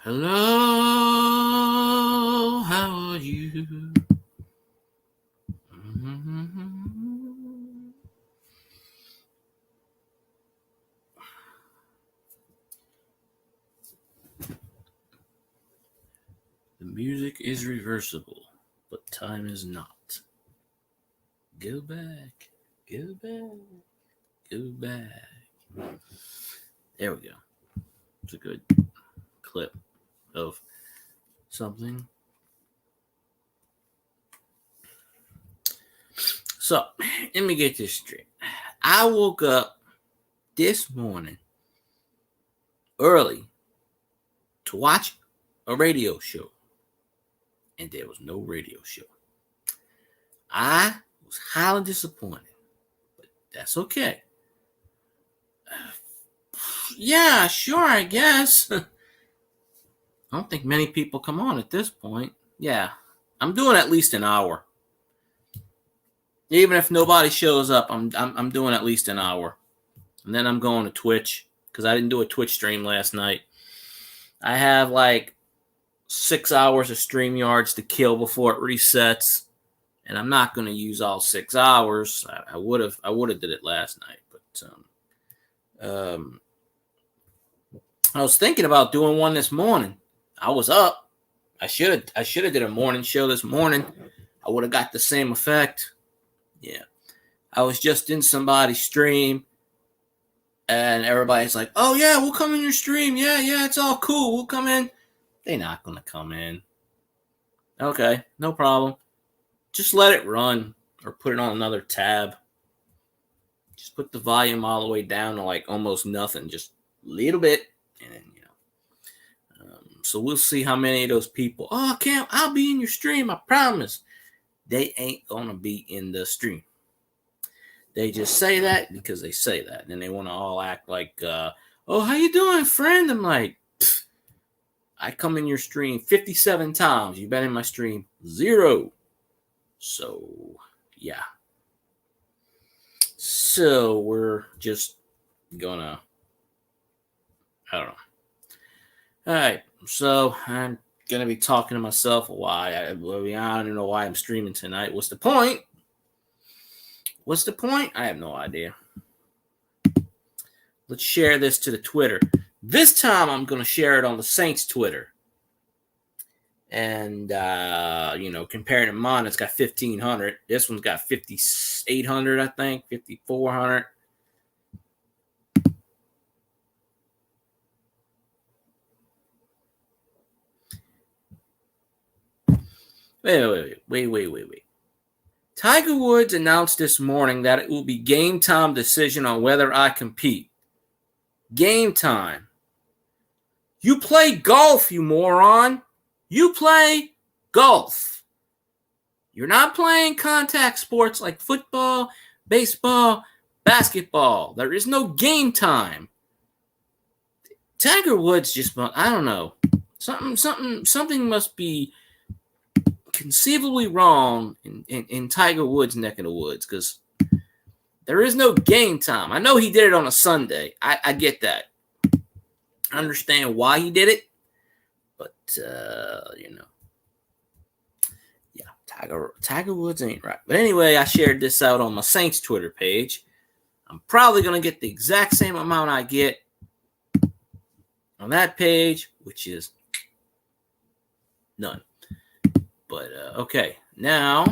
Hello, how are you? The music is reversible, but time is not. Go back, go back, go back. There we go. It's a good clip of something. So, let me get this straight. I woke up this morning early to watch a radio show, and there was no radio show. I was highly disappointed, but that's okay. Yeah, sure, I guess. I don't think many people come on at this point. Yeah, I'm doing at least an hour. Even if nobody shows up, I'm doing at least an hour, and then I'm going to Twitch because I didn't do a Twitch stream last night. I have like 6 hours of StreamYards to kill before it resets, and I'm not going to use all 6 hours. I would have did it last night, but I was thinking about doing one this morning. I was up. I should have did a morning show this morning. I would have got the same effect. Yeah. I was just in somebody's stream, and everybody's like, "Oh yeah, we'll come in your stream. Yeah, it's all cool. We'll come in." They're not gonna come in. Okay, no problem. Just let it run or put it on another tab. Just put the volume all the way down to like almost nothing, just a little bit, and then so we'll see how many of those people. Oh, Cam, I'll be in your stream. I promise. They ain't gonna be in the stream. They just say that because they say that, and they want to all act like, "Oh, how you doing, friend?" I'm like, I come in your stream 57 times. You've been in my stream 0. So, yeah. So we're just gonna, I don't know. All right. So I'm gonna be talking to myself why. I don't know why I'm streaming tonight. What's the point? I have no idea. Let's share this to the Twitter. This time I'm going to share it on the Saints Twitter. And, compared to mine, it's got 1,500. This one's got 5,800, I think, 5,400. Wait. Tiger Woods announced this morning that it will be game time decision on whether I compete. Game time. You play golf, you moron. You play golf. You're not playing contact sports like football, baseball, basketball. There is no game time. Tiger Woods just, I don't know. Something must be conceivably wrong in Tiger Woods' neck of the woods, because there is no game time. I know he did it on a Sunday. I get that. I understand why he did it, but yeah, Tiger Woods ain't right. But anyway, I shared this out on my Saints Twitter page. I'm probably gonna get the exact same amount I get on that page, which is none. But okay, now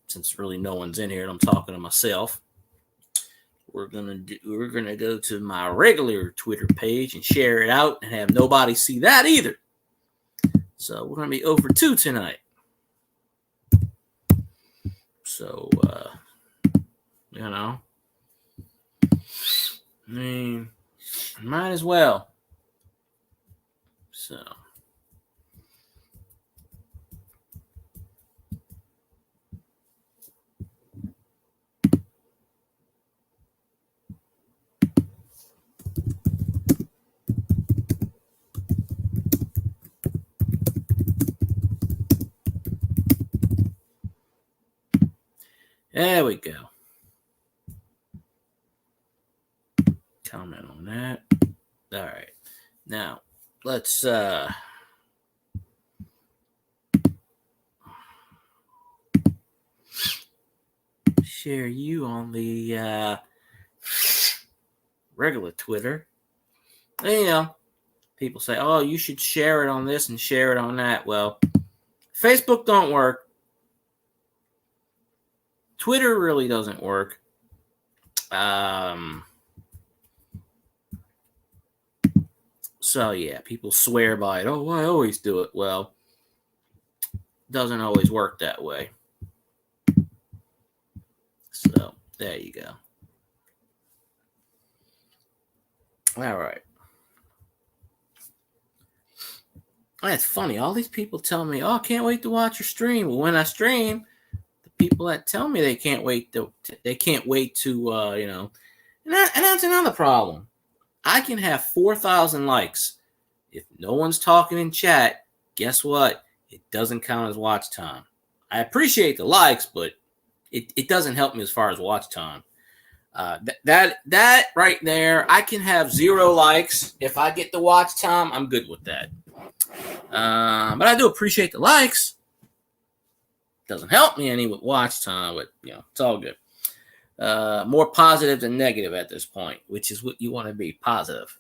since really no one's in here and I'm talking to myself, we're gonna go to my regular Twitter page and share it out and have nobody see that either. So we're gonna be over 2 tonight. So I mean, might as well. So. There we go. Comment on that. All right. Now, let's share you on the regular Twitter. And, you know, people say, oh, you should share it on this and share it on that. Well, Facebook don't work. Twitter really doesn't work. So, yeah, people swear by it. Oh, I always do it. Well, it doesn't always work that way. So, there you go. All right. That's funny. All these people tell me, oh, I can't wait to watch your stream. Well, when I stream, the people that tell me they can't wait to you know, and that's another problem. I can have 4,000 likes. If no one's talking in chat, guess what? It doesn't count as watch time. I appreciate the likes, but it doesn't help me as far as watch time. That right there, I can have 0 likes. If I get the watch time, I'm good with that. But I do appreciate the likes. Doesn't help me any with watch time, but you know, it's all good. More positive than negative at this point, which is what you want to be, positive.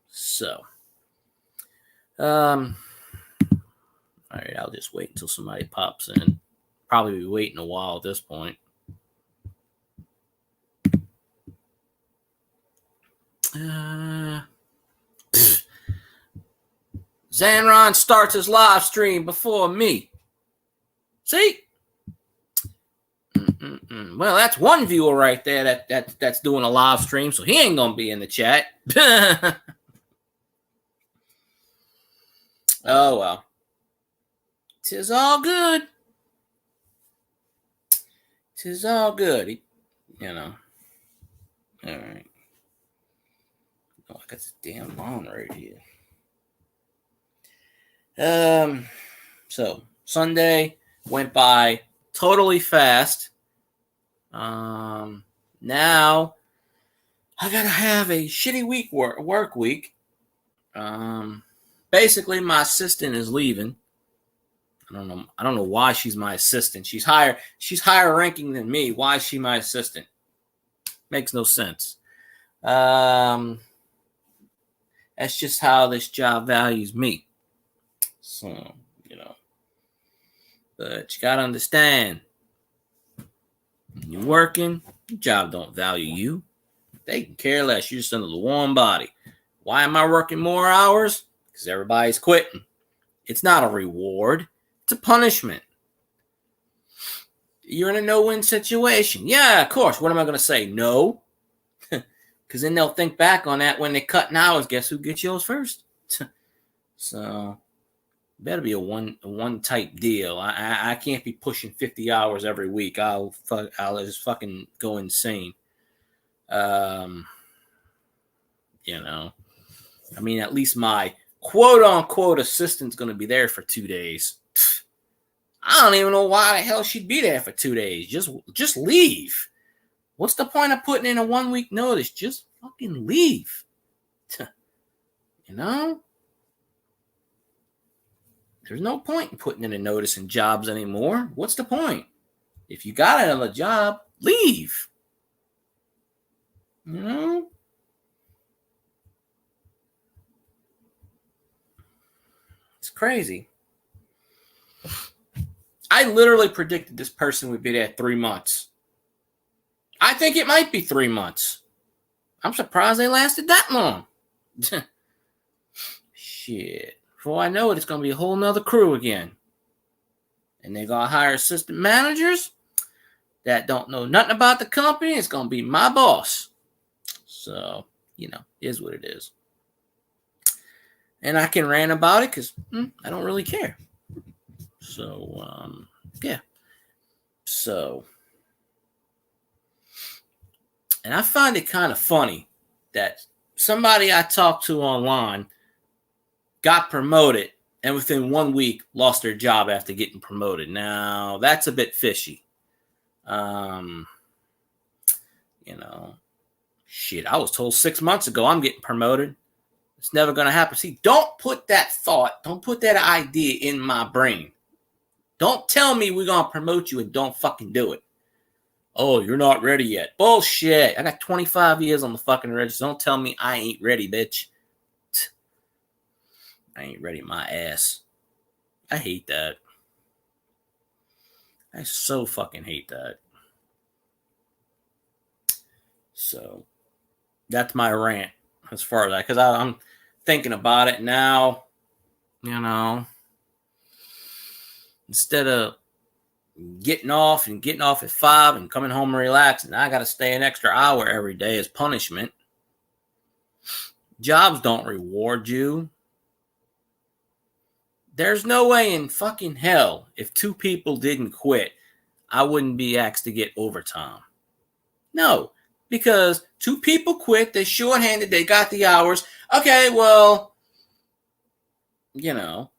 So, all right, I'll just wait until somebody pops in. Probably be waiting a while at this point. Zanron starts his live stream before me. See? Well, that's one viewer right there that's doing a live stream, so he ain't gonna be in the chat. Oh well. 'Tis all good. 'Tis all good. You know. All right. Oh, I got this damn lawn right here. So Sunday went by totally fast. Now I gotta have a shitty work week. Basically my assistant is leaving. I don't know why she's my assistant. She's higher ranking than me. Why is she my assistant? Makes no sense. That's just how this job values me. So, you know. But you gotta understand. When you're working, your job don't value you. They can care less. You're just another warm body. Why am I working more hours? Because everybody's quitting. It's not a reward. It's a punishment. You're in a no-win situation. Yeah, of course. What am I going to say? No. Because then they'll think back on that when they cut hours. Guess who gets yours first? So, better be a one type deal. I can't be pushing 50 hours every week. I'll just fucking go insane. You know, I mean, at least my quote unquote assistant's going to be there for 2 days. I don't even know why the hell she'd be there for 2 days. Just leave. What's the point of putting in a 1 week notice? Just fucking leave. You know? There's no point in putting in a notice in jobs anymore. What's the point? If you got another job, leave. You know? It's crazy. I literally predicted this person would be there 3 months. I think it might be 3 months. I'm surprised they lasted that long. Shit. Before I know it, it's going to be a whole nother crew again. And they're going to hire assistant managers that don't know nothing about the company. It's going to be my boss. So, you know, it is what it is. And I can rant about it because I don't really care. So, yeah. So, and I find it kind of funny that somebody I talked to online got promoted and within 1 week lost their job after getting promoted. Now, that's a bit fishy. You know, shit, I was told 6 months ago I'm getting promoted. It's never going to happen. See, don't put that thought, don't put that idea in my brain. Don't tell me we're going to promote you and don't fucking do it. Oh, you're not ready yet. Bullshit. I got 25 years on the fucking register. Don't tell me I ain't ready, bitch. I ain't ready my ass. I hate that. I so fucking hate that. So, that's my rant as far as that. Because I'm thinking about it now. You know. Instead of getting off at 5 and coming home and relaxing, I got to stay an extra hour every day as punishment. Jobs don't reward you. There's no way in fucking hell if 2 people didn't quit, I wouldn't be asked to get overtime. No, because 2 people quit, they're shorthanded, they got the hours. Okay, well, you know,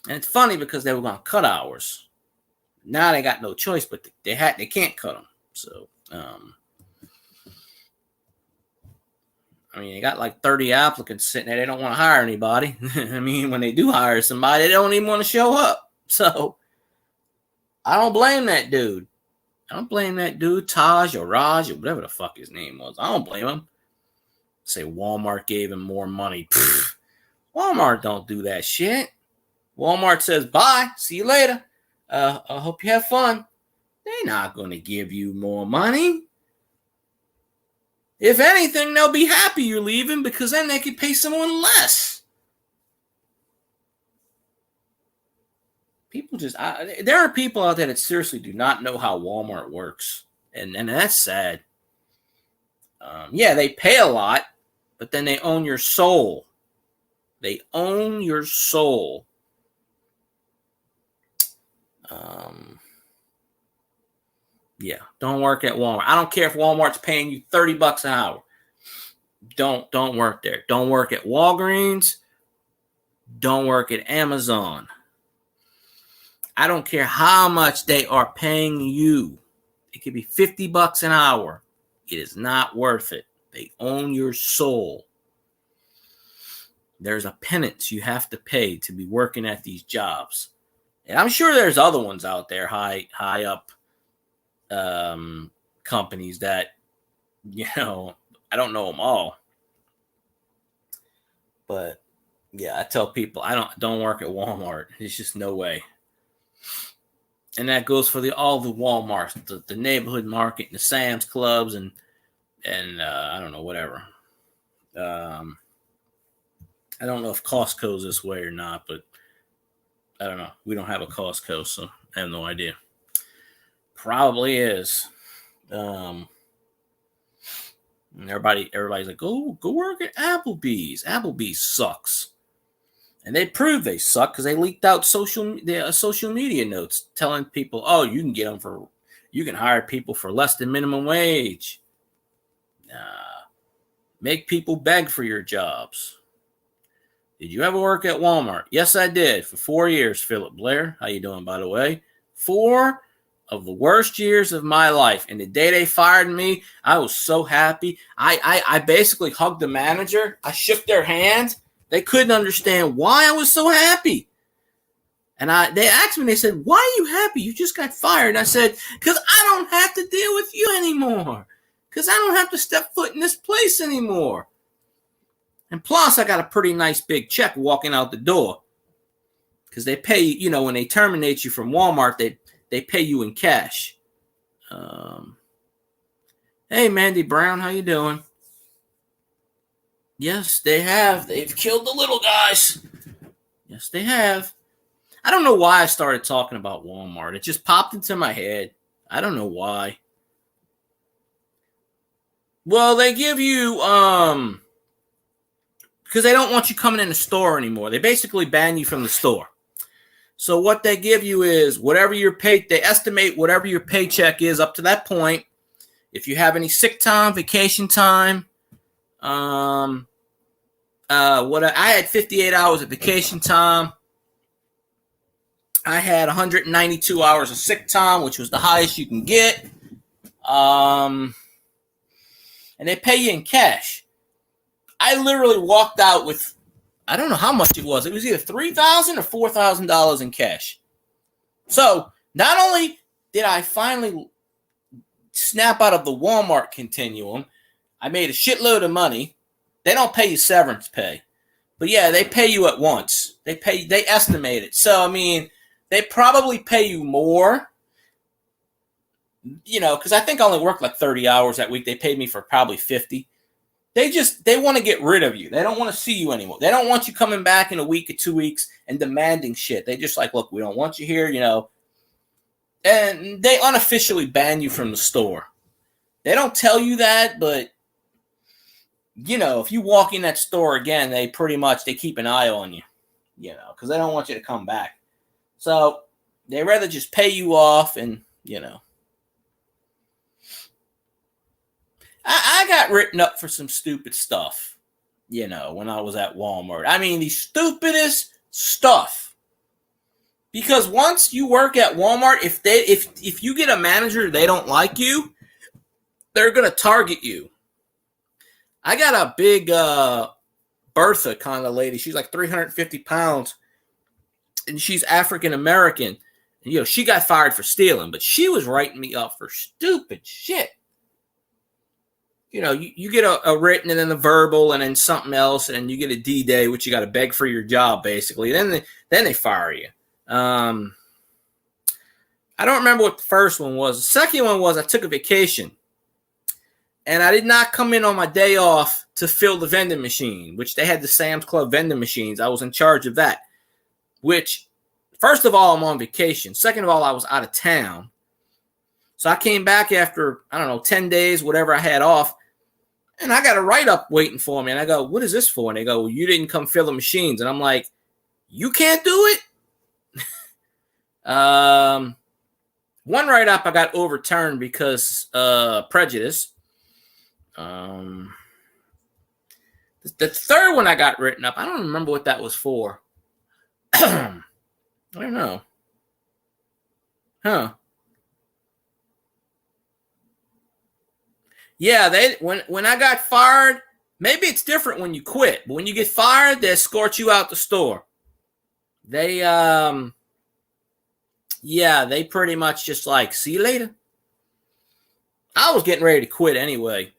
and it's funny because they were going to cut hours. Now they got no choice, but they can't cut them. So, I mean, they got like 30 applicants sitting there. They don't want to hire anybody. I mean, when they do hire somebody, they don't even want to show up. So, I don't blame that dude. I don't blame that dude, Taj or Raj or whatever the fuck his name was. I don't blame him. Say Walmart gave him more money. Pfft. Walmart don't do that shit. Walmart says, bye, see you later. I hope you have fun. They're not going to give you more money. If anything, they'll be happy you're leaving because then they could pay someone less. People just, there are people out there that seriously do not know how Walmart works. And that's sad. Yeah, they pay a lot, but then they own your soul. They own your soul. Yeah, don't work at Walmart. I don't care if Walmart's paying you $30 an hour. Don't work there. Don't work at Walgreens. Don't work at Amazon. I don't care how much they are paying you. It could be $50 an hour. It is not worth it. They own your soul. There's a penance you have to pay to be working at these jobs. And I'm sure there's other ones out there high up companies that, you know, I don't know them all. But yeah, I tell people I don't work at Walmart. There's just no way. And that goes for all the Walmarts, the neighborhood market, and the Sam's Clubs, and I don't know, whatever. I don't know if Costco's this way or not, but I don't know. We don't have a Costco, so I have no idea. Probably is. Everybody's like, go work at Applebee's. Applebee's sucks. And they proved they suck because they leaked out social media notes telling people, oh, you can hire people for less than minimum wage. Make people beg for your jobs. Did you ever work at Walmart? Yes, I did for 4 years, Philip Blair. How you doing, by the way? 4 of the worst years of my life. And the day they fired me, I was so happy. I basically hugged the manager. I shook their hand. They couldn't understand why I was so happy. And they asked me, they said, why are you happy? You just got fired. And I said, because I don't have to deal with you anymore. Because I don't have to step foot in this place anymore. And plus, I got a pretty nice big check walking out the door. Because they pay, you know, when they terminate you from Walmart, they pay you in cash. Hey, Mandy Brown, how you doing? Yes, they have. They've killed the little guys. Yes, they have. I don't know why I started talking about Walmart. It just popped into my head. I don't know why. Well, they give you, because they don't want you coming in the store anymore. They basically ban you from the store. So what they give you is whatever your they estimate whatever your paycheck is up to that point. If you have any sick time, vacation time, I had 58 hours of vacation time. I had 192 hours of sick time, which was the highest you can get. And they pay you in cash. I literally walked out with I don't know how much it was. It was either $3,000 or $4,000 in cash. So not only did I finally snap out of the Walmart continuum, I made a shitload of money. They don't pay you severance pay. But yeah, they pay you at once. They estimate it. So, I mean, they probably pay you more, because I think I only worked like 30 hours that week. They paid me for probably 50. They want to get rid of you. They don't want to see you anymore. They don't want you coming back in a week or 2 weeks and demanding shit. They just like, look, we don't want you here, and they unofficially ban you from the store. They don't tell you that, but if you walk in that store again, they keep an eye on you, because they don't want you to come back. So they rather just pay you off and, I got written up for some stupid stuff, when I was at Walmart. I mean, the stupidest stuff. Because once you work at Walmart, if you get a manager, they don't like you, they're going to target you. I got a big Bertha kind of lady. She's like 350 pounds, and she's African American. And, she got fired for stealing, but she was writing me up for stupid shit. You get a written and then a verbal and then something else, and you get a D-Day, which you got to beg for your job, basically. Then they fire you. I don't remember what the first one was. The second one was I took a vacation. And I did not come in on my day off to fill the vending machine, which they had the Sam's Club vending machines. I was in charge of that, which, first of all, I'm on vacation. Second of all, I was out of town. So I came back after, 10 days, whatever I had off, and I got a write-up waiting for me. And I go, what is this for? And they go, well, you didn't come fill the machines. And I'm like, you can't do it? One write-up I got overturned because prejudice. The third one I got written up, I don't remember what that was for. I don't know. Huh. Yeah, when I got fired, maybe it's different when you quit, but when you get fired, they escort you out the store. They they pretty much just like, see you later. I was getting ready to quit anyway.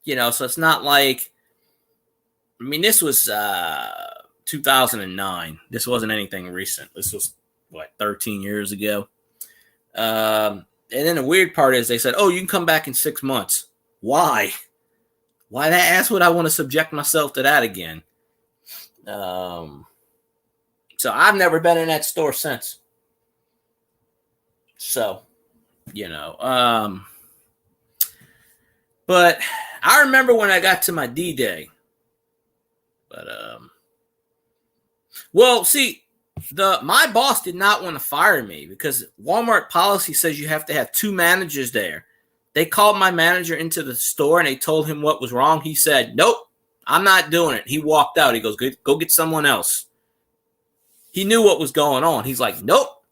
So it's not like, this was 2009. This wasn't anything recent. This was, 13 years ago. And then the weird part is they said, oh, you can come back in 6 months. Why? That's what I want to subject myself to that again. So I've never been in that store since. So, but I remember when I got to my D-Day. But see, my boss did not want to fire me because Walmart policy says you have to have 2 managers there. They called my manager into the store and they told him what was wrong. He said, nope, I'm not doing it. He walked out. He goes, go get someone else. He knew what was going on. He's like, nope.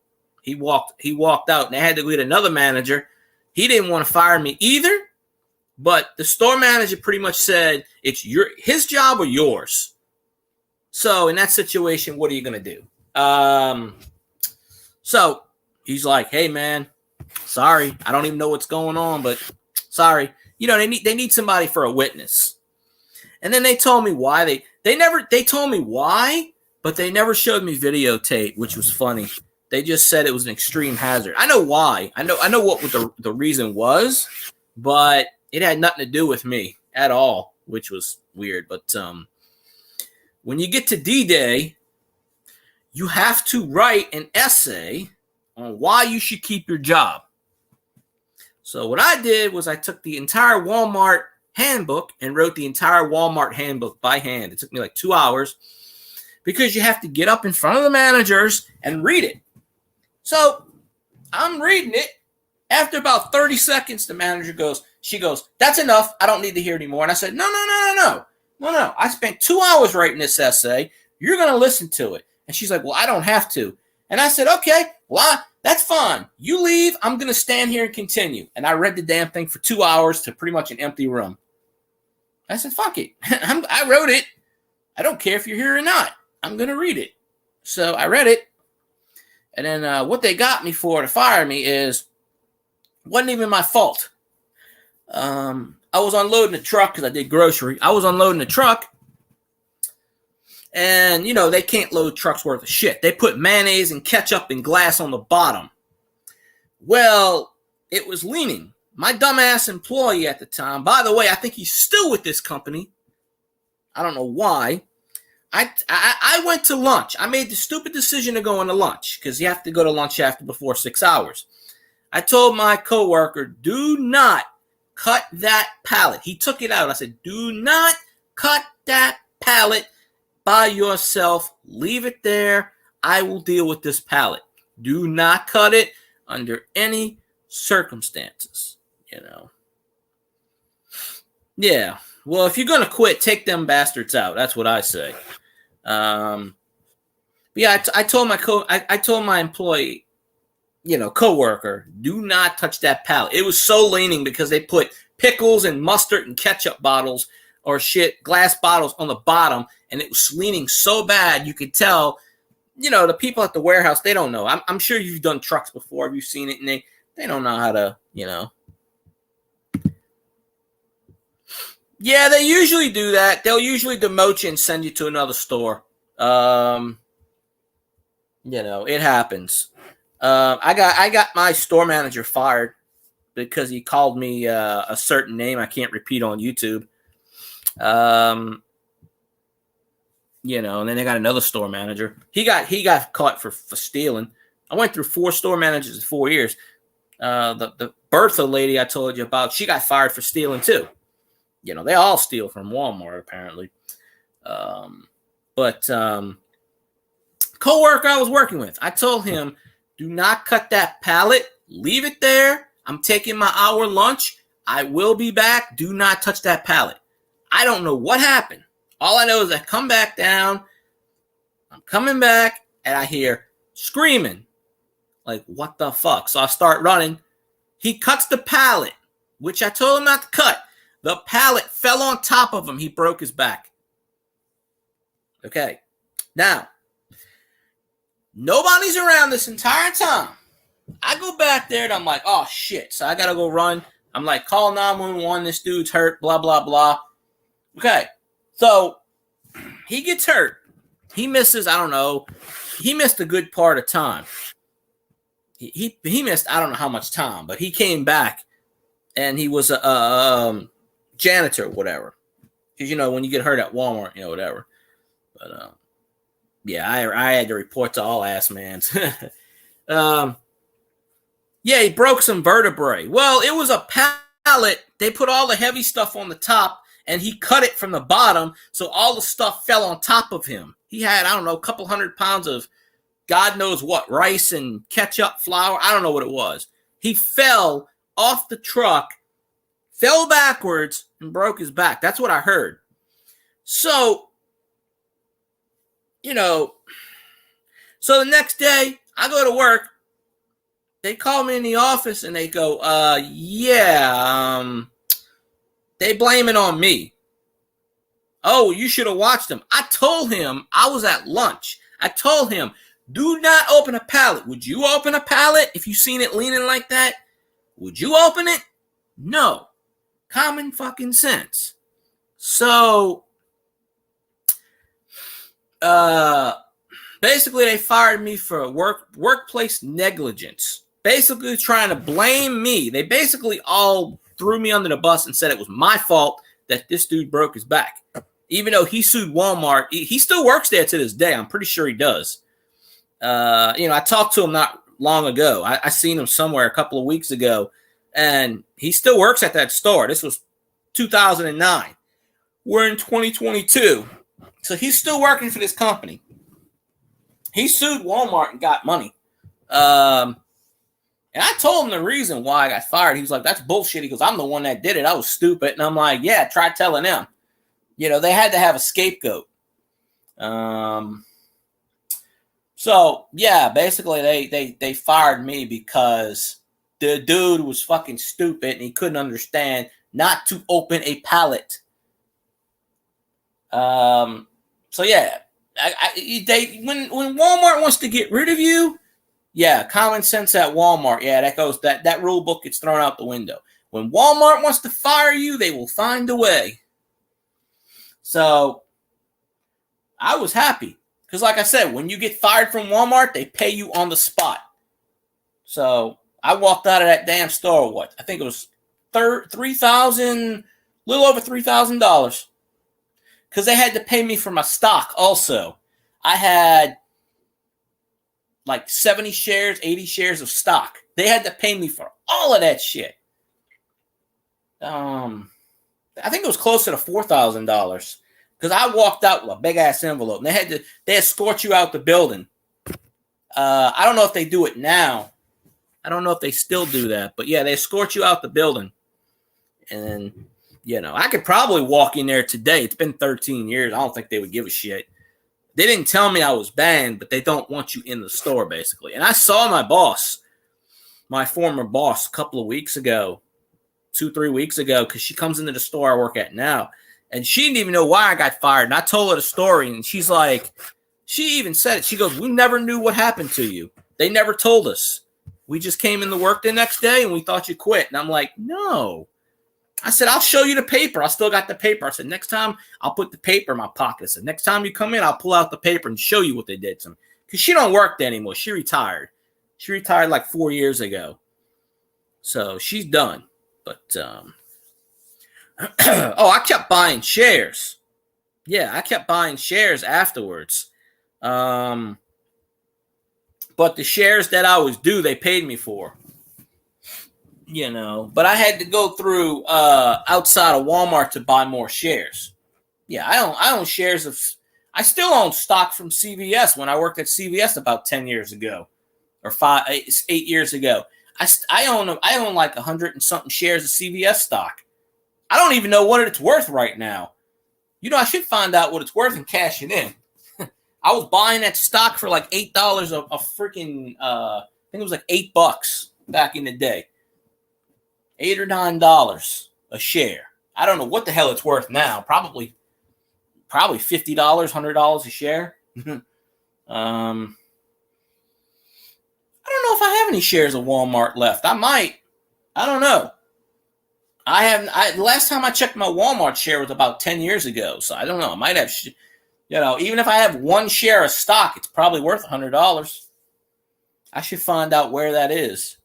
He walked out and they had to get another manager. He didn't want to fire me either. But the store manager pretty much said, it's his job or yours. So in that situation, what are you going to do? So he's like, hey, man, sorry. I don't even know what's going on, but sorry. They need somebody for a witness. And then they told me why. They told me why, but they never showed me videotape, which was funny. They just said it was an extreme hazard. I know why. I know what the reason was, but it had nothing to do with me at all, which was weird. But when you get to D-Day, you have to write an essay on why you should keep your job. So what I did was I took the entire Walmart handbook and wrote the entire Walmart handbook by hand. It took me like 2 hours because you have to get up in front of the managers and read it. So I'm reading it. After about 30 seconds, the manager she goes, that's enough. I don't need to hear anymore. And I said, no. I spent 2 hours writing this essay. You're going to listen to it. And she's like, well, I don't have to. And I said, okay, well, that's fine. You leave. I'm going to stand here and continue. And I read the damn thing for 2 hours to pretty much an empty room. I said, fuck it. I wrote it. I don't care if you're here or not. I'm going to read it. So I read it. And then what they got me for to fire me wasn't even my fault. I was unloading the truck because I did grocery. I was unloading the truck. And, they can't load trucks worth of shit. They put mayonnaise and ketchup and glass on the bottom. Well, it was leaning. My dumbass employee at the time, by the way, I think he's still with this company. I don't know why. I went to lunch. I made the stupid decision to go into lunch because you have to go to lunch before 6 hours. I told my coworker, do not cut that pallet. He took it out. I said, do not cut that pallet by yourself. Leave it there. I will deal with this pallet. Do not cut it under any circumstances, Yeah. Well, if you're going to quit, take them bastards out. That's what I say. Yeah, I told my employee, coworker, do not touch that pallet. It was so leaning because they put pickles and mustard and ketchup bottles or glass bottles on the bottom, and it was leaning so bad you could tell, the people at the warehouse, they don't know. I'm sure you've done trucks before, you've seen it, and they don't know how to, Yeah, they usually do that. They'll usually demote you and send you to another store. It happens. I got my store manager fired because he called me a certain name I can't repeat on YouTube. And then they got another store manager. He got caught for stealing. I went through 4 store managers in 4 years. The Bertha lady I told you about, she got fired for stealing too. They all steal from Walmart apparently. But coworker I was working with, I told him, do not cut that pallet. Leave it there. I'm taking my hour lunch. I will be back. Do not touch that pallet. I don't know what happened. All I know is I come back down. I'm coming back, and I hear screaming. Like, what the fuck? So I start running. He cuts the pallet, which I told him not to cut. The pallet fell on top of him. He broke his back. Okay. Now, nobody's around this entire time. I go back there, and I'm like, oh, shit. So I got to go run. I'm like, call 911. This dude's hurt, blah, blah, blah. Okay. So he gets hurt. He misses, I don't know. He missed a good part of time. He missed, I don't know how much time, but he came back, and he was a janitor or whatever. Because, when you get hurt at Walmart, whatever. But, yeah, I had to report to all ass mans. Yeah, he broke some vertebrae. Well, it was a pallet. They put all the heavy stuff on the top, and he cut it from the bottom, so all the stuff fell on top of him. He had, I don't know, a couple 100 pounds of God knows what, rice and ketchup, flour. I don't know what it was. He fell off the truck, fell backwards, and broke his back. That's what I heard. So, so the next day, I go to work. They call me in the office, and they go, they blame it on me. Oh, you should have watched him. I told him I was at lunch. I told him, do not open a pallet. Would you open a pallet if you seen it leaning like that? Would you open it? No. Common fucking sense. So, basically they fired me for workplace negligence. Basically trying to blame me. They basically all threw me under the bus and said it was my fault that this dude broke his back. Even though he sued Walmart, he still works there to this day. I'm pretty sure he does. I talked to him not long ago. I seen him somewhere a couple of weeks ago, and he still works at that store. This was 2009. We're in 2022. So he's still working for this company. He sued Walmart and got money. And I told him the reason why I got fired. He was like, that's bullshit. He goes, I'm the one that did it. I was stupid. And I'm like, yeah, try telling them. They had to have a scapegoat. So, yeah, basically they fired me because the dude was fucking stupid and he couldn't understand not to open a pallet. So So yeah, when Walmart wants to get rid of you, yeah, common sense at Walmart, yeah, that rule book gets thrown out the window. When Walmart wants to fire you, they will find a way. So I was happy because, like I said, when you get fired from Walmart, they pay you on the spot. So I walked out of that damn store. I think it was $3,000, little over $3,000, because they had to pay me for my stock. Also, I had like 70 shares, 80 shares of stock. They had to pay me for all of that shit. I think it was closer to $4,000 because I walked out with a big ass envelope, and they escort you out the building. I don't know if they do it now. I don't know if they still do that, but yeah, they escort you out the building. And I could probably walk in there today. It's been 13 years. I don't think they would give a shit. They didn't tell me I was banned, but they don't want you in the store, basically. And I saw my former boss, a couple of weeks ago, 2-3 weeks ago, because she comes into the store I work at now, and she didn't even know why I got fired. And I told her the story, and she's like, she even said it. She goes, "We never knew what happened to you. They never told us. We just came into work the next day, and we thought you quit." And I'm like, no. I said, "I'll show you the paper." I still got the paper. I said, "Next time, I'll put the paper in my pocket." I said, "Next time you come in, I'll pull out the paper and show you what they did to me." Because she don't work there anymore. She retired. She retired like 4 years ago. So she's done. But, I kept buying shares. Yeah, I kept buying shares afterwards. But the shares that I was due, they paid me for. But I had to go through outside of Walmart to buy more shares. Yeah, I own shares of. I still own stock from CVS when I worked at CVS about 10 years ago, or 8 years ago. I own like 100 and something shares of CVS stock. I don't even know what it's worth right now. I should find out what it's worth and cash it in. I was buying that stock for like $8 a freaking. I think it was like $8 back in the day. $8 or $9 a share. I don't know what the hell it's worth now. Probably $50, $100 a share. I don't know if I have any shares of Walmart left. I might. I don't know. I haven't. Last time I checked my Walmart share was about 10 years ago. So I don't know. I might have. Even if I have one share of stock, it's probably worth $100. I should find out where that is.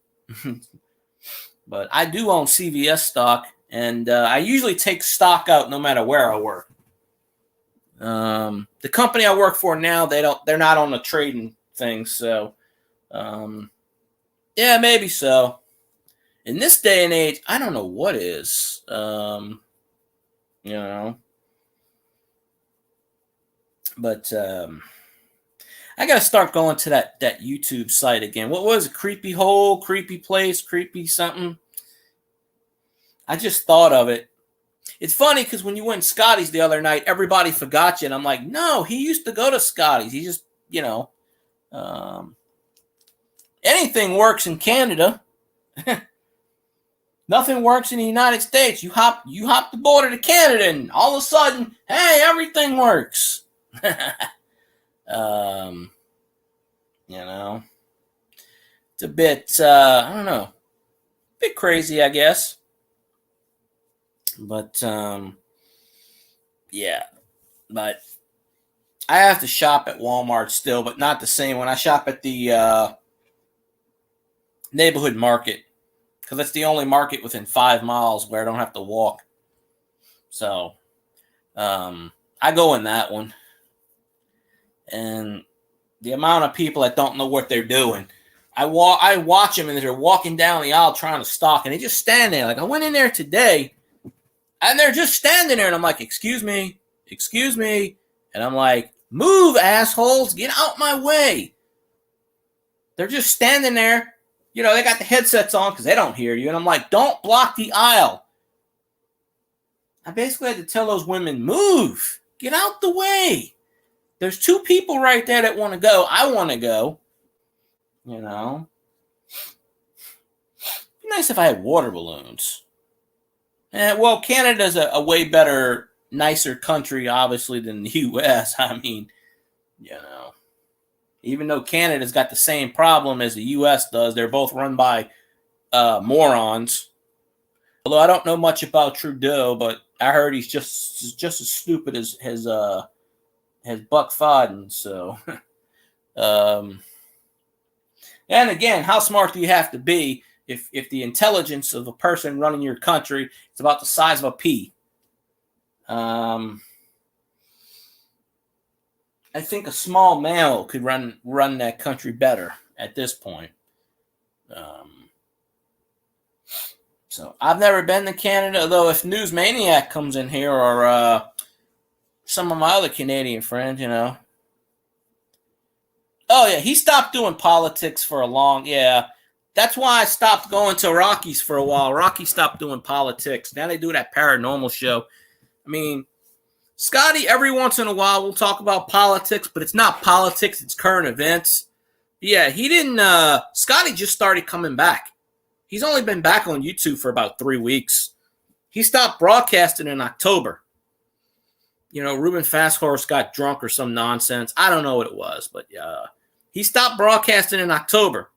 But I do own CVS stock, and I usually take stock out no matter where I work. The company I work for now, they're not on the trading thing, so yeah, maybe so. In this day and age, I don't know what is. But I gotta start going to that YouTube site again. What was it? Creepy Hole, Creepy Place, Creepy something. I just thought of it. It's funny because when you went Scotty's the other night, everybody forgot you, and I'm like, no, he used to go to Scotty's. He just, anything works in Canada. Nothing works in the United States. You hop the border to Canada, and all of a sudden, hey, everything works. It's a bit, I don't know, a bit crazy, I guess. But, yeah, but I have to shop at Walmart still, but not the same when I shop at the neighborhood market, because that's the only market within 5 miles where I don't have to walk. So, I go in that one. And the amount of people that don't know what they're doing, I watch them, and they're walking down the aisle trying to stock, and they just stand there. Like, I went in there today, and they're just standing there, and I'm like, excuse me. And I'm like, move, assholes, get out my way. They're just standing there. They got the headsets on because they don't hear you. And I'm like, don't block the aisle. I basically had to tell those women, move, get out the way. There's 2 people right there that want to go. I want to go. It'd be nice if I had water balloons. Well, Canada's a way better nicer country, obviously, than the U.S. I mean, even though Canada's got the same problem as the U.S. does, they're both run by morons. Although I don't know much about Trudeau, but I heard he's just as stupid as Buck Fodden. So, and again, how smart do you have to be if the intelligence of a person running your country is about the size of a pea? I think a small mammal could run that country better at this point. So I've never been to Canada, though. If Newsmaniac comes in here, or some of my other Canadian friends, Oh yeah, he stopped doing politics for a long. Yeah, that's why I stopped going to Rockies for a while. Rocky stopped doing politics. Now they do that paranormal show. I mean, Scotty, every once in a while, we'll talk about politics, but it's not politics, it's current events. Yeah, he didn't, Scotty just started coming back. He's only been back on YouTube for about 3 weeks. He stopped broadcasting in October. Ruben Fasthorse got drunk or some nonsense. I don't know what it was, but he stopped broadcasting in October.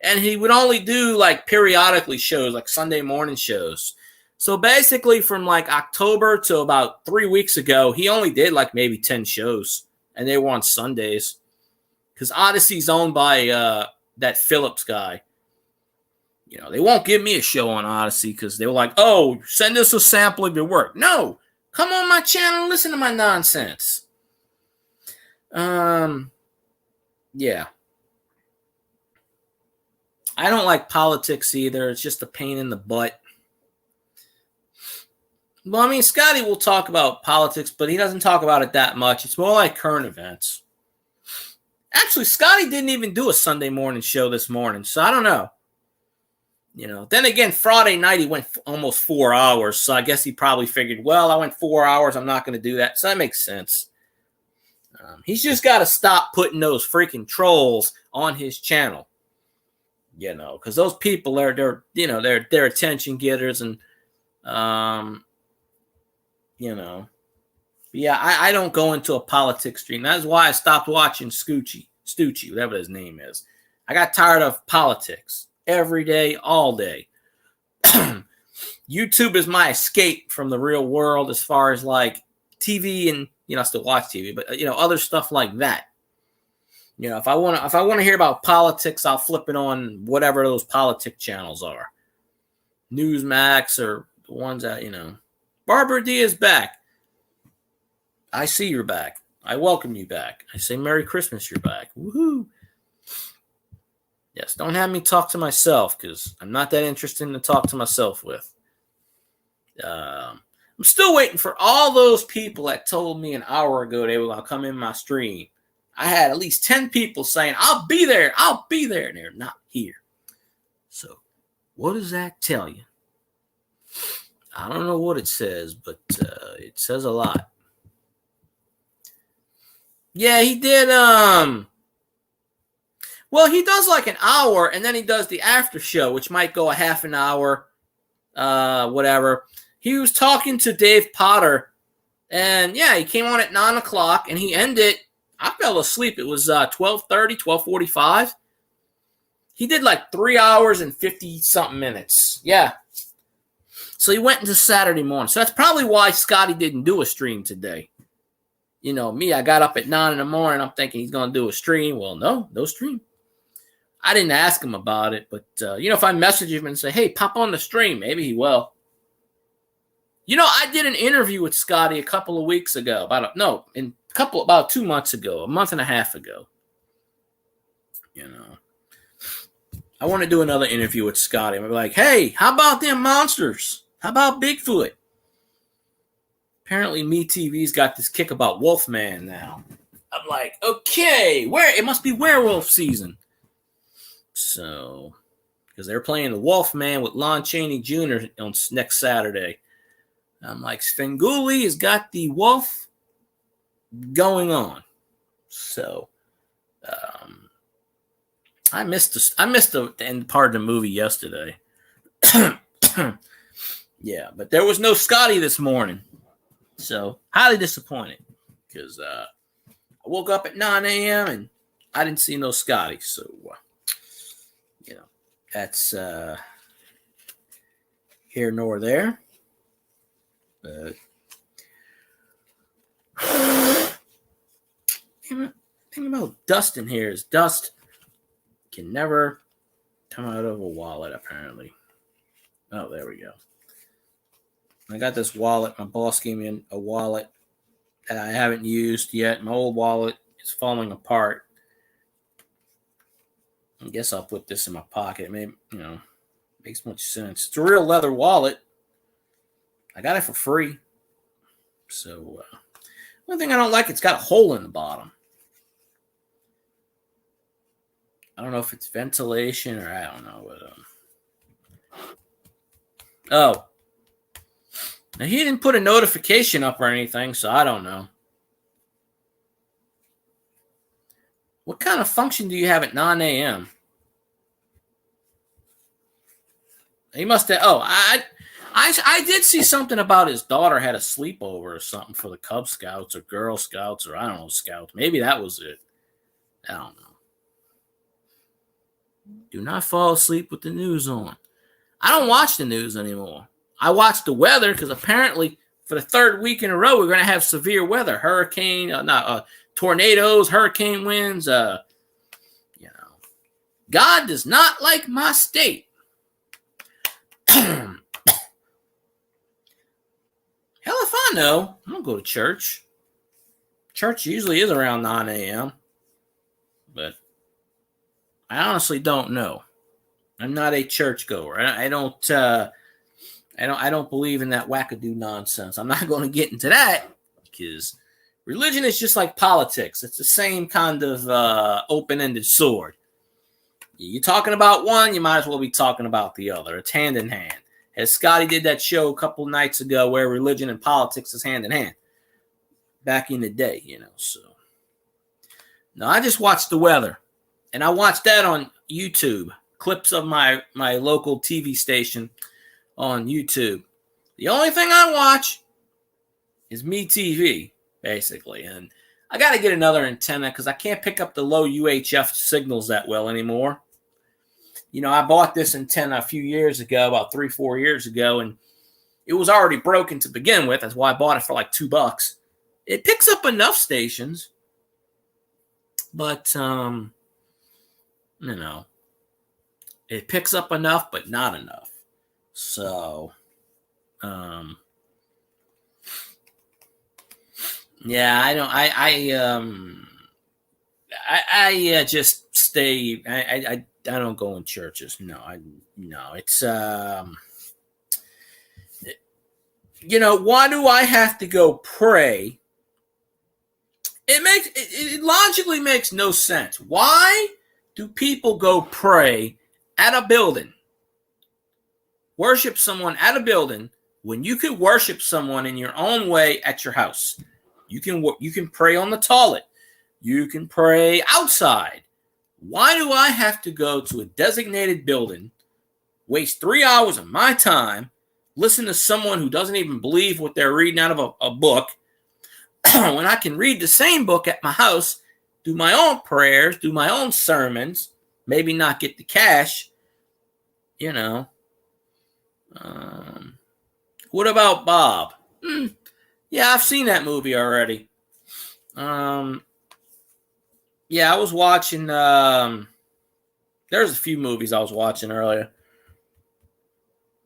And he would only do, periodically shows, like Sunday morning shows. So basically from October to about 3 weeks ago, he only did maybe 10 shows, and they were on Sundays. Because Odyssey's owned by that Phillips guy. They won't give me a show on Odyssey because they were like, oh, send us a sample of your work. No, come on my channel and listen to my nonsense. Yeah. I don't like politics either. It's just a pain in the butt. Well, I mean, Scotty will talk about politics, but he doesn't talk about it that much. It's more like current events. Actually, Scotty didn't even do a Sunday morning show this morning, so I don't know. Then again, Friday night he went almost 4 hours, so I guess he probably figured, well, I went 4 hours, I'm not going to do that. So that makes sense. He's just got to stop putting those freaking trolls on his channel. Because those people are they're attention getters, and yeah, I don't go into a politics stream. That's why I stopped watching Stucci, whatever his name is. I got tired of politics every day, all day. YouTube is my escape from the real world as far as TV, and I still watch TV, but other stuff like that. If I want to hear about politics, I'll flip it on whatever those politic channels are. Newsmax, or the ones that, Barbara D is back. I see you're back. I welcome you back. I say Merry Christmas, you're back. Woohoo. Yes, don't have me talk to myself, because I'm not that interesting to talk to myself with. I'm still waiting for all those people that told me an hour ago they were going to come in my stream. I had at least 10 people saying, I'll be there, and they're not here. So, what does that tell you? I don't know what it says, but it says a lot. Yeah, he did, well, he does an hour, and then he does the after show, which might go a half an hour, whatever. He was talking to Dave Potter, and yeah, he came on at 9 o'clock, and he ended. I fell asleep. It was 12:30, 12:45. He did 3 hours and 50-something minutes. Yeah. So he went into Saturday morning. So that's probably why Scotty didn't do a stream today. Me, I got up at 9 in the morning. I'm thinking he's going to do a stream. Well, no stream. I didn't ask him about it, but, if I message him and say, hey, pop on the stream, maybe he will. I did an interview with Scotty a couple of weeks ago. About 2 months ago, a month and a half ago. I want to do another interview with Scotty. I'm going to be like, hey, how about them monsters? How about Bigfoot? Apparently, MeTV's got this kick about Wolfman now. I'm like, okay, it must be werewolf season. So, because they're playing the Wolfman with Lon Chaney Jr. on next Saturday. I'm like, Svengoolie has got the wolf going on. So, I missed the end part of the movie yesterday. Yeah, but there was no Scotty this morning. So highly disappointed because I woke up at 9 a.m. and I didn't see no Scotty. So, that's here nor there. But thing about dust in here is dust can never come out of a wallet, apparently. Oh, there we go. I got this wallet. My boss gave me a wallet that I haven't used yet. My old wallet is falling apart. I guess I'll put this in my pocket. Maybe, makes much sense. It's a real leather wallet. I got it for free. So, one thing I don't like, it's got a hole in the bottom. I don't know if it's ventilation or I don't know. But, now he didn't put a notification up or anything, so I don't know. What kind of function do you have at 9 a.m.? He must have. Oh, I did see something about his daughter had a sleepover or something for the Cub Scouts or Girl Scouts or I don't know, Scouts. Maybe that was it. I don't know. Do not fall asleep with the news on. I don't watch the news anymore. I watch the weather because apparently for the third week in a row we're going to have severe weather, tornadoes, hurricane winds. God does not like my state. Hell if I know. I don't go to church. Church usually is around 9 a.m. But I honestly don't know. I'm not a churchgoer. I don't believe in that wackadoo nonsense. I'm not going to get into that because religion is just like politics. It's the same kind of open-ended sword. You're talking about one, you might as well be talking about the other. It's hand in hand. As Scotty did that show a couple nights ago where religion and politics is hand in hand. Back in the day, so. No, I just watched the weather. And I watched that on YouTube. Clips of my local TV station on YouTube. The only thing I watch is MeTV, basically. And I got to get another antenna because I can't pick up the low UHF signals that well anymore. I bought this antenna a few years ago, about 3-4 years ago, and it was already broken to begin with. That's why I bought it for like $2. It picks up enough stations, but, it picks up enough, but not enough. So, yeah, I don't. I just stay. I don't go in churches. No, it's why do I have to go pray? It logically makes no sense. Why do people go pray at a building? Worship someone at a building when you could worship someone in your own way at your house. You can pray on the toilet. You can pray outside. Why do I have to go to a designated building, waste 3 hours of my time, listen to someone who doesn't even believe what they're reading out of a book, when I can read the same book at my house, do my own prayers, do my own sermons, maybe not get the cash, What about Bob? Yeah, I've seen that movie already. Yeah, I was watching. There's a few movies I was watching earlier.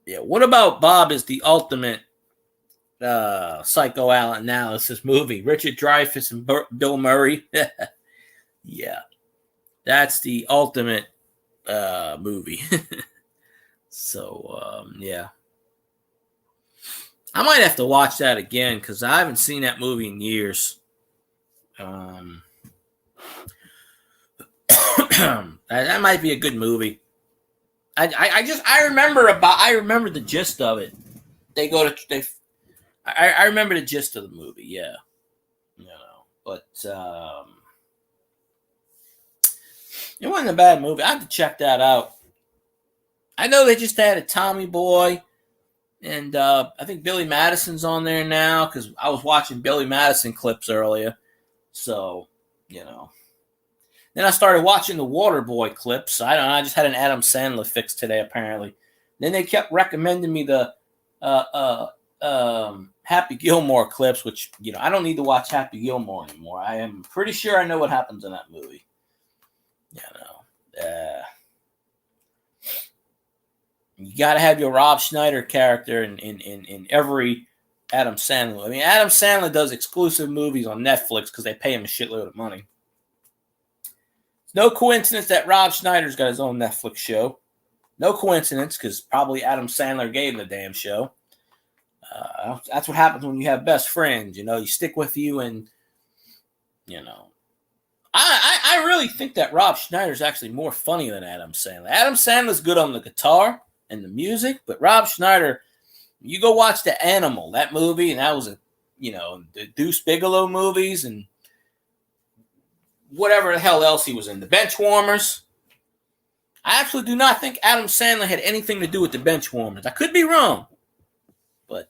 Yeah, What About Bob is the ultimate psychoanalysis movie. Richard Dreyfuss and Bill Murray. Yeah, that's the ultimate movie. So, yeah. I might have to watch that again because I haven't seen that movie in years. That might be a good movie. I remember the gist of it. I remember the gist of the movie. Yeah, but it wasn't a bad movie. I have to check that out. I know they just had a Tommy Boy And I think Billy Madison's on there now because I was watching Billy Madison clips earlier. So, you know. Then I started watching the Waterboy clips. I don't know. I just had an Adam Sandler fix today, apparently. Then they kept recommending me the Happy Gilmore clips, which, I don't need to watch Happy Gilmore anymore. I am pretty sure I know what happens in that movie. You got to have your Rob Schneider character in every Adam Sandler. I mean, Adam Sandler does exclusive movies on Netflix because they pay him a shitload of money. It's no coincidence that Rob Schneider's got his own Netflix show. No coincidence, because probably Adam Sandler gave him the damn show. That's what happens when you have best friends. You stick with you, and I really think that Rob Schneider's actually more funny than Adam Sandler. Adam Sandler's good on the guitar and the music, but Rob Schneider, you go watch The Animal, that movie, and that was the Deuce Bigelow movies and whatever the hell else he was in, the Benchwarmers. I absolutely do not think Adam Sandler had anything to do with the Benchwarmers. I could be wrong, but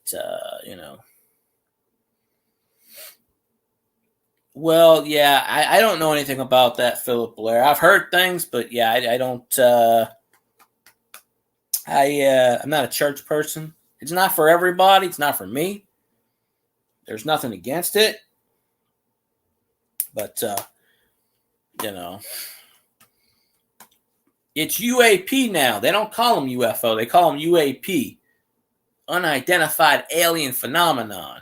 Well, yeah, I don't know anything about that, Philip Blair. I've heard things, but yeah, I don't. I'm not a church person. It's not for everybody. It's not for me. There's nothing against it, but it's UAP now. They don't call them UFO. They call them UAP, unidentified alien phenomenon.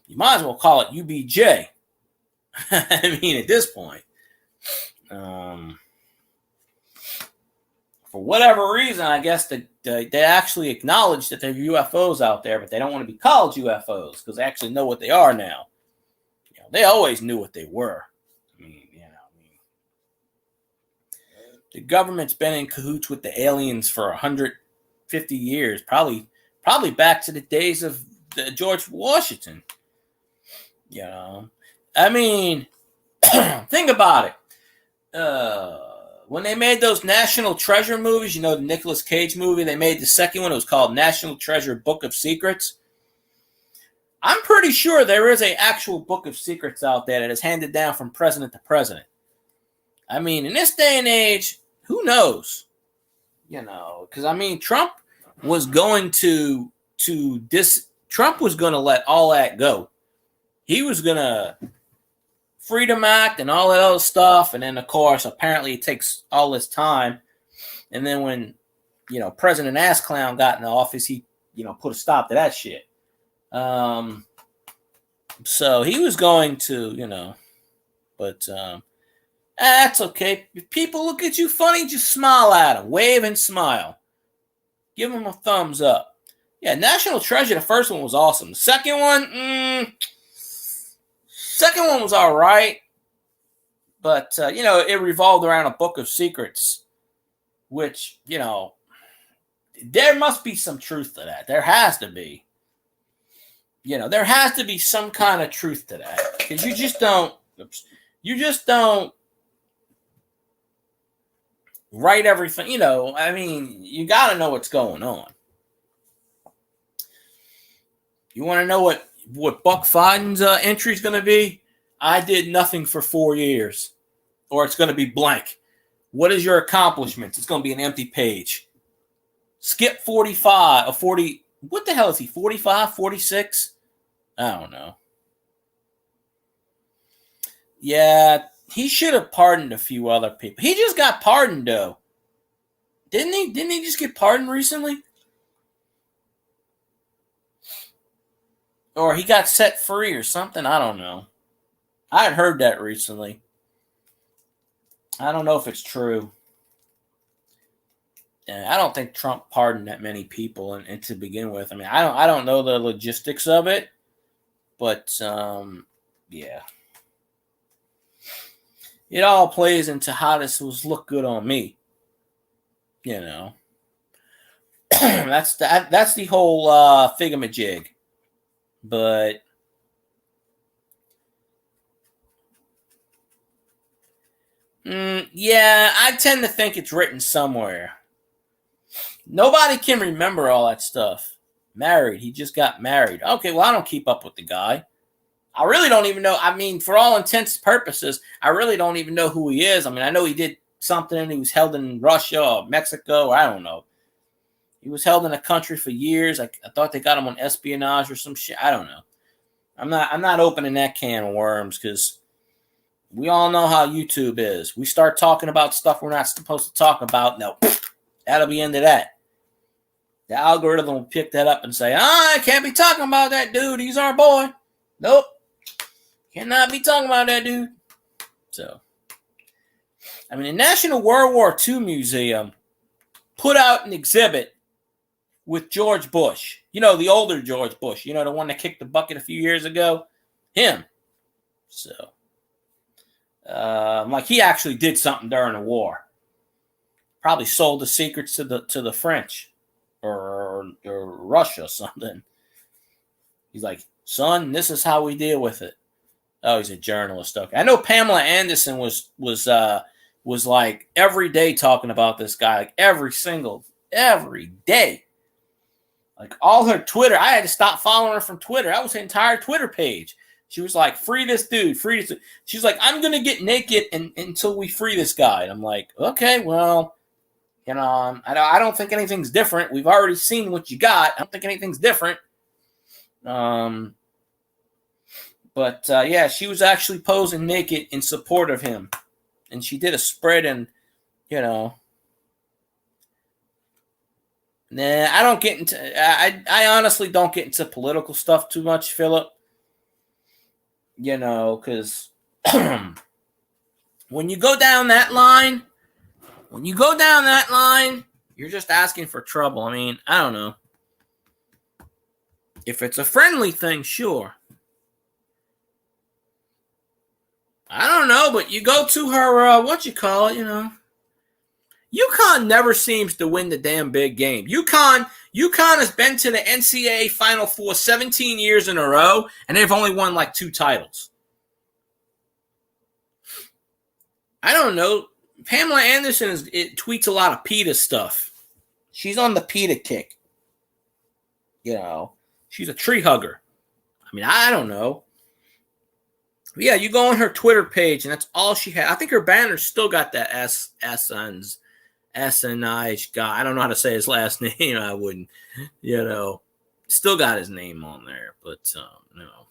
You might as well call it UBJ. I mean, at this point, for whatever reason, I guess they actually acknowledge that there are UFOs out there, but they don't want to be called UFOs because they actually know what they are now. They always knew what they were. The government's been in cahoots with the aliens for 150 years, probably back to the days of George Washington. I mean, think about it. When they made those National Treasure movies, the Nicolas Cage movie, they made the second one. It was called National Treasure Book of Secrets. I'm pretty sure there is an actual Book of Secrets out there that is handed down from president to president. I mean, in this day and age, who knows? Because, Trump was going to Trump was going to let all that go. He was going to Freedom Act and all that other stuff. And then, of course, apparently it takes all this time. And then when, President Ass Clown got in office, he, put a stop to that shit. So he was going to, but that's okay. If people look at you funny, just smile at them. Wave and smile. Give them a thumbs up. Yeah, National Treasure, the first one was awesome. The second one, Second one was all right, but, it revolved around a Book of Secrets, which, there must be some truth to that. There has to be. There has to be some kind of truth to that, because you just don't write everything, you got to know what's going on. You want to know what Buck Fiden's entry is going to be? I did nothing for 4 years. Or it's going to be blank. What is your accomplishments? It's going to be an empty page. Skip 45 or 40. What the hell is he? 45, 46? I don't know. Yeah, he should have pardoned a few other people. He just got pardoned, though. Didn't he? Didn't he just get pardoned recently? Or he got set free or something. I don't know. I had heard that recently. I don't know if it's true. And I don't think Trump pardoned that many people and to begin with. I don't know the logistics of it. But, yeah. It all plays into how this was look good on me. That's the whole thingamajig. But yeah, I tend to think it's written somewhere. Nobody can remember all that stuff. Married. He just got married. Okay, well, I don't keep up with the guy. I really don't even know. I mean, for all intents and purposes, I really don't even know who he is. I mean, I know he did something and he was held in Russia or Mexico, or I don't know. He was held in a country for years. I thought they got him on espionage or some shit. I don't know. I'm not opening that can of worms because we all know how YouTube is. We start talking about stuff we're not supposed to talk about. No, that'll be the end of that. The algorithm will pick that up and say, I can't be talking about that dude. He's our boy. Nope. Cannot be talking about that dude. So, I mean, the National World War II Museum put out an exhibit with George Bush. You know, the older George Bush. You know, the one that kicked the bucket a few years ago? Him. So, like he actually did something during the war. Probably sold the secrets to the French or Russia or something. He's like, son, this is how we deal with it. Oh, he's a journalist. Okay, I know Pamela Anderson was like every day talking about this guy, like every day. Like all her Twitter, I had to stop following her from Twitter. That was her entire Twitter page. She was like, free this dude, free this dude. She's like, I'm going to get naked until we free this guy. And I'm like, okay, well, you know, I don't think anything's different. We've already seen what you got. I don't think anything's different. But yeah, she was actually posing naked in support of him. And she did a spread and, you know, nah, I don't get into, I honestly don't get into political stuff too much, Philip. You know, because when you go down that line, you're just asking for trouble. I mean, I don't know. If it's a friendly thing, sure. I don't know, but you go to her, you know. UConn never seems to win the damn big game. UConn has been to the NCAA Final Four 17 years in a row, and they've only won like 2 titles. I don't know. Pamela Anderson tweets a lot of PETA stuff. She's on the PETA kick. You know, she's a tree hugger. I mean, I don't know. But yeah, you go on her Twitter page, and that's all she had. I think her banner still got that SNI guy. I don't know how to say his last name. I wouldn't, you know. Still got his name on there, but no.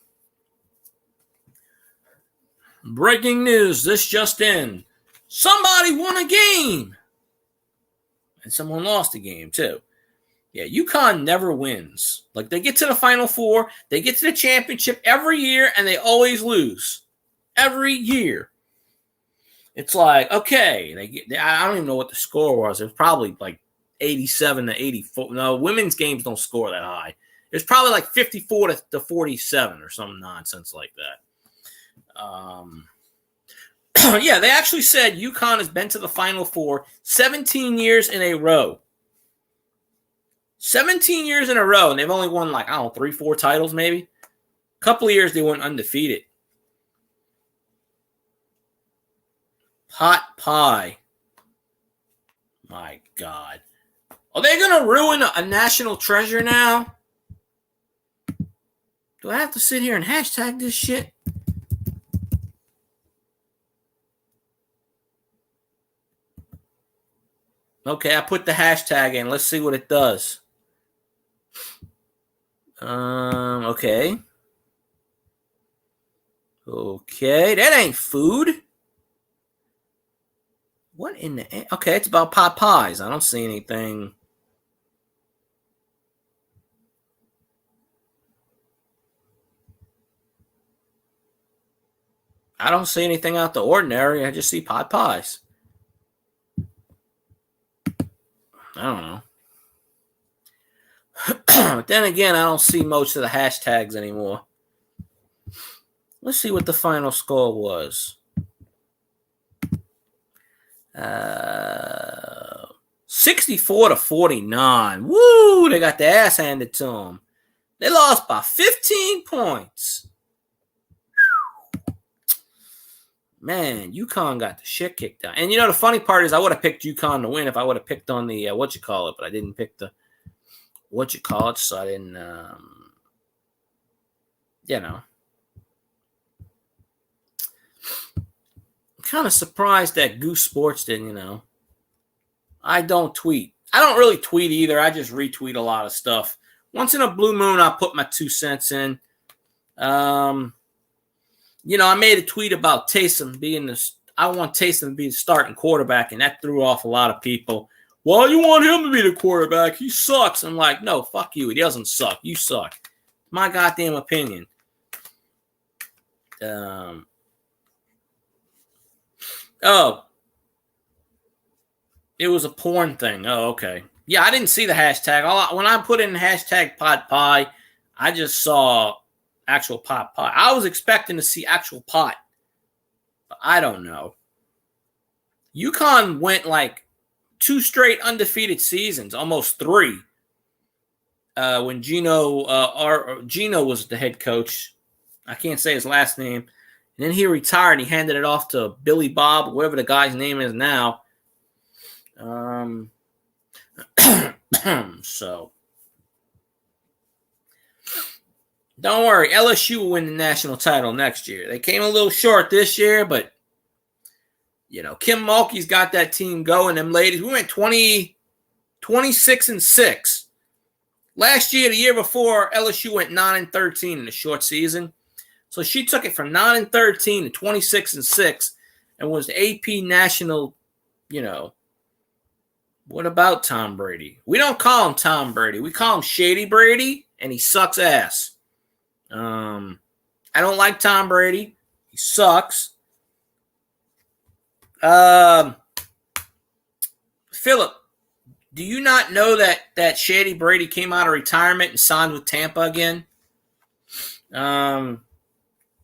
Breaking news, this just in. Somebody won a game. And someone lost a game, too. Yeah, UConn never wins. Like, they get to the Final Four, they get to the championship every year, and they always lose. Every year. It's like, okay, I don't even know what the score was. It was probably like 87 to 84. No, women's games don't score that high. It was probably like 54 to 47 or some nonsense like that. Yeah, they actually said UConn has been to the Final Four 17 years in a row. 17 years in a row, and they've only won like, I don't know, 3-4 titles maybe. A couple of years they went undefeated. Pot pie. My God. Are they going to ruin a national treasure now? Do I have to sit here and hashtag this shit? Okay, I put the hashtag in. Let's see what it does. Okay. Okay, that ain't food. What in the... Okay, it's about pot pies. I don't see anything. I don't see anything out the ordinary. I just see pot pies. I don't know. But then again, I don't see most of the hashtags anymore. Let's see what the final score was. 64 to 49. Woo! They got their ass handed to them. They lost by 15 points. Man, UConn got the shit kicked out. And you know, the funny part is I would have picked UConn to win if I would have picked on the, but I didn't pick the So I didn't, I'm kind of surprised that Goose Sports didn't, I don't tweet. I don't really tweet either. I just retweet a lot of stuff. Once in a blue moon, I'll put my 2 cents in. I made a tweet about Taysom being I want Taysom to be the starting quarterback, and that threw off a lot of people. Well, you want him to be the quarterback? He sucks. I'm like, no, fuck you. He doesn't suck. You suck. My goddamn opinion. It was a porn thing. Oh, okay. Yeah, I didn't see the hashtag. When I put in hashtag pot pie, I just saw actual pot pie. I was expecting to see actual pot. But I don't know. UConn went like 2 straight undefeated seasons, almost 3. When Gino was the head coach. I can't say his last name. And then he retired and he handed it off to Billy Bob, whatever the guy's name is now. So don't worry, LSU will win the national title next year. They came a little short this year, but Kim Mulkey's got that team going. Them ladies, we went 26-6. Last year, the year before, LSU went 9-13 in a short season. So she took it from 9-13 to 26-6 and was the AP national, What about Tom Brady? We don't call him Tom Brady. We call him Shady Brady, and he sucks ass. I don't like Tom Brady. He sucks. Philip, do you not know that Shady Brady came out of retirement and signed with Tampa again?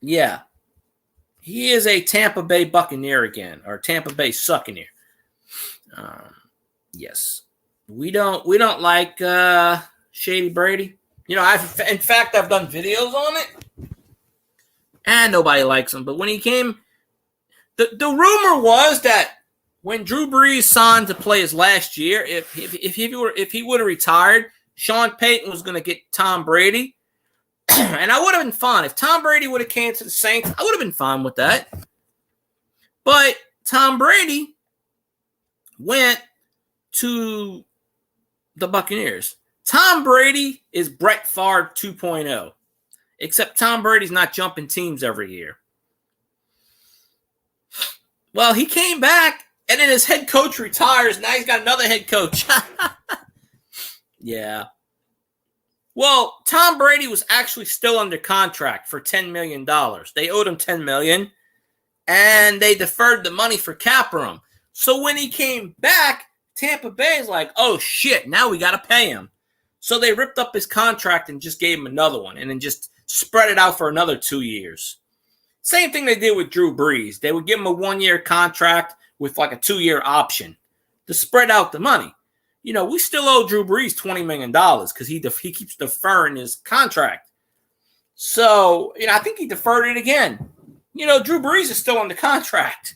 Yeah. He is a Tampa Bay Buccaneer again, or Tampa Bay Succaneer. Yes. We don't like Shady Brady. I've done videos on it. And nobody likes him. But when he came, the rumor was that when Drew Brees signed to play his last year, if he would have retired, Sean Payton was going to get Tom Brady. And I would have been fine. If Tom Brady would have came to the Saints, I would have been fine with that. But Tom Brady went to the Buccaneers. Tom Brady is Brett Favre 2.0. Except Tom Brady's not jumping teams every year. Well, he came back, and then his head coach retires. Now he's got another head coach. Yeah. Well, Tom Brady was actually still under contract for $10 million. They owed him $10 million, and they deferred the money for cap room. So when he came back, Tampa Bay is like, oh, shit, now we got to pay him. So they ripped up his contract and just gave him another one and then just spread it out for another 2 years. Same thing they did with Drew Brees. They would give him a 1-year contract with like a 2-year option to spread out the money. We still owe Drew Brees $20 million because he keeps deferring his contract. So, I think he deferred it again. Drew Brees is still under contract.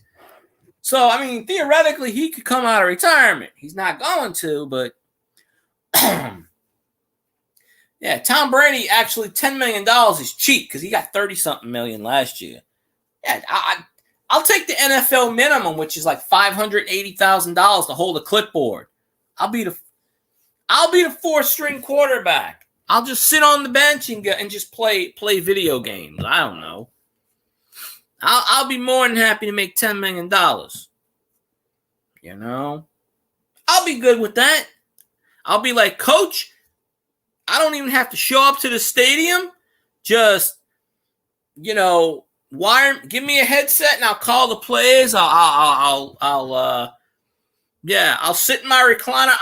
So, theoretically, he could come out of retirement. He's not going to, but yeah, Tom Brady actually $10 million is cheap because he got 30-something million last year. Yeah, I'll take the NFL minimum, which is like $580,000 to hold a clipboard. I'll be the 4th-string quarterback. I'll just sit on the bench and just play video games. I don't know. I'll be more than happy to make $10 million. I'll be good with that. I'll be like, Coach, I don't even have to show up to the stadium. Just, give me a headset and I'll call the plays. I'll sit in my recliner.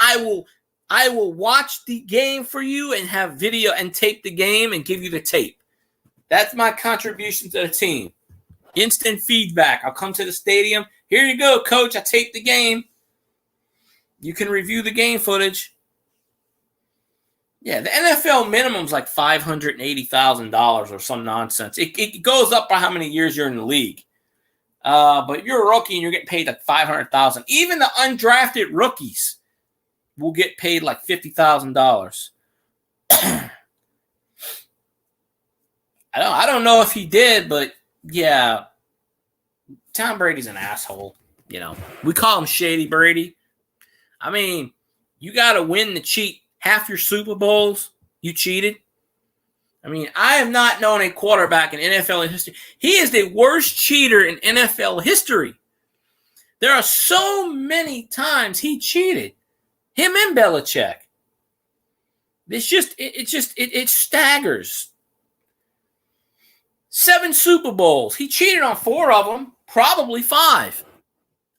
I will watch the game for you and have video and tape the game and give you the tape. That's my contribution to the team. Instant feedback. I'll come to the stadium. Here you go, Coach. I taped the game. You can review the game footage. Yeah, the NFL minimum's like $580,000 or some nonsense. It goes up by how many years you're in the league. But if you're a rookie and you're getting paid like $500,000, even the undrafted rookies will get paid like $50,000. I don't know if he did, but yeah, Tom Brady's an asshole. We call him Shady Brady. I mean, you got to win to cheat half your Super Bowls. You cheated. I mean, I have not known a quarterback in NFL history. He is the worst cheater in NFL history. There are so many times he cheated. Him and Belichick. It staggers. 7 Super Bowls. He cheated on 4 of them, probably 5.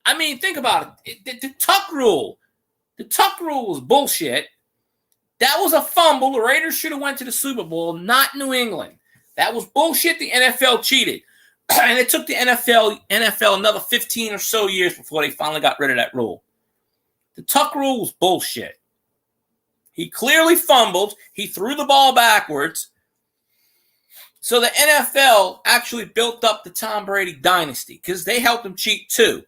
I mean, think about it. The Tuck rule. The Tuck rule was bullshit. That was a fumble. The Raiders should have went to the Super Bowl, not New England. That was bullshit. The NFL cheated. And it took the NFL another 15 or so years before they finally got rid of that rule. The Tuck rule was bullshit. He clearly fumbled. He threw the ball backwards. So the NFL actually built up the Tom Brady dynasty because they helped him cheat too.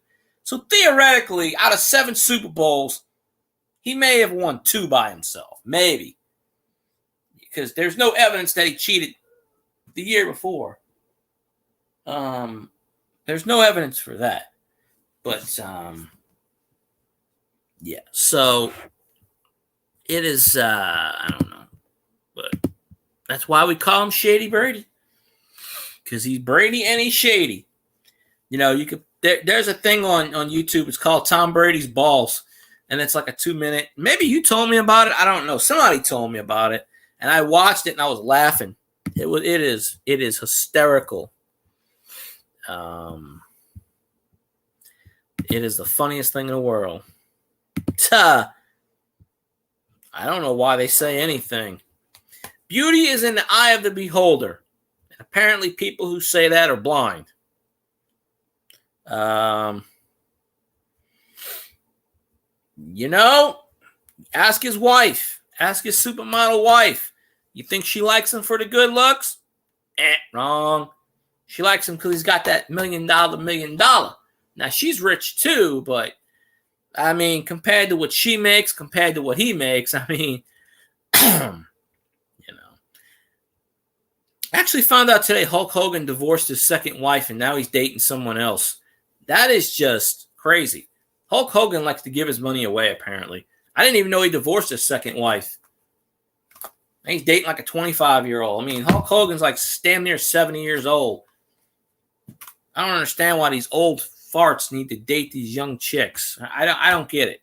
So theoretically, out of 7 Super Bowls, he may have won 2 by himself. Maybe. Because there's no evidence that he cheated the year before. There's no evidence for that. But, yeah. So, it is, I don't know. But that's why we call him Shady Brady. Because he's Brady and he's shady. You could there's a thing on YouTube. It's called Tom Brady's Balls. And it's like a 2-minute. Maybe you told me about it. I don't know. Somebody told me about it. And I watched it and I was laughing. It is hysterical. It is the funniest thing in the world. I don't know why they say anything. Beauty is in the eye of the beholder. And apparently people who say that are blind. Ask his wife. Ask his supermodel wife. You think she likes him for the good looks? Wrong. She likes him because he's got that $1 million. Now, she's rich too, but, I mean, compared to what she makes, compared to what he makes, I mean, I actually found out today Hulk Hogan divorced his second wife, and now he's dating someone else. That is just crazy. Hulk Hogan likes to give his money away, apparently. I didn't even know he divorced his second wife. And he's dating like a 25-year-old. I mean, Hulk Hogan's like damn near 70 years old. I don't understand why these old farts need to date these young chicks. I don't get it.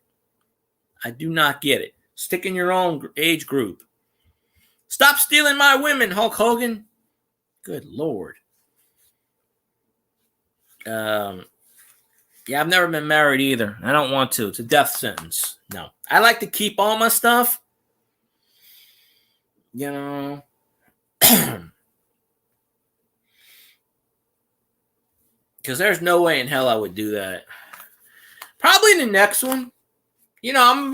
I do not get it. Stick in your own age group. Stop stealing my women, Hulk Hogan. Good Lord. Yeah, I've never been married either. I don't want to. It's a death sentence. No. I like to keep all my stuff. Because there's no way in hell I would do that. Probably in the next one. I'm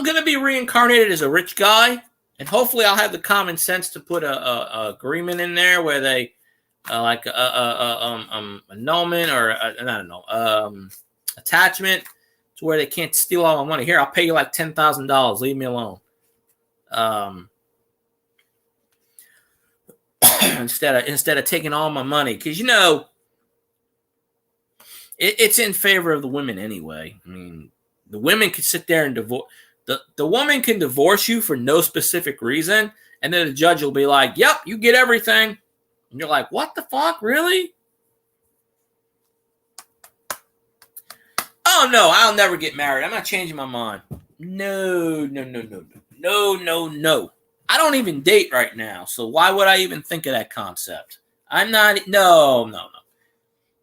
going to be reincarnated as a rich guy. And hopefully I'll have the common sense to put a agreement in there where they like annulment or attachment to where they can't steal all my money. Here, I'll pay you like $10,000. Leave me alone. Instead of taking all my money, because it's in favor of the women anyway. I mean, the women can sit there and divorce. The woman can divorce you for no specific reason, and then the judge will be like, "Yep, you get everything," and you're like, "What the fuck, really?" Oh no, I'll never get married. I'm not changing my mind. No. I don't even date right now, so why would I even think of that concept? I'm not. No.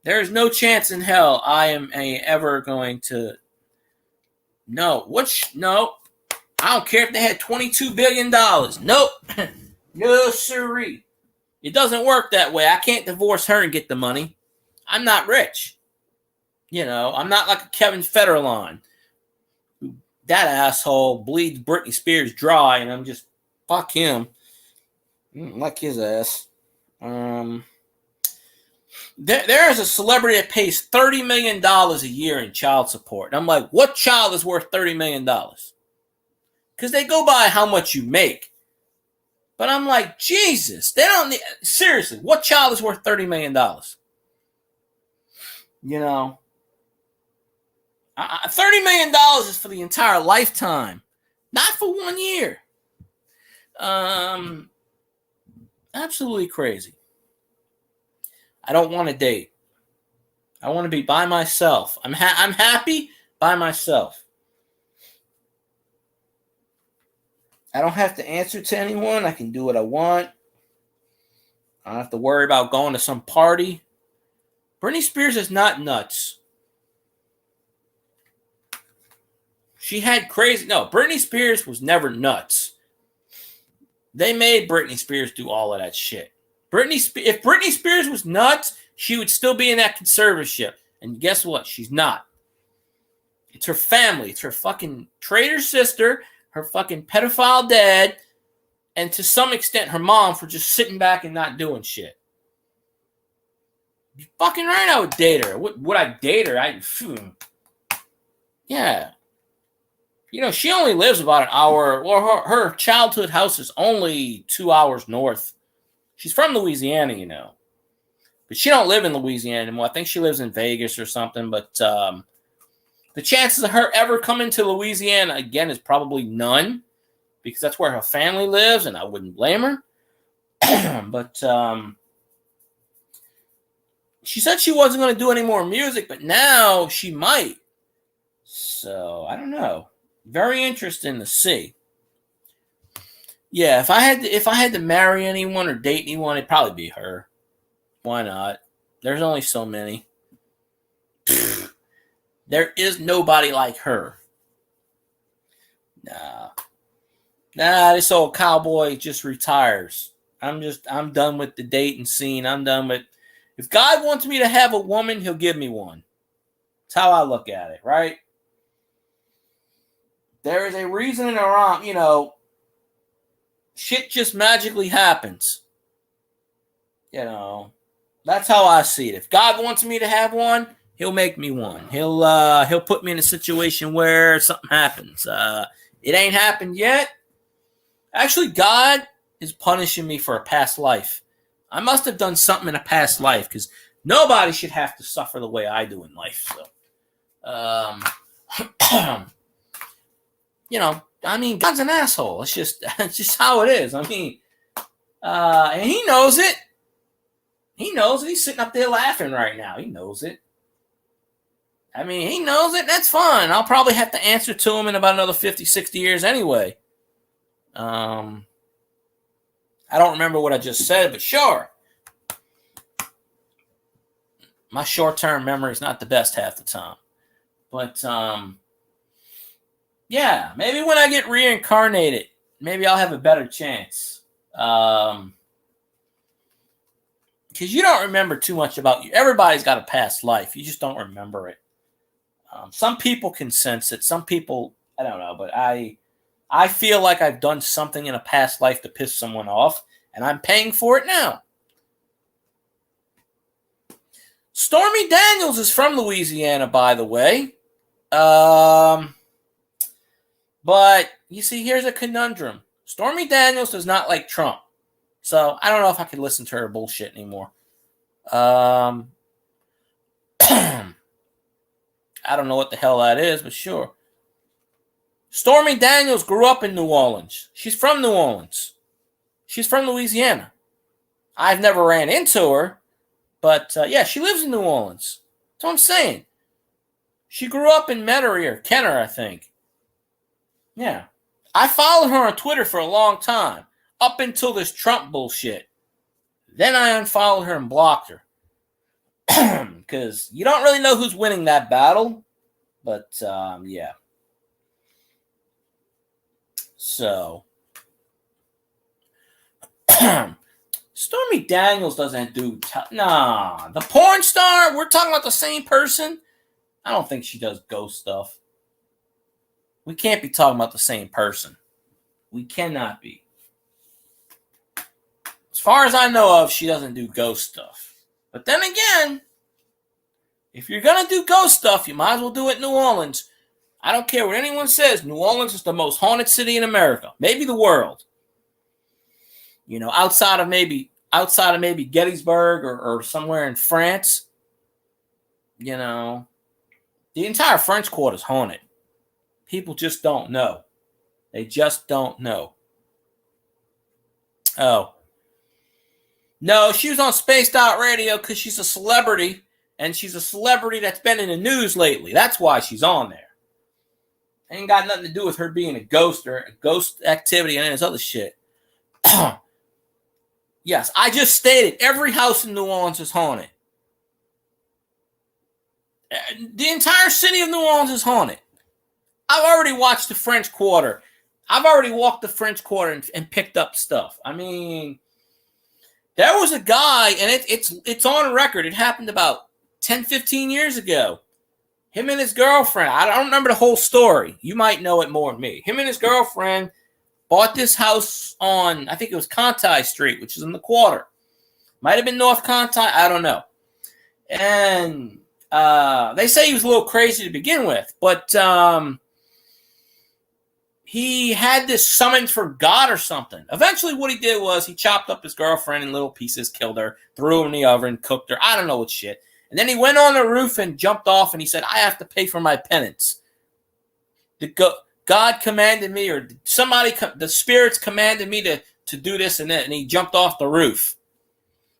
There's no chance in hell I am ever going to. No. No. I don't care if they had $22 billion. Nope. No, sirree. It doesn't work that way. I can't divorce her and get the money. I'm not rich. I'm not like a Kevin Federline. That asshole bleeds Britney Spears dry, and I'm just, fuck him. Like his ass. There is a celebrity that pays $30 million a year in child support. And I'm like, what child is worth $30 million? Because they go by how much you make. But I'm like, Jesus, they don't need, seriously, what child is worth $30 million? You know, $30 million is for the entire lifetime, not for 1 year. Absolutely crazy. I don't want to date. I want to be by myself. I'm happy by myself. I don't have to answer to anyone. I can do what I want. I don't have to worry about going to some party. Britney Spears is not nuts. She had crazy... No, Britney Spears was never nuts. They made Britney Spears do all of that shit. If Britney Spears was nuts, she would still be in that conservatorship. And guess what? She's not. It's her family. It's her fucking traitor sister, her fucking pedophile dad, and to some extent her mom for just sitting back and not doing shit. You're fucking right, I would date her. Would I date her? Yeah. You know, she only lives about an hour. Well, her childhood house is only 2 hours north. She's from Louisiana, you know. But she don't live in Louisiana anymore. I think she lives in Vegas or something. But the chances of her ever coming to Louisiana again is probably none. Because that's where her family lives, and I wouldn't blame her. But she said she wasn't going to do any more music, but now she might. So, I don't know. Very interesting to see. Yeah, if I had to marry anyone or date anyone, it'd probably be her. Why not? There's only so many. There is nobody like her. Nah, this old cowboy just retires. I'm done with the dating scene. I'm done with... If God wants me to have a woman, he'll give me one. That's how I look at it, right? There is a reason and a wrong, you know, shit just magically happens. You know, that's how I see it. If God wants me to have one, he'll make me one. He'll put me in a situation where something happens. It ain't happened yet. Actually, God is punishing me for a past life. I must have done something in a past life because nobody should have to suffer the way I do in life. So, you know, I mean, God's an asshole. It's just how it is. I mean, and he knows it. He knows it. He's sitting up there laughing right now. He knows it. I mean, he knows it. That's fine. I'll probably have to answer to him in about another 50, 60 years anyway. I don't remember what I just said, but sure. My short-term memory is not the best half the time. But, yeah, maybe when I get reincarnated, maybe I'll have a better chance. Because you don't remember too much about you. Everybody's got a past life. You just don't remember it. Some people can sense it. Some people, I don't know. But I feel like I've done something in a past life to piss someone off. And I'm paying for it now. Stormy Daniels is from Louisiana, by the way. But, you see, here's a conundrum. Stormy Daniels does not like Trump. So, I don't know if I can listen to her bullshit anymore. I don't know what the hell that is, but sure. Stormy Daniels grew up in New Orleans. She's from New Orleans. She's from Louisiana. I've never ran into her, but, yeah, she lives in New Orleans. That's what I'm saying. She grew up in Metairie or Kenner, I think. Yeah. I followed her on Twitter for a long time, up until this Trump bullshit. Then I unfollowed her and blocked her. Because you don't really know who's winning that battle. But, yeah. So. Stormy Daniels doesn't do... Nah. The porn star? We're talking about the same person? I don't think she does ghost stuff. We can't be talking about the same person. We cannot be. As far as I know of, she doesn't do ghost stuff. But then again, if you're going to do ghost stuff, you might as well do it in New Orleans. I don't care what anyone says. New Orleans is the most haunted city in America. Maybe the world. outside of maybe Gettysburg or somewhere in France, the entire French Quarter is haunted. People just don't know. They just don't know. Oh. No, she was on Spaced Out Radio because she's a celebrity, and she's a celebrity that's been in the news lately. That's why she's on there. Ain't got nothing to do with her being a ghost or a ghost activity and this other shit. Yes, I just stated every house in New Orleans is haunted. The entire city of New Orleans is haunted. I've already watched the French Quarter. I've already walked the French Quarter and picked up stuff. I mean, there was a guy, and it's on record. It happened about 10, 15 years ago. Him and his girlfriend, I don't remember the whole story. You might know it more than me. Him and his girlfriend bought this house on, I think it was Conti Street, which is in the Quarter. Might have been North Conti, I don't know. And they say he was a little crazy to begin with, but he had this summons for God or something. Eventually what he did was he chopped up his girlfriend in little pieces, killed her, threw her in the oven, cooked her. I don't know what shit. And then he went on the roof and jumped off, and he said, I have to pay for my penance. God commanded me, or somebody, the spirits commanded me to do this and that, and he jumped off the roof.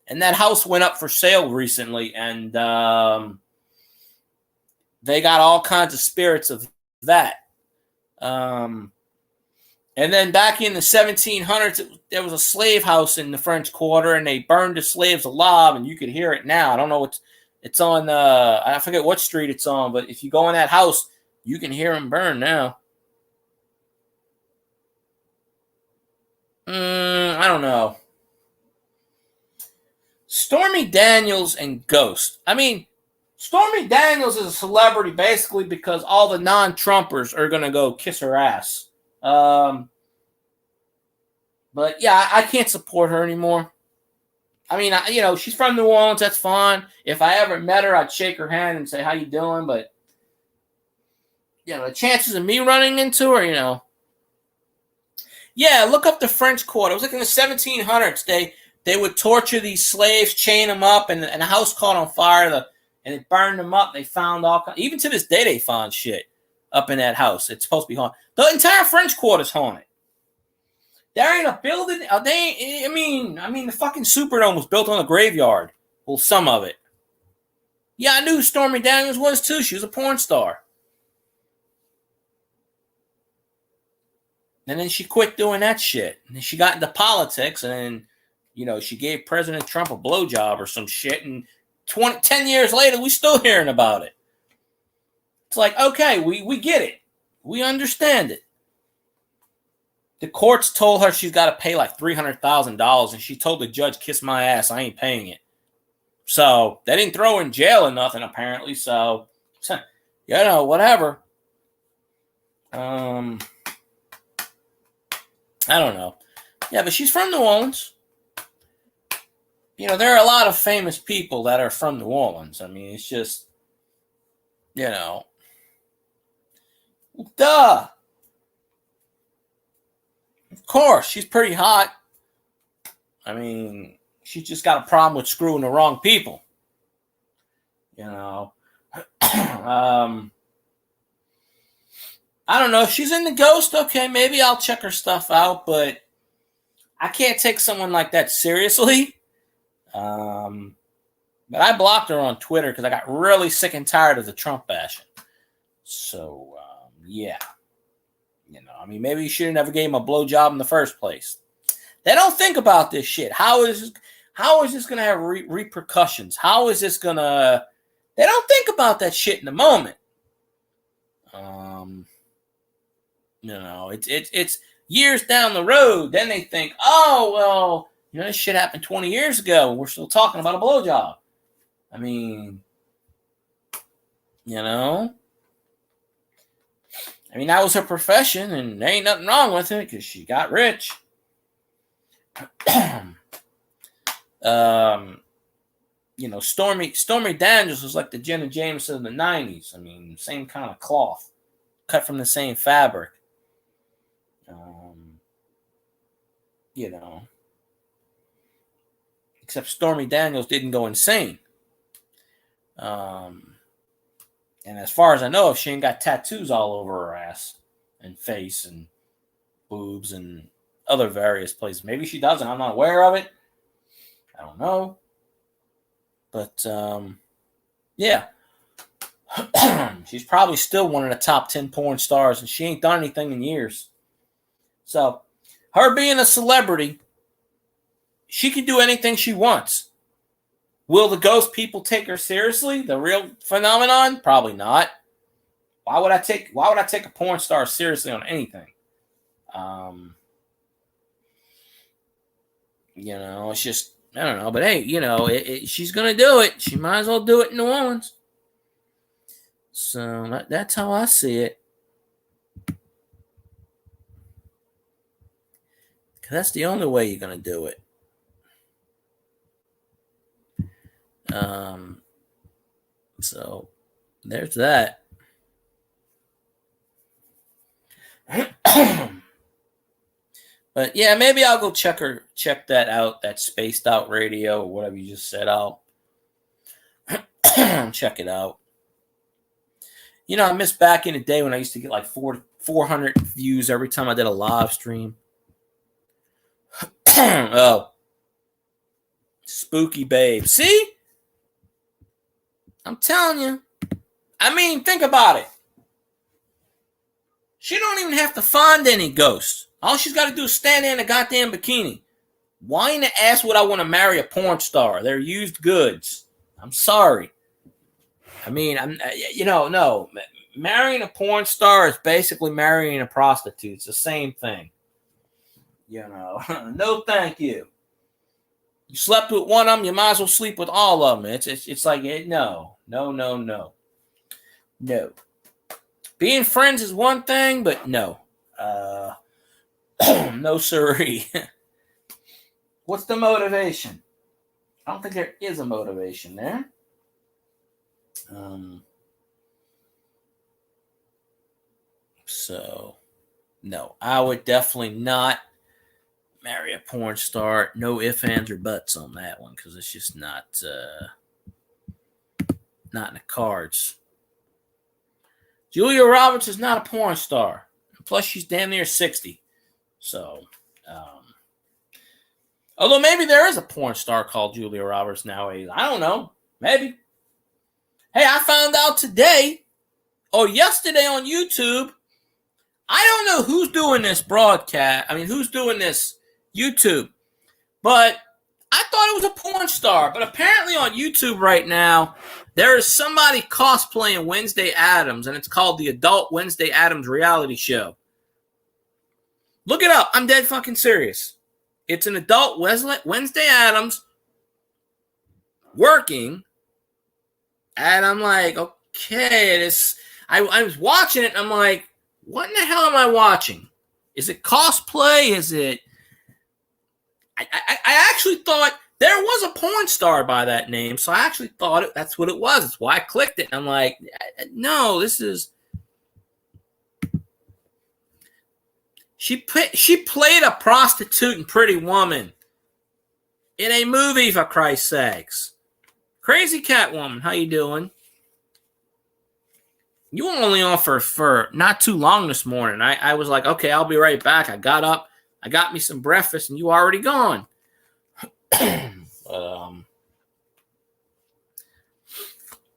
And that house went up for sale recently, and they got all kinds of spirits of that. And then back in the 1700s, there was a slave house in the French Quarter, and they burned the slaves alive, and you could hear it now. I don't know it's on, I forget what street it's on, but if you go in that house, you can hear them burn now. I don't know. Stormy Daniels and Ghost. I mean, Stormy Daniels is a celebrity basically because all the non-Trumpers are going to go kiss her ass. But yeah, I can't support her anymore. I mean, she's from New Orleans. That's fine. If I ever met her, I'd shake her hand and say, how you doing? But, the chances of me running into her, Yeah, look up the French Quarter. It was like in the 1700s. They would torture these slaves, chain them up, and a house caught on fire, and it burned them up. They found even to this day, they find shit up in that house. It's supposed to be haunted. The entire French Quarter is haunted. There ain't a building. I mean, the fucking Superdome was built on a graveyard. Well, some of it. Yeah, I knew who Stormy Daniels was too. She was a porn star. And then she quit doing that shit. And then she got into politics, and then, she gave President Trump a blowjob or some shit. And 10 years later, we still hearing about it. It's like, okay, we get it. We understand it. The courts told her she's got to pay like $300,000, and she told the judge, kiss my ass, I ain't paying it. So they didn't throw her in jail or nothing, apparently. So, whatever. I don't know. Yeah, but she's from New Orleans. There are a lot of famous people that are from New Orleans. I mean, it's just, duh. Of course, she's pretty hot. I mean, she's just got a problem with screwing the wrong people. I don't know. If she's into Ghost, okay, maybe I'll check her stuff out, but I can't take someone like that seriously. But I blocked her on Twitter because I got really sick and tired of the Trump bashing. So, yeah. Maybe you should have never gave him a blowjob in the first place. They don't think about this shit. How is this going to have repercussions? How is this going to... They don't think about that shit in the moment. It's years down the road. Then they think, oh, well, this shit happened 20 years ago, and we're still talking about a blowjob. I mean, that was her profession, and there ain't nothing wrong with it because she got rich. Stormy Daniels was like the Jenna Jameson of the 90s. I mean, same kind of cloth, cut from the same fabric. except Stormy Daniels didn't go insane. And as far as I know, if she ain't got tattoos all over her ass and face and boobs and other various places. Maybe she doesn't. I'm not aware of it. I don't know. But, yeah. She's probably still one of the top 10 porn stars, and she ain't done anything in years. So, her being a celebrity, she can do anything she wants. Will the ghost people take her seriously? The real phenomenon? Probably not. Why would I take a porn star seriously on anything? It's just, I don't know. But hey, she's gonna do it. She might as well do it in New Orleans. So that's how I see it. Because that's the only way you're gonna do it. So there's that. But yeah, maybe I'll go check that out, that Spaced Out Radio or whatever you just said. I'll check it out. I miss back in the day when I used to get like 400 views every time I did a live stream. Oh. Spooky babe. See? I'm telling you. I mean, think about it. She don't even have to find any ghosts. All she's got to do is stand there in a goddamn bikini. Why in the ass would I want to marry a porn star? They're used goods. I'm sorry. I mean, no. Marrying a porn star is basically marrying a prostitute. It's the same thing. No thank you. You slept with one of them, you might as well sleep with all of them. It's like, no. Being friends is one thing, but no. No siree. What's the motivation? I don't think there is a motivation there. So, no, I would definitely not marry a porn star. No ifs, ands, or buts on that one, because it's just not in the cards. Julia Roberts is not a porn star. Plus, she's damn near 60. So, although maybe there is a porn star called Julia Roberts nowadays. I don't know. Maybe. Hey, I found out today or yesterday on YouTube. I don't know who's doing this broadcast. I mean, who's doing this YouTube. But I thought it was a porn star. But apparently on YouTube right now, there is somebody cosplaying Wednesday Addams, and it's called the Adult Wednesday Addams Reality Show. Look it up. I'm dead fucking serious. It's an adult Wednesday Addams working, and I'm like, okay, I was watching it, and I'm like, what in the hell am I watching? Is it cosplay? Is it... I actually thought there was a porn star by that name, so I actually thought that's what it was. That's why I clicked it, and I'm like, no, this is... She played a prostitute in Pretty Woman in a movie, for Christ's sakes. Crazy Catwoman, how you doing? You were only on for not too long this morning. I was like, okay, I'll be right back. I got up, I got me some breakfast, and you already gone.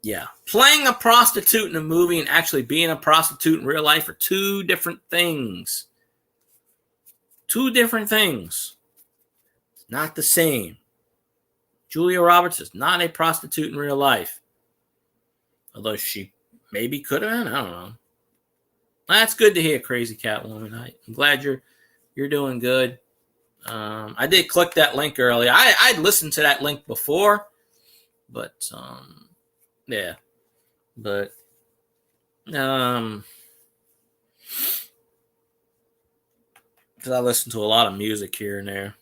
Yeah. Playing a prostitute in a movie and actually being a prostitute in real life are two different things. Two different things. It's not the same. Julia Roberts is not a prostitute in real life. Although she maybe could have been. I don't know. That's good to hear, Crazy Catwoman. I'm glad you're doing good. I did click that link earlier. I'd listened to that link before. But, yeah. But, because I listen to a lot of music here and there.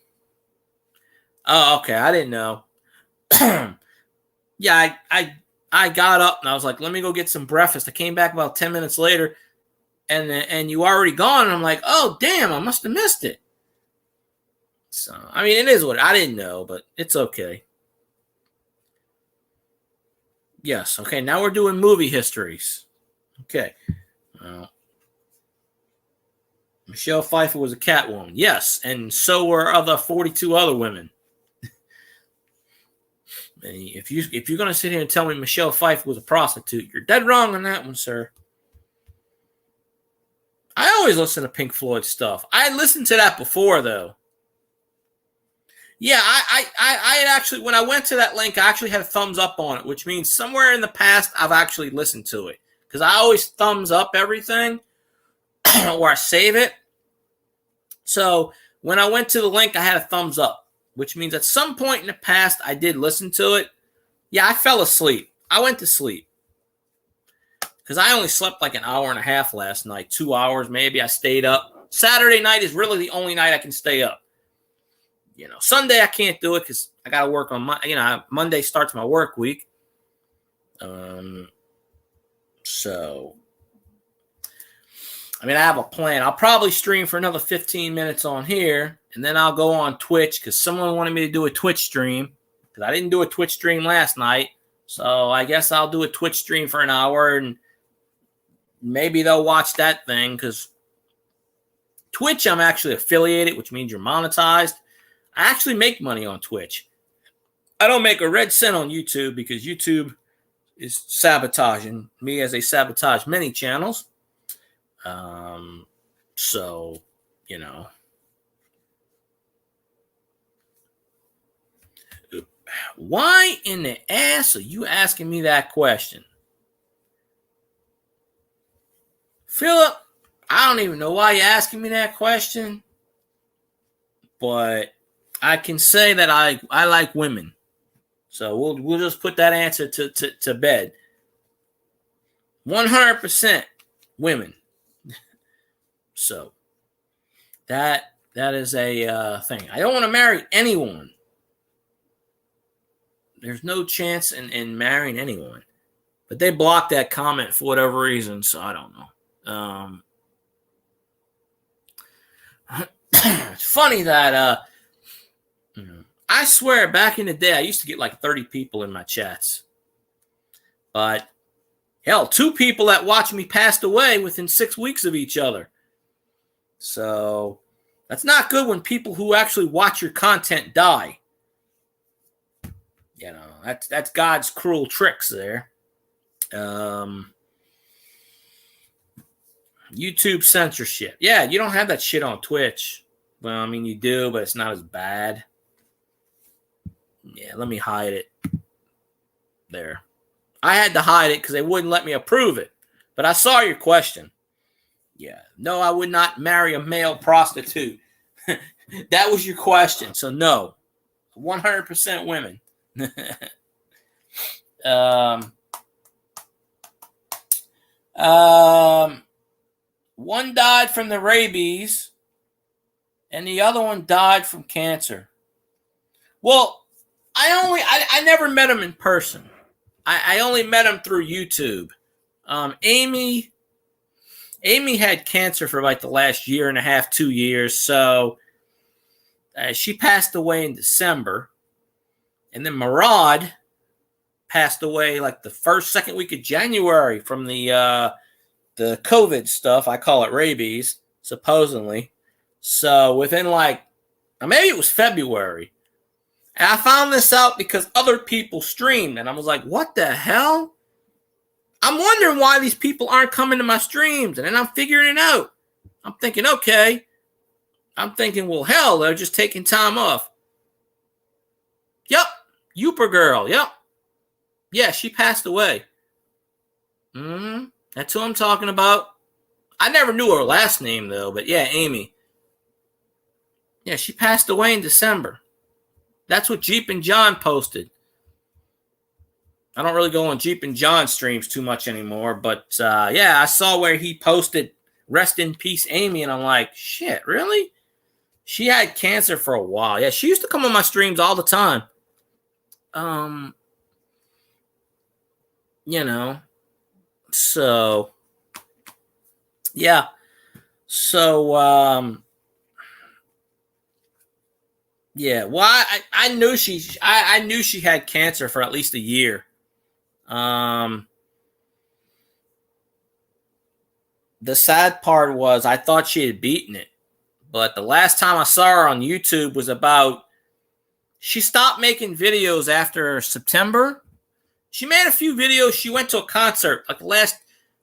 Oh, okay. I didn't know. Yeah, I got up and I was like, let me go get some breakfast. I came back about 10 minutes later and you already gone. And I'm like, oh, damn, I must have missed it. So, I mean, it is what I didn't know, but it's okay. Yes. Okay. Now we're doing movie histories. Okay. Michelle Pfeiffer was a Catwoman. Yes. And so were other 42 other women. If you're going to sit here and tell me Michelle Pfeiffer was a prostitute, you're dead wrong on that one, sir. I always listen to Pink Floyd stuff. I listened to that before, though. Yeah, I actually, when I went to that link, I actually had a thumbs up on it, which means somewhere in the past I've actually listened to it. Because I always thumbs up everything or I save it. So when I went to the link, I had a thumbs up, which means at some point in the past I did listen to it. Yeah, I fell asleep. I went to sleep. Because I only slept like an hour and a half last night, 2 hours maybe. I stayed up. Saturday night is really the only night I can stay up. Sunday I can't do it because I got to work on Monday starts my work week. So, I have a plan. I'll probably stream for another 15 minutes on here, and then I'll go on Twitch because someone wanted me to do a Twitch stream because I didn't do a Twitch stream last night. So I guess I'll do a Twitch stream for an hour, and maybe they'll watch that thing because Twitch, I'm actually affiliated, which means you're monetized. I actually make money on Twitch. I don't make a red cent on YouTube because YouTube is sabotaging me as they sabotage many channels. So, why in the ass are you asking me that question? Philip, I don't even know why you're asking me that question, but I can say that I like women. So we'll just put that answer to bed. 100% women. So that is a thing. I don't want to marry anyone. There's no chance in marrying anyone. But they blocked that comment for whatever reason, so I don't know. It's funny that I swear back in the day I used to get like 30 people in my chats. But hell, 2 people that watched me passed away within 6 weeks of each other. So that's not good when people who actually watch your content die. That's God's cruel tricks there. YouTube censorship. Yeah, you don't have that shit on Twitch. Well, you do, but it's not as bad. Yeah, let me hide it. There. I had to hide it because they wouldn't let me approve it. But I saw your question. Yeah. No, I would not marry a male prostitute. That was your question. So no. 100% women. One died from the rabies and the other one died from cancer. Well, I never met him in person. I only met him through YouTube. Amy had cancer for like the last year and a half, 2 years. So she passed away in December. And then Murad passed away like the second week of January from the COVID stuff. I call it rabies, supposedly. So within maybe it was February. And I found this out because other people streamed. And I was like, what the hell? I'm wondering why these people aren't coming to my streams. And then I'm figuring it out. I'm thinking, okay. Well, hell, they're just taking time off. Yep. Youper girl. Yep. Yeah, she passed away. That's who I'm talking about. I never knew her last name, though. But yeah, Amy. Yeah, she passed away in December. That's what Jeep and John posted. I don't really go on Jeep and John streams too much anymore. But yeah, I saw where he posted, rest in peace, Amy. And I'm like, shit, really? She had cancer for a while. Yeah, she used to come on my streams all the time. So, yeah. So, Yeah, well, I knew I knew she had cancer for at least a year. Um, the sad part was I thought she had beaten it, but the last time I saw her on YouTube was about she stopped making videos after September. She made a few videos. She went to a concert. Like the last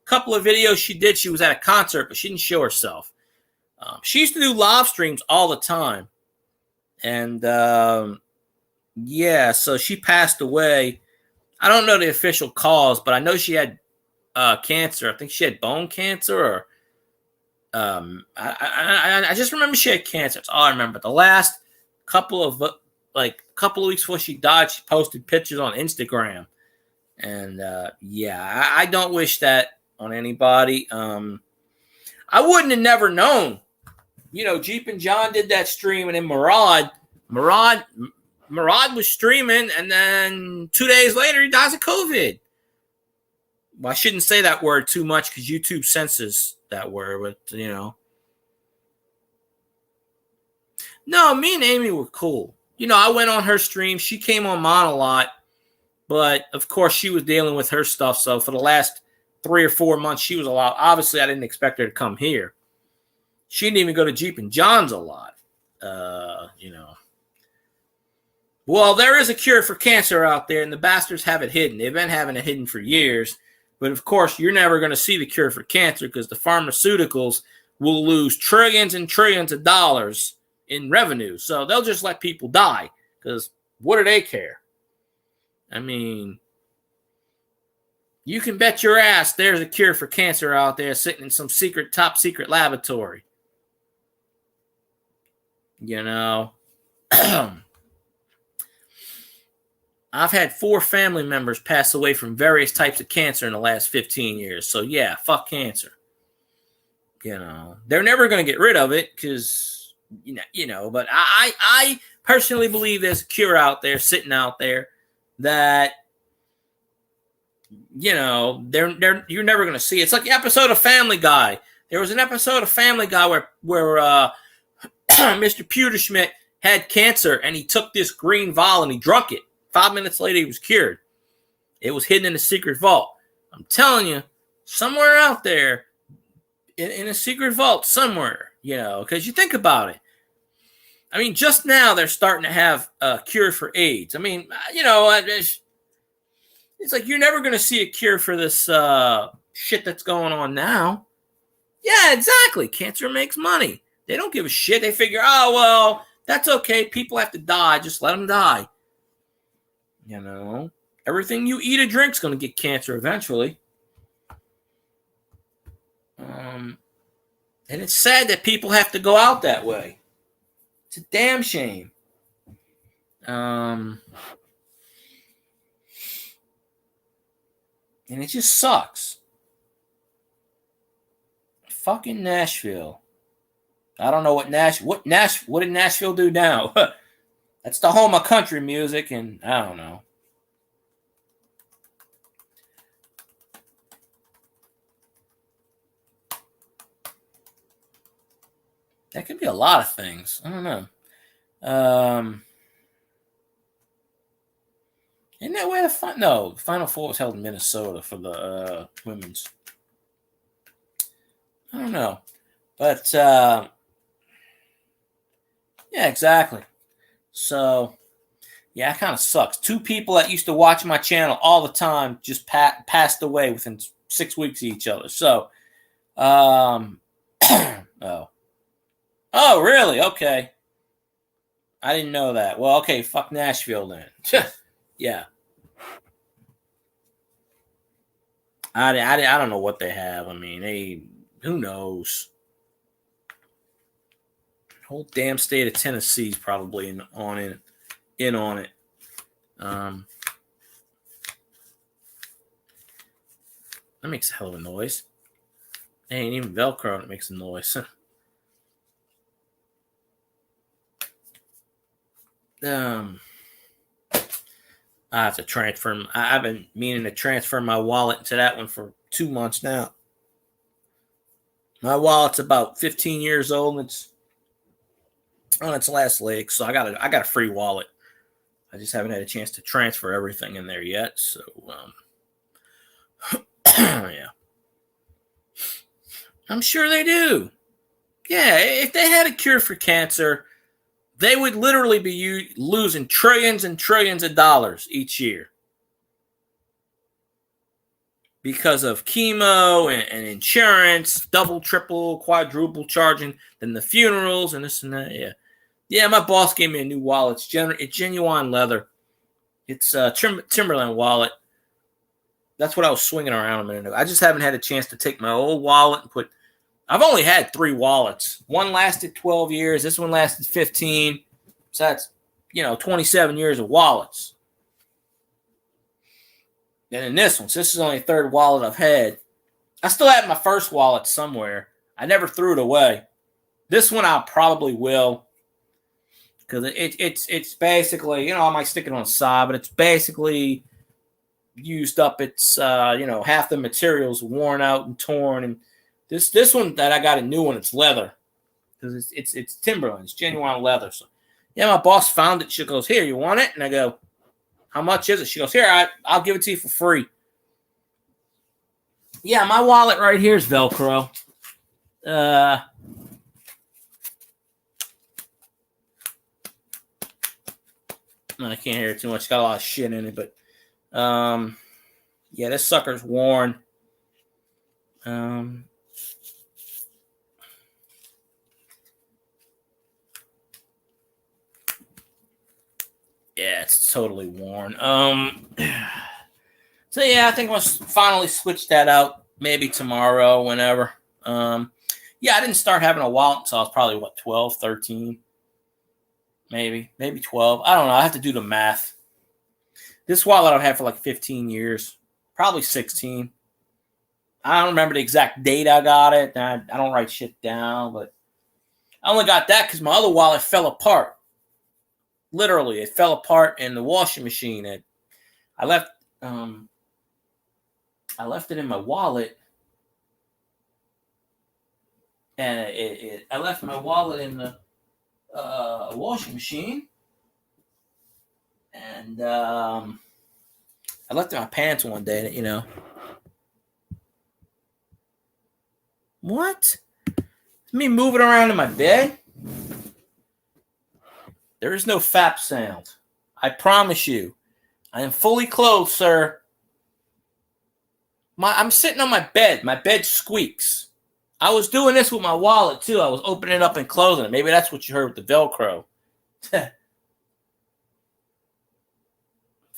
couple of videos she did, she was at a concert, but she didn't show herself. She used to do live streams all the time, and yeah, so she passed away. I don't know the official cause, but I know she had cancer. I think she had bone cancer, or I just remember she had cancer. That's all I remember. The last couple of couple of weeks before she died, she posted pictures on Instagram, and yeah, I don't wish that on anybody. I wouldn't have never known. You know, Jeep and John did that stream, and then Murad was streaming, and then 2 days later he dies of COVID. Well, I shouldn't say that word too much because YouTube censors that word, but you know. No, me and Amy were cool. You know, I went on her stream. She came on mine a lot, but of course she was dealing with her stuff. So for the last 3 or 4 months, she was a lot. Obviously, I didn't expect her to come here. She didn't even go to Jeep and John's a lot. You know. Well, there is a cure for cancer out there, and the bastards have it hidden. They've been having it hidden for years. But of course, you're never going to see the cure for cancer because the pharmaceuticals will lose trillions and trillions of dollars in revenue. So they'll just let people die because what do they care? I mean, you can bet your ass there's a cure for cancer out there sitting in some secret, top secret laboratory. You know, I've had 4 family members pass away from various types of cancer in the last 15 years. So yeah, fuck cancer. You know, they're never going to get rid of it because, you know, but I personally believe there's a cure out there, sitting out there that, you know, you're never going to see. It's like the episode of Family Guy. There was an episode of Family Guy where Mr. Pewterschmidt had cancer and he took this green vial and he drunk it. 5 minutes later, he was cured. It was hidden in a secret vault. I'm telling you, somewhere out there, in a secret vault somewhere, you know, because you think about it. I mean, just now they're starting to have a cure for AIDS. I mean, you know, it's like you're never going to see a cure for this shit that's going on now. Yeah, exactly. Cancer makes money. They don't give a shit. They figure, oh, well, that's okay. People have to die. Just let them die. You know, everything you eat or drink is going to get cancer eventually. And it's sad that people have to go out that way. It's a damn shame. And it just sucks. Fucking Nashville. I don't know what did Nashville do now? That's the home of country music, and I don't know. That could be a lot of things. I don't know. Isn't that where the Final Four was held in Minnesota for the women's? I don't know. But, yeah, exactly. So, yeah, it kind of sucks. 2 people that used to watch my channel all the time just passed away within 6 weeks of each other. So, oh. Oh, really? Okay. I didn't know that. Well, okay, fuck Nashville then. Yeah. I don't know what they have. I mean, who knows? Whole damn state of Tennessee is probably in on it. That makes a hell of a noise. Ain't even Velcro that makes a noise. I have to transfer. I've been meaning to transfer my wallet to that one for 2 months now. My wallet's about 15 years old. on its last leg. So I got a free wallet. I just haven't had a chance to transfer everything in there yet. So yeah, I'm sure they do. Yeah, if they had a cure for cancer, they would literally be losing trillions and trillions of dollars each year because of chemo and insurance, double, triple, quadruple charging, then the funerals and this and that. Yeah. Yeah, my boss gave me a new wallet. It's genuine leather. It's a Timberland wallet. That's what I was swinging around a minute ago. I just haven't had a chance to take my old wallet and put. I've only had 3 wallets. One lasted 12 years. This one lasted 15. So that's, 27 years of wallets. And in this one, so this is only the 3rd wallet I've had. I still have my first wallet somewhere. I never threw it away. This one I probably will. Because it's basically, I might stick it on the side, but it's basically used up. It's, half the material's worn out and torn. And this one that I got a new one, it's leather. Because it's Timberland. It's genuine leather. So, yeah, my boss found it. She goes, here, you want it? And I go, how much is it? She goes, here, I'll give it to you for free. Yeah, my wallet right here is Velcro. I can't hear it too much. It's got a lot of shit in it, but yeah, this sucker's worn. Yeah, it's totally worn. So yeah, I think I'll finally switch that out. Maybe tomorrow, whenever. Yeah, I didn't start having a wallet until I was probably 12, 13. Maybe 12. I don't know. I have to do the math. This wallet I've had for like 15 years, probably 16. I don't remember the exact date I got it. I don't write shit down, but I only got that because my other wallet fell apart. Literally, it fell apart in the washing machine. I left it in my wallet, and I left my wallet in the washing machine, and I left it in my pants one day. What? Me moving around in my bed? There is no fap sound. I promise you. I am fully clothed, sir. I'm sitting on my bed. My bed squeaks. I was doing this with my wallet, too. I was opening it up and closing it. Maybe that's what you heard with the Velcro.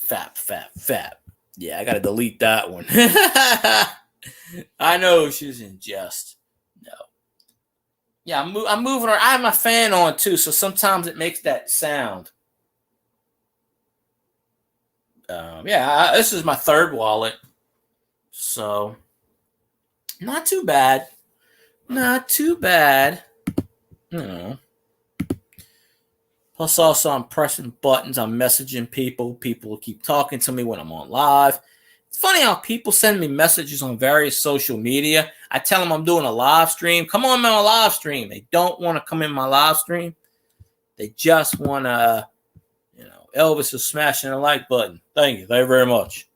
Fap. Yeah, I got to delete that one. I know she's in jest. No. Yeah, I'm moving her. I have my fan on, too, so sometimes it makes that sound. This is my 3rd wallet. So, not too bad. Plus, also, I'm pressing buttons. I'm messaging people. People keep talking to me when I'm on live. It's funny how people send me messages on various social media. I tell them I'm doing a live stream. Come on my live stream. They don't want to come in my live stream. They just want to, Elvis is smashing the like button. Thank you very much.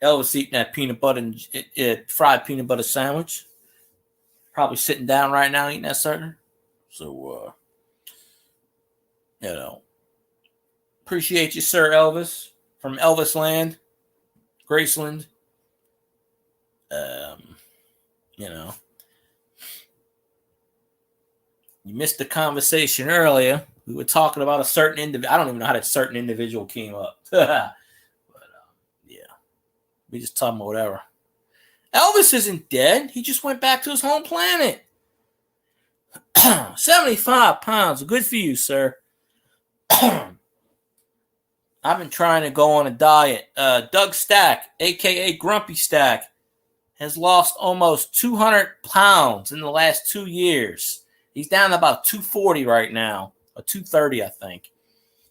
Elvis eating that peanut butter and fried peanut butter sandwich. Probably sitting down right now eating that sucker. So, appreciate you, Sir Elvis, from Elvis Land, Graceland. You missed the conversation earlier. We were talking about a certain individual. I don't even know how that certain individual came up. But, yeah. We just talking about whatever. Elvis isn't dead. He just went back to his home planet. 75 pounds. Good for you, sir. I've been trying to go on a diet. Doug Stack, a.k.a. Grumpy Stack, has lost almost 200 pounds in the last 2 years. He's down to about 240 right now, or 230, I think.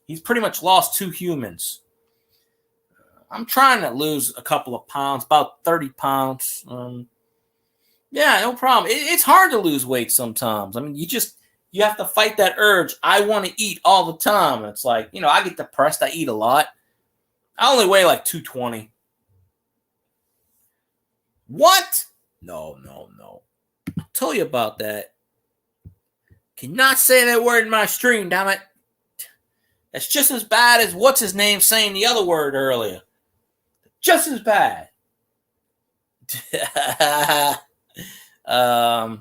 He's pretty much lost 2 humans. I'm trying to lose a couple of pounds, about 30 pounds. Yeah, no problem. It's hard to lose weight sometimes. I mean, you have to fight that urge. I want to eat all the time. And it's like, I get depressed. I eat a lot. I only weigh like 220. What? No. I'll tell you about that. Cannot say that word in my stream, damn it. That's just as bad as what's his name saying the other word earlier. Just as bad. Although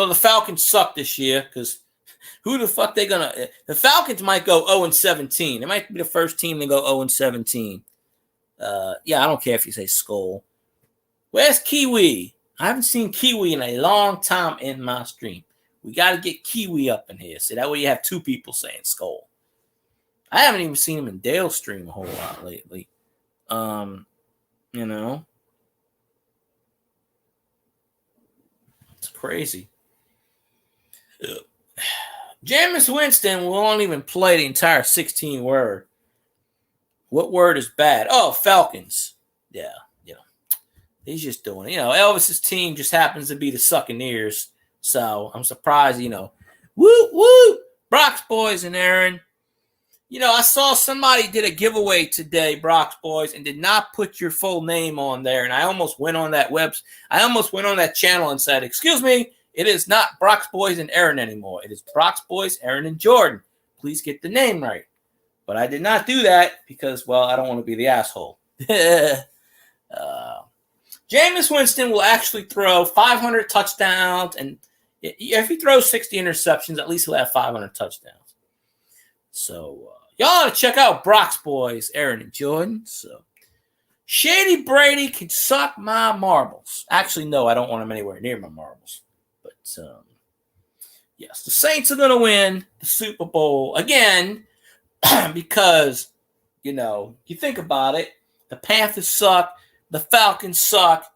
the Falcons suck this year, because who the fuck they gonna? The Falcons might go 0-17. They might be the first team to go 0-17. Yeah, I don't care if you say skull. Where's Kiwi? I haven't seen Kiwi in a long time in my stream. We got to get Kiwi up in here. So that way you have two people saying skull. I haven't even seen him in Dale's stream a whole lot lately. It's crazy. Jameis Winston won't even play the entire 16 word. What word is bad? Oh, Falcons. Yeah, he's just doing it. Elvis's team just happens to be the Succaneers. So I'm surprised, woo, Brock's boys and Aaron. I saw somebody did a giveaway today, Brock's boys, and did not put your full name on there. And I almost went on that channel and said, excuse me, it is not Brock's boys and Aaron anymore. It is Brock's boys, Aaron and Jordan. Please get the name right. But I did not do that because, well, I don't want to be the asshole. Jameis Winston will actually throw 500 touchdowns, and if he throws 60 interceptions, at least he'll have 500 touchdowns. So y'all ought to check out Brock's boys, Aaron and Jordan. So Shady Brady can suck my marbles. Actually, no, I don't want him anywhere near my marbles. But yes, the Saints are going to win the Super Bowl again because, you think about it, the Panthers suck. The Falcons suck.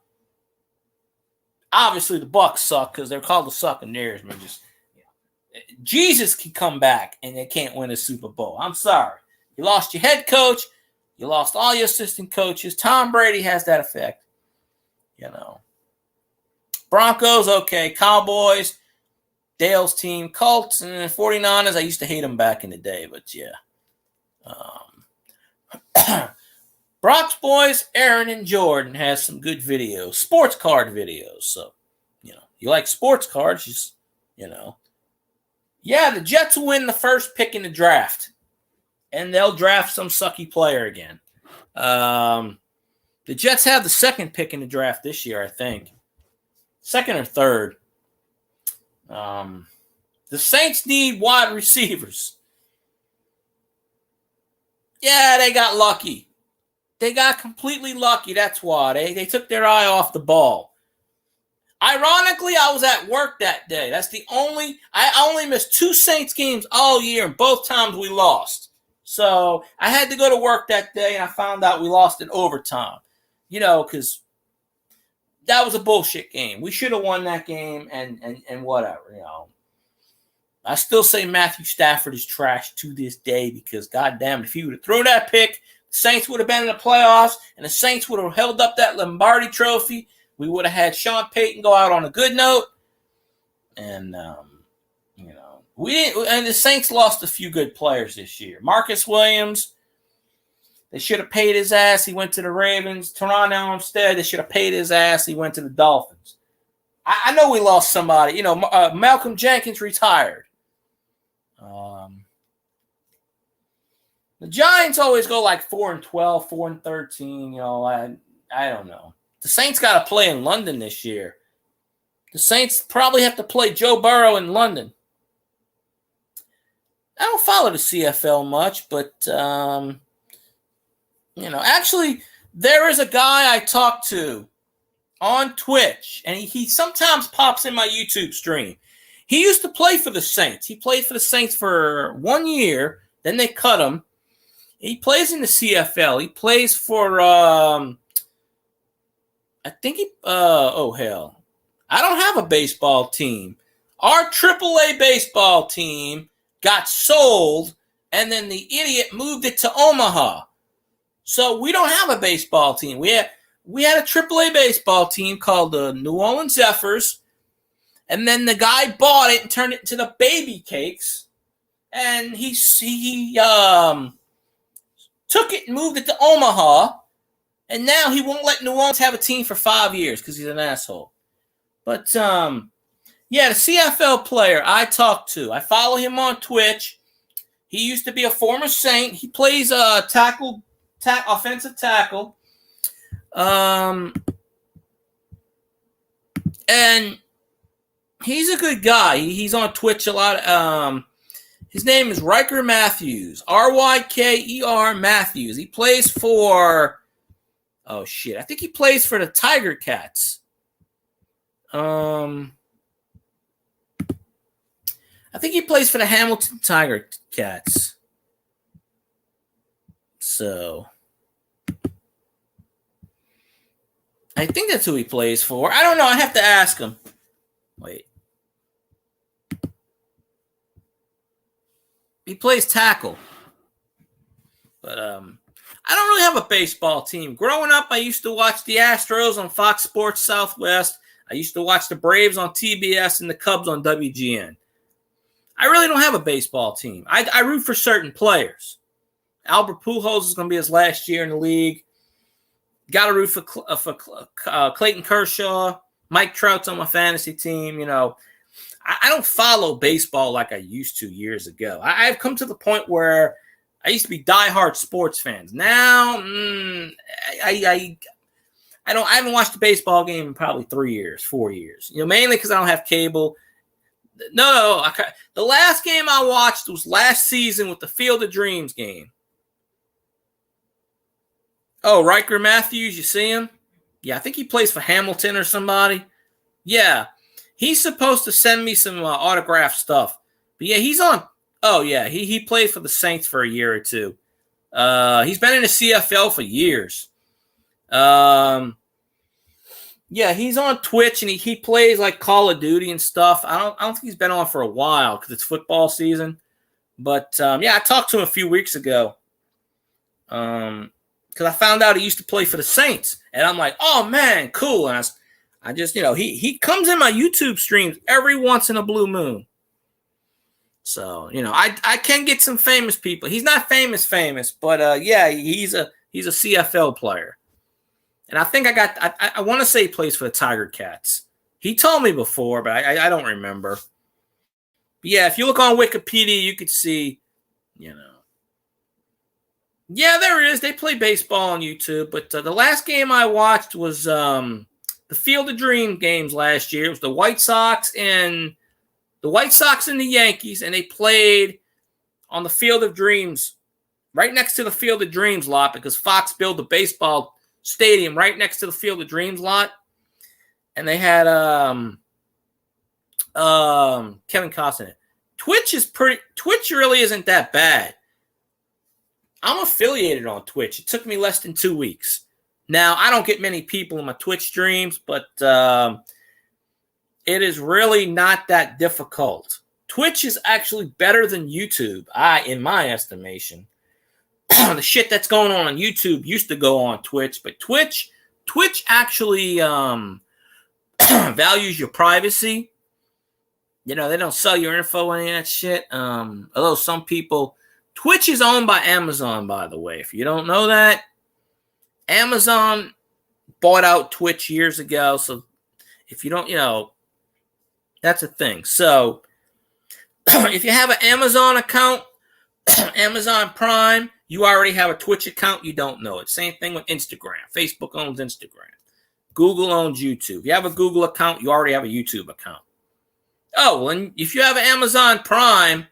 Obviously, the Bucs suck because they're called the Succaneers. Man, Jesus can come back and they can't win a Super Bowl. I'm sorry. You lost your head coach. You lost all your assistant coaches. Tom Brady has that effect. Broncos, okay. Cowboys, Dale's team. Colts and 49ers. I used to hate them back in the day, but yeah. Brock's boys, Aaron and Jordan, has some good videos, sports card videos. So, you like sports cards, Yeah, the Jets will win the first pick in the draft, and they'll draft some sucky player again. The Jets have the second pick in the draft this year, I think. Second or third. The Saints need wide receivers. Yeah, they got lucky. They got completely lucky. That's why. They took their eye off the ball. Ironically, I was at work that day. I only missed 2 Saints games all year, and both times we lost. So I had to go to work that day, and I found out we lost in overtime. Because that was a bullshit game. We should have won that game and whatever, I still say Matthew Stafford is trash to this day because, goddamn, if he would have thrown that pick, Saints would have been in the playoffs, and the Saints would have held up that Lombardi trophy. We would have had Sean Payton go out on a good note. And, we didn't. And the Saints lost a few good players this year. Marcus Williams, they should have paid his ass. He went to the Ravens. Teron Armstead, they should have paid his ass. He went to the Dolphins. I know we lost somebody. Malcolm Jenkins retired. The Giants always go like 4-12, 4-13. I don't know. The Saints got to play in London this year. The Saints probably have to play Joe Burrow in London. I don't follow the CFL much, but actually, there is a guy I talk to on Twitch, and he sometimes pops in my YouTube stream. He used to play for the Saints. He played for the Saints for 1 year. Then they cut him. He plays in the CFL. He plays for, I think hell. I don't have a baseball team. Our AAA baseball team got sold, and then the idiot moved it to Omaha. So we don't have a baseball team. we had a AAA baseball team called the New Orleans Zephyrs, and then the guy bought it and turned it into the Baby Cakes, and he took it and moved it to Omaha, and now he won't let New Orleans have a team for 5 years because he's an asshole. But yeah, the CFL player I talked to, I follow him on Twitch. He used to be a former Saint. He plays offensive tackle. And he's a good guy. He's on Twitch a lot. His name is Ryker Matthews. Ryker Matthews. He plays for, I think he plays for the Tiger Cats. I think he plays for the Hamilton Tiger Cats. So I think that's who he plays for. I don't know. I have to ask him. Wait. He plays tackle. But I don't really have a baseball team. Growing up, I used to watch the Astros on Fox Sports Southwest. I used to watch the Braves on TBS and the Cubs on WGN. I really don't have a baseball team. I root for certain players. Albert Pujols is going to be his last year in the league. Got to root for Clayton Kershaw. Mike Trout's on my fantasy team. You know, I don't follow baseball like I used to years ago. I've come to the point where I used to be diehard sports fans. Now, I haven't watched a baseball game in probably 3 years, 4 years. You know, mainly because I don't have cable. No, the last game I watched was last season with the Field of Dreams game. Oh, Ryker Matthews, you see him? Yeah, I think he plays for Hamilton or somebody. Yeah, he's supposed to send me some autographed stuff. But yeah, he's on. Oh yeah, he played for the Saints for a year or two. He's been in the CFL for years. Yeah, he's on Twitch and he plays like Call of Duty and stuff. I don't think he's been on for a while because it's football season. But yeah, I talked to him a few weeks ago. Because I found out he used to play for the Saints, and I'm like, oh man, cool. And I just, you know, he comes in my YouTube streams every once in a blue moon. So, you know, I can get some famous people. He's not famous, but yeah, he's a CFL player. And I think I want to say he plays for the Tiger Cats. He told me before, but I don't remember. But yeah, if you look on Wikipedia, you could see, you know. Yeah, there is. They play baseball on YouTube. But the last game I watched was the Field of Dream games last year. It was the White Sox and the Yankees, and they played on the Field of Dreams, right next to the Field of Dreams lot, because Fox built the baseball stadium right next to the Field of Dreams lot. And they had Kevin Costner. Twitch really isn't that bad. I'm affiliated on Twitch. It took me less than 2 weeks. Now, I don't get many people in my Twitch streams, but it is really not that difficult. Twitch is actually better than YouTube, in my estimation. The shit that's going on YouTube used to go on Twitch, but Twitch actually values your privacy. You know, they don't sell your info or any of that shit. Although some people... Twitch is owned by Amazon, by the way. If you don't know that, Amazon bought out Twitch years ago. So if you don't, you know, that's a thing. So if you have an Amazon account, Amazon Prime, you already have a Twitch account. You don't know it. Same thing with Instagram. Facebook owns Instagram. Google owns YouTube. If you have a Google account, you already have a YouTube account. Oh, and if you have an Amazon Prime...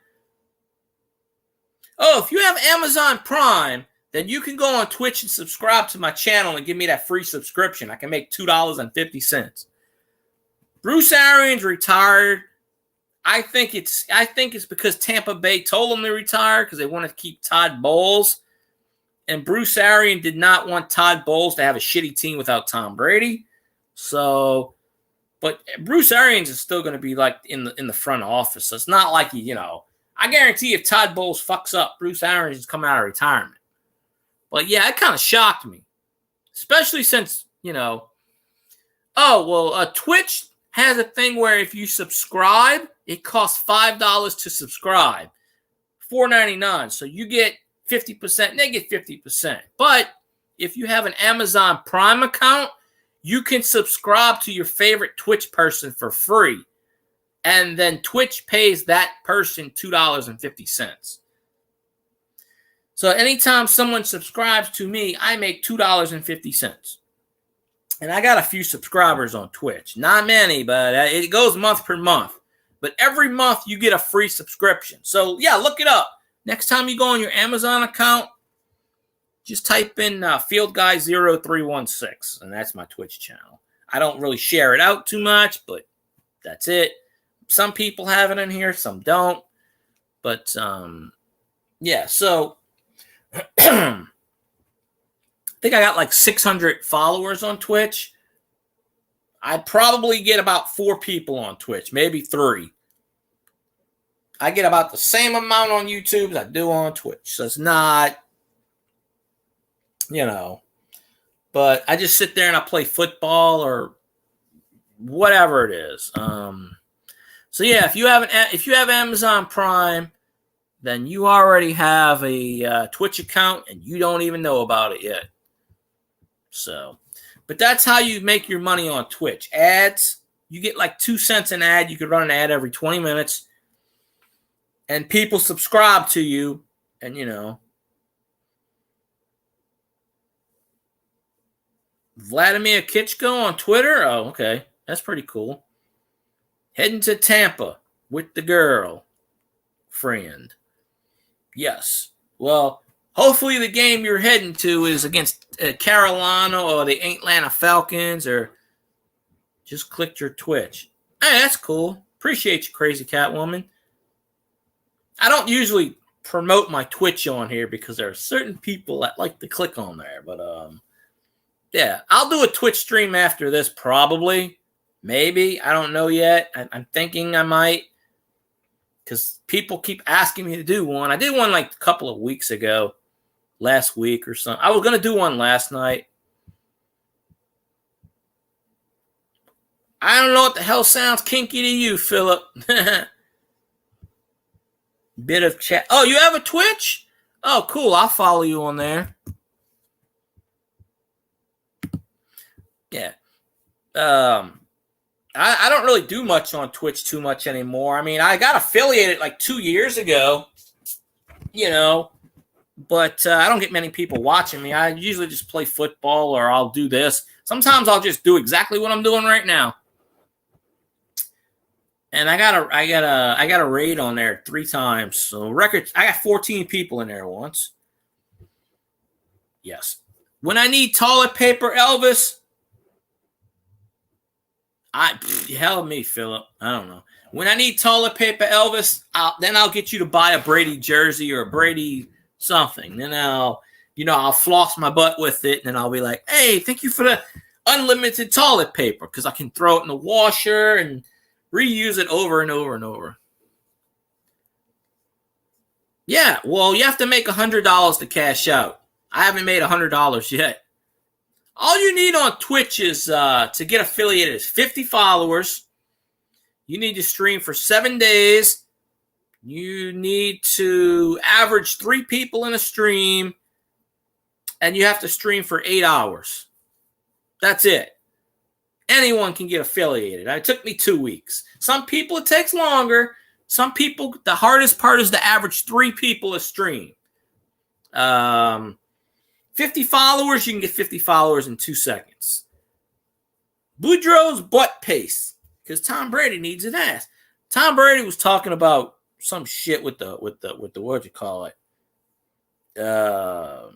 Oh, if you have Amazon Prime, then you can go on Twitch and subscribe to my channel and give me that free subscription. I can make $2.50. Bruce Arians retired. I think it's because Tampa Bay told him to retire because they wanted to keep Todd Bowles. And Bruce Arians did not want Todd Bowles to have a shitty team without Tom Brady. So, but Bruce Arians is still going to be like in the front office. So it's not like you know. I guarantee if Todd Bowles fucks up, Bruce Arians is coming out of retirement. But yeah, it kind of shocked me. Especially since you know. Oh, well, Twitch has a thing where if you subscribe, it costs $5 to subscribe, $4.99. So you get 50%, they get 50%. But if you have an Amazon Prime account, you can subscribe to your favorite Twitch person for free. And then Twitch pays that person $2.50. So anytime someone subscribes to me, I make $2.50. And I got a few subscribers on Twitch. Not many, but it goes month per month. But every month you get a free subscription. So, yeah, look it up. Next time you go on your Amazon account, just type in Field Guy 0316, and that's my Twitch channel. I don't really share it out too much, but that's it. Some people have it in here, some don't. But, yeah, so I think I got like 600 followers on Twitch. I probably get about 4 people on Twitch, maybe 3. I get about the same amount on YouTube as I do on Twitch. So it's not, but I just sit there and I play football or whatever it is. So yeah, if you have Amazon Prime, then you already have a Twitch account and you don't even know about it yet. So, but that's how you make your money on Twitch. Ads, you get like 2 cents an ad. You could run an ad every 20 minutes. And people subscribe to you. And, Vladimir Kitschko on Twitter. Oh, okay. That's pretty cool. Heading to Tampa with the girl friend. Yes. Well, hopefully the game you're heading to is against Carolina or the Atlanta Falcons, or just click your Twitch. Hey, that's cool. Appreciate you, Crazy Catwoman. I don't usually promote my Twitch on here because there are certain people that like to click on there. But, yeah, I'll do a Twitch stream after this probably. Maybe. I don't know yet. I'm thinking I might, because people keep asking me to do one. I did one like a couple of weeks ago. Last week or something. I was going to do one last night. I don't know what the hell sounds kinky to you, Philip. Bit of chat. Oh, you have a Twitch? Oh, cool. I'll follow you on there. Yeah. I don't really do much on Twitch too much anymore. I mean, I got affiliated like 2 years ago, but I don't get many people watching me. I usually just play football or I'll do this. Sometimes I'll just do exactly what I'm doing right now. And I got a raid on there 3 times. So records, I got 14 people in there once. Yes. When I need toilet paper, Elvis, hell me, Philip. I don't know. When I need toilet paper, Elvis, I'll get you to buy a Brady jersey or a Brady something. Then I'll floss my butt with it, and then I'll be like, hey, thank you for the unlimited toilet paper, because I can throw it in the washer and reuse it over and over and over. Yeah, well, you have to make $100 to cash out. I haven't made $100 yet. All you need on Twitch is to get affiliated is 50 followers. You need to stream for 7 days. You need to average 3 people in a stream. And you have to stream for 8 hours. That's it. Anyone can get affiliated. It took me 2 weeks. Some people, it takes longer. Some people, the hardest part is to average 3 people a stream. 50 followers, you can get 50 followers in 2 seconds. Boudreaux's butt paste, because Tom Brady needs an ass. Tom Brady was talking about some shit with the what you call it. I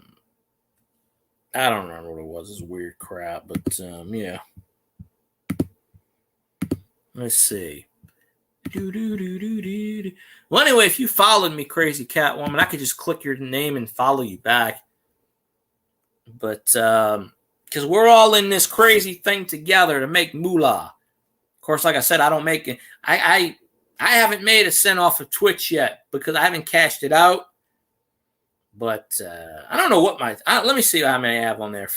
don't remember what it was. It's weird crap, but yeah. Let's see. Well, anyway, if you followed me, Crazy Catwoman, I could just click your name and follow you back. But because we're all in this crazy thing together to make moolah. Of course, like I said, I don't make it. I haven't made a cent off of Twitch yet because I haven't cashed it out. But I don't know what let me see how many I have on there.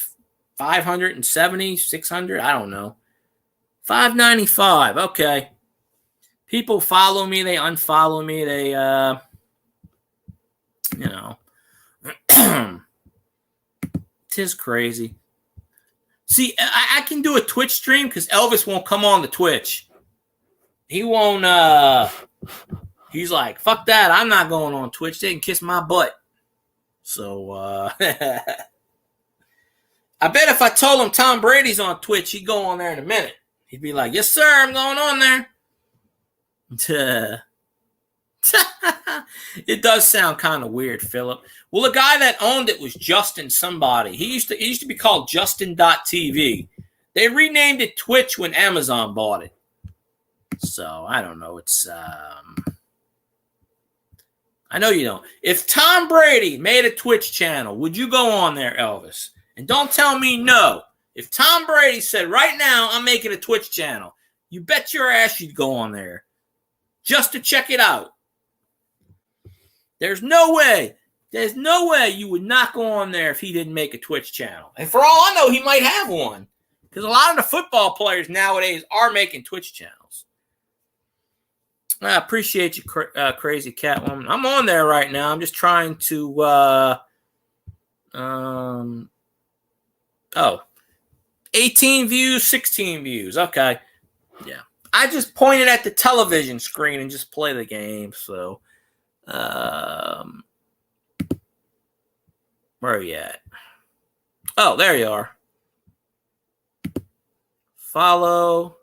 570, 600, I don't know. $5.95. Okay. People follow me, they unfollow me, they tis crazy. See, I can do a Twitch stream because Elvis won't come on the Twitch. He won't, he's like, fuck that, I'm not going on Twitch. They can kiss my butt. So, I bet if I told him Tom Brady's on Twitch, he'd go on there in a minute. He'd be like, yes, sir, I'm going on there. It does sound kind of weird, Philip. Well, the guy that owned it was Justin somebody. He used to be called Justin.tv. They renamed it Twitch when Amazon bought it. So, I don't know. It's, I know you don't. If Tom Brady made a Twitch channel, would you go on there, Elvis? And don't tell me no. If Tom Brady said, right now, I'm making a Twitch channel, you bet your ass you'd go on there just to check it out. There's no way you would not go on there if he didn't make a Twitch channel. And for all I know, he might have one. Because a lot of the football players nowadays are making Twitch channels. I appreciate you, crazy Catwoman. I'm on there right now. I'm just trying to, 18 views, 16 views. Okay. Yeah. I just pointed at the television screen and just play the game. So, where are you at? Oh, there you are. Follow,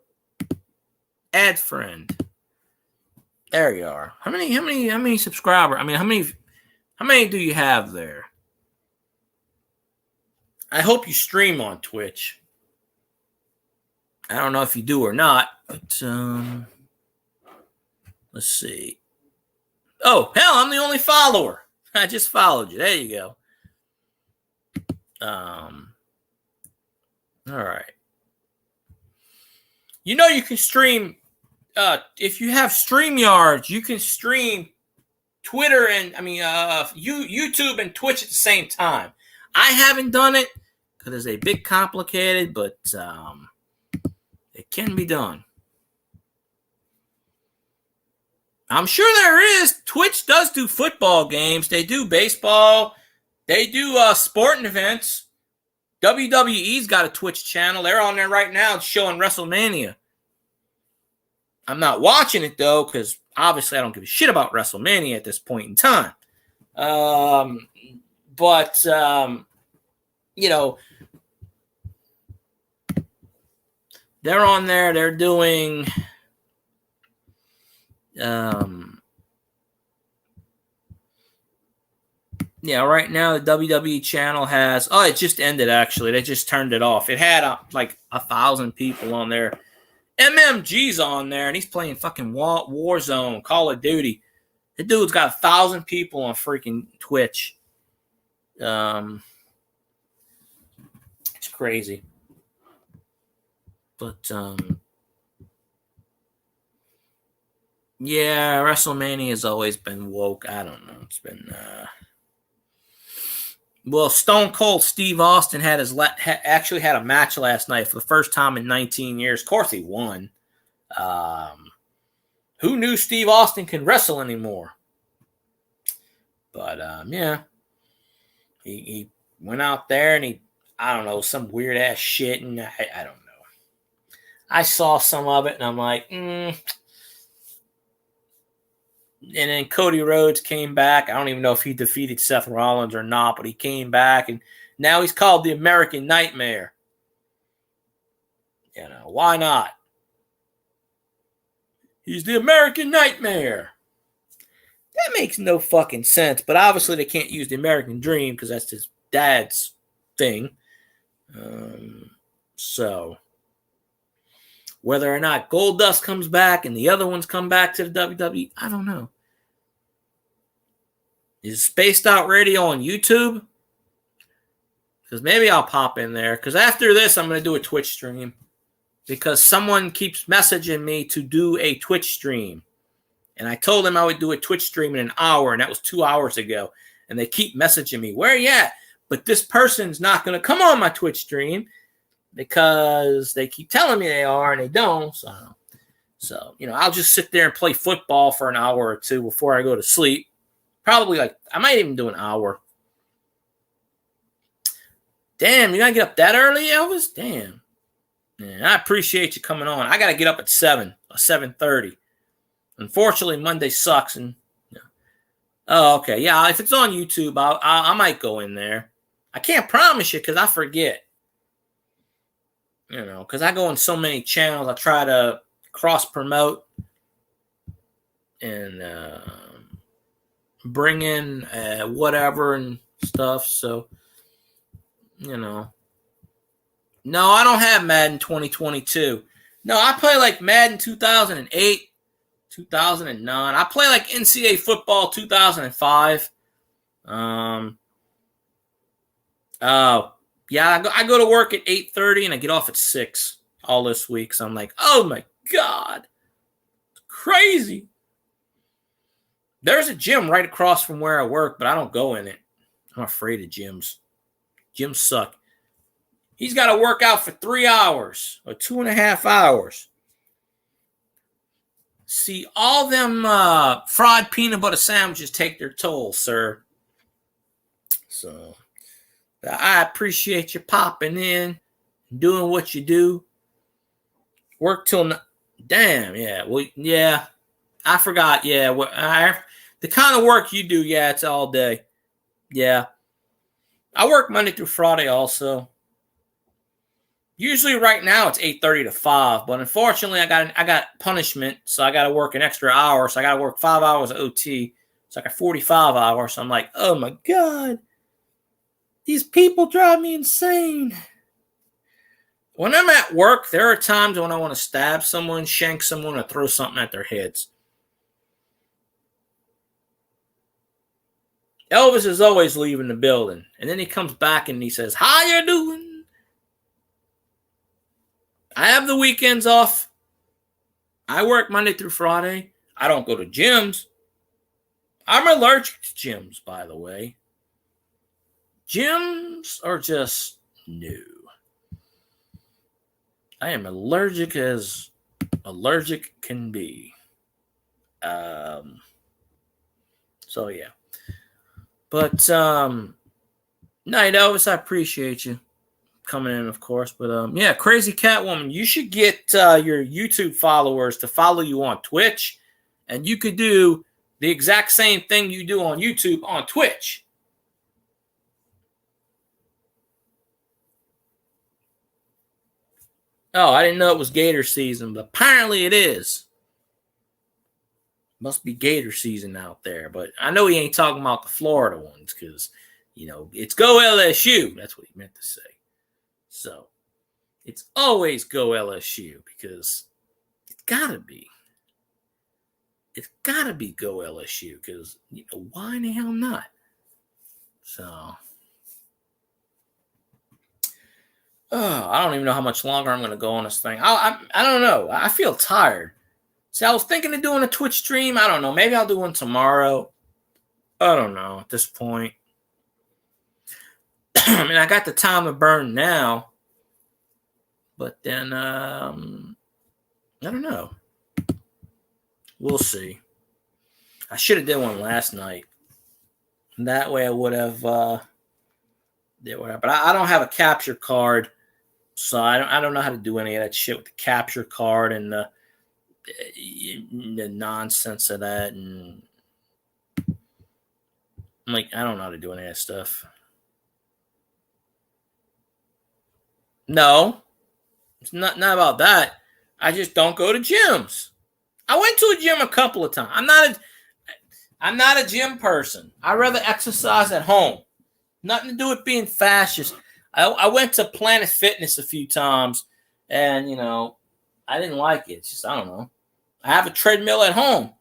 add friend. There you are. How many subscribers? I mean, how many do you have there? I hope you stream on Twitch. I don't know if you do or not, but let's see. Oh, hell, I'm the only follower. I just followed you. There you go. All right. You know you can stream, if you have StreamYards, you can stream Twitter and, YouTube and Twitch at the same time. I haven't done it because it's a bit complicated, but it can be done. I'm sure there is. Twitch does do football games. They do baseball. They do sporting events. WWE's got a Twitch channel. They're on there right now showing WrestleMania. I'm not watching it, though, because obviously I don't give a shit about WrestleMania at this point in time. But they're on there. They're doing right now the WWE channel has, it just ended actually. They just turned it off. It had like 1,000 people on there. MMG's on there and he's playing fucking Warzone, Call of Duty. The dude's got 1,000 people on freaking Twitch. It's crazy. But WrestleMania has always been woke. I don't know. It's been Stone Cold Steve Austin actually had a match last night for the first time in 19 years. Of course he won. Who knew Steve Austin can wrestle anymore? But he went out there and some weird ass shit, and I don't know. I saw some of it and I'm like, And then Cody Rhodes came back. I don't even know if he defeated Seth Rollins or not, but he came back and now he's called the American Nightmare. Why not? He's the American Nightmare. That makes no fucking sense, but obviously they can't use the American Dream because that's his dad's thing. So whether or not Goldust comes back and the other ones come back to the WWE, I don't know. Is Spaced Out Radio on YouTube? Because maybe I'll pop in there. Because after this, I'm going to do a Twitch stream. Because someone keeps messaging me to do a Twitch stream. And I told them I would do a Twitch stream in an hour, and that was 2 hours ago. And they keep messaging me, where you at? but this person's not going to come on my Twitch stream because they keep telling me they are and they don't. So, I'll just sit there and play football for an hour or two before I go to sleep. Probably I might even do an hour. Damn, you got to get up that early, Elvis? Damn. Man, I appreciate you coming on. I got to get up at 7:30. Unfortunately, Monday sucks. Oh, okay. Yeah, if it's on YouTube, I might go in there. I can't promise you because I forget. Because I go on so many channels. I try to cross-promote and bring in whatever and stuff. So, No, I don't have Madden 2022. No, I play like Madden 2008, 2009. I play like NCAA football 2005. Yeah, I go to work at 8:30 and I get off at 6 all this week. So I'm like, oh my God, it's crazy. There's a gym right across from where I work, but I don't go in it. I'm afraid of gyms. Gyms suck. He's got to work out for 3 hours or 2.5 hours. See, all them fried peanut butter sandwiches take their toll, sir. So I appreciate you popping in, doing what you do. Work till damn, yeah. Well, yeah. I forgot. Yeah, the kind of work you do, yeah, it's all day. Yeah. I work Monday through Friday also. Usually right now it's 8:30 to 5, but unfortunately I got punishment, so I got to work an extra hour. So I got to work 5 hours of OT. So I got 45 hours. So I'm like, oh my God, these people drive me insane. When I'm at work, there are times when I want to stab someone, shank someone, or throw something at their heads. Elvis is always leaving the building, and then he comes back and he says, "How you doing?" I have the weekends off. I work Monday through Friday. I don't go to gyms. I'm allergic to gyms, by the way. Gyms are just no. I am allergic as allergic can be. So, yeah. But, Night Elvis, I appreciate you coming in, of course. But yeah, Crazy Catwoman, you should get your YouTube followers to follow you on Twitch, and you could do the exact same thing you do on YouTube on Twitch. Oh, I didn't know it was gator season, but apparently it is. Must be gator season out there, but I know he ain't talking about the Florida ones because, it's go LSU. That's what he meant to say. So it's always go LSU because it's gotta be. It's gotta be go LSU because why in the hell not? So I don't even know how much longer I'm gonna go on this thing. I don't know. I feel tired. See, I was thinking of doing a Twitch stream. I don't know. Maybe I'll do one tomorrow. I don't know at this point. I mean, I got the time to burn now. But then, I don't know. We'll see. I should have did one last night. That way I would have did whatever. But I don't have a capture card. So I don't know how to do any of that shit with the capture card and the nonsense of that. And I'm like, I don't know how to do any of that stuff. No. It's not about that. I just don't go to gyms. I went to a gym a couple of times. I'm not a gym person. I'd rather exercise at home. Nothing to do with being fascist. I went to Planet Fitness a few times, and I didn't like it. It's just I don't know. I have a treadmill at home.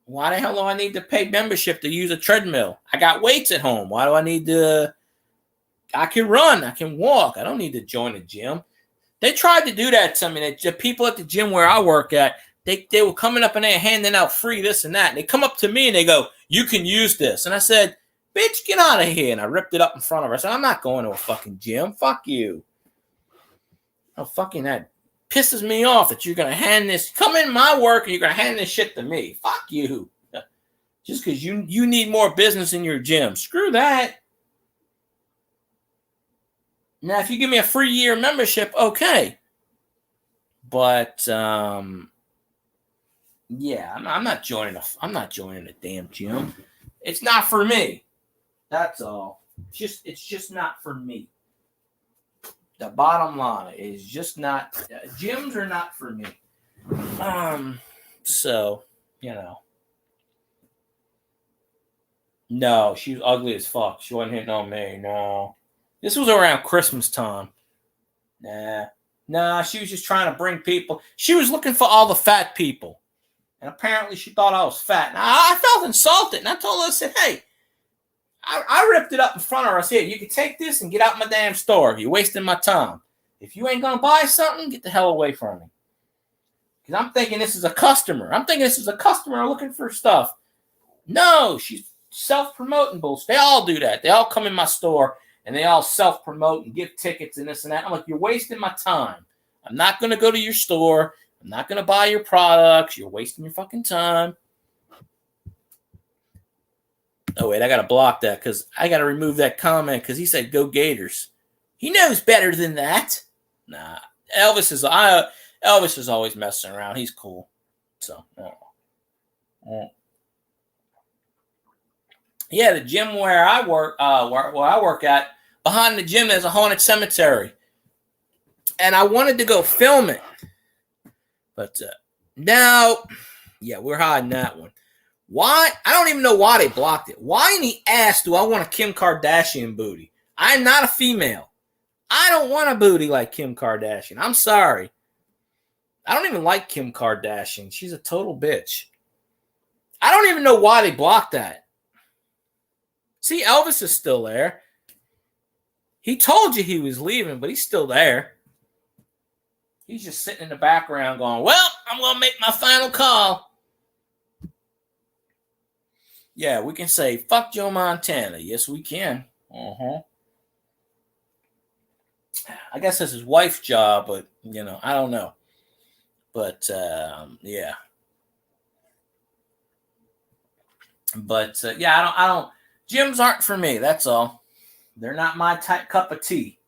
Why the hell do I need to pay membership to use a treadmill? I got weights at home. Why do I need to? I can run. I can walk. I don't need to join a gym. They tried to do that to me. The people at the gym where I work at, they were coming up and they're handing out free this and that. And they come up to me and they go, "You can use this." And I said, bitch, get out of here. And I ripped it up in front of her. I said, I'm not going to a fucking gym. Fuck you. Oh, fucking that pisses me off that you're going to hand this, come in my work and you're going to hand this shit to me. Fuck you. Just because you need more business in your gym. Screw that. Now, if you give me a free year membership, okay. But, yeah, I'm not joining a damn gym. It's not for me. That's all. It's just not for me. The bottom line is just not. Gyms are not for me. So, you know. No, she was ugly as fuck. She wasn't hitting on me. No. This was around Christmas time. Nah, she was just trying to bring people. She was looking for all the fat people. And apparently she thought I was fat. Now, I felt insulted. And I told her, I said, hey, I ripped it up in front of her. I said, you can take this and get out my damn store. You're wasting my time. If you ain't going to buy something, get the hell away from me. Because I'm thinking this is a customer. Looking for stuff. No, she's self-promoting bullshit. They all do that. They all come in my store and they all self-promote and give tickets and this and that. I'm like, you're wasting my time. I'm not going to go to your store. I'm not going to buy your products. You're wasting your fucking time. Oh, wait, I got to block that because I got to remove that comment because he said, go Gators. He knows better than that. Nah, Elvis is always messing around. He's cool. So, yeah, the gym where I work at, behind the gym there's a haunted cemetery. And I wanted to go film it. But now, yeah, we're hiding that one. Why? I don't even know why they blocked it. Why in the ass do I want a Kim Kardashian booty? I'm not a female. I don't want a booty like Kim Kardashian. I'm sorry. I don't even like Kim Kardashian. She's a total bitch. I don't even know why they blocked that. See, Elvis is still there. He told you he was leaving, but he's still there. He's just sitting in the background going, well, I'm going to make my final call. Yeah, we can say, fuck Joe Montana. Yes, we can. I guess that's his wife's job, but, I don't know. But, yeah. But, yeah, I don't. Gyms aren't for me. That's all. They're not my cup of tea.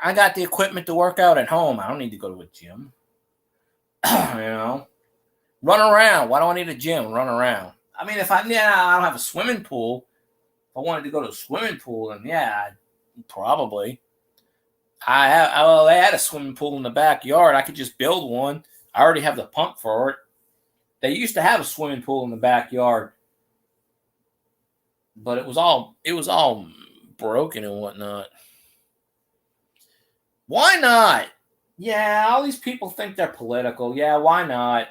I got the equipment to work out at home. I don't need to go to a gym. Run around. Why do I need a gym? Run around. I mean, I don't have a swimming pool. If I wanted to go to a swimming pool, then yeah, probably. They had a swimming pool in the backyard. I could just build one. I already have the pump for it. They used to have a swimming pool in the backyard, but it was all broken and whatnot. Why not? Yeah, all these people think they're political. Yeah, why not?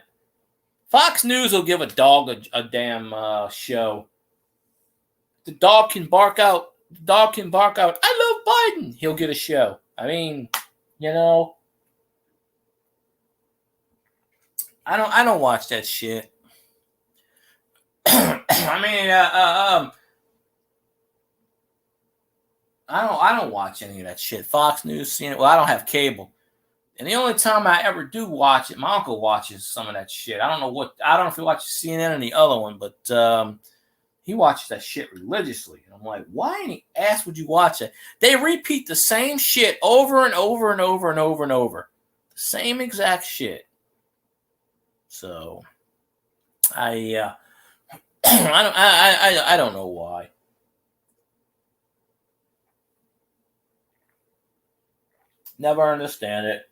Fox News will give a dog a damn show. The dog can bark out. I love Biden. He'll get a show. I mean, I don't watch that shit. I mean, I don't watch any of that shit. Fox News, CNN. Well, I don't have cable. And the only time I ever do watch it, my uncle watches some of that shit. I don't know if he watches CNN or the other one, but he watches that shit religiously. And I'm like, why in the ass would you watch it? They repeat the same shit over and over and over and over and over. The same exact shit. So I don't know why. Never understand it.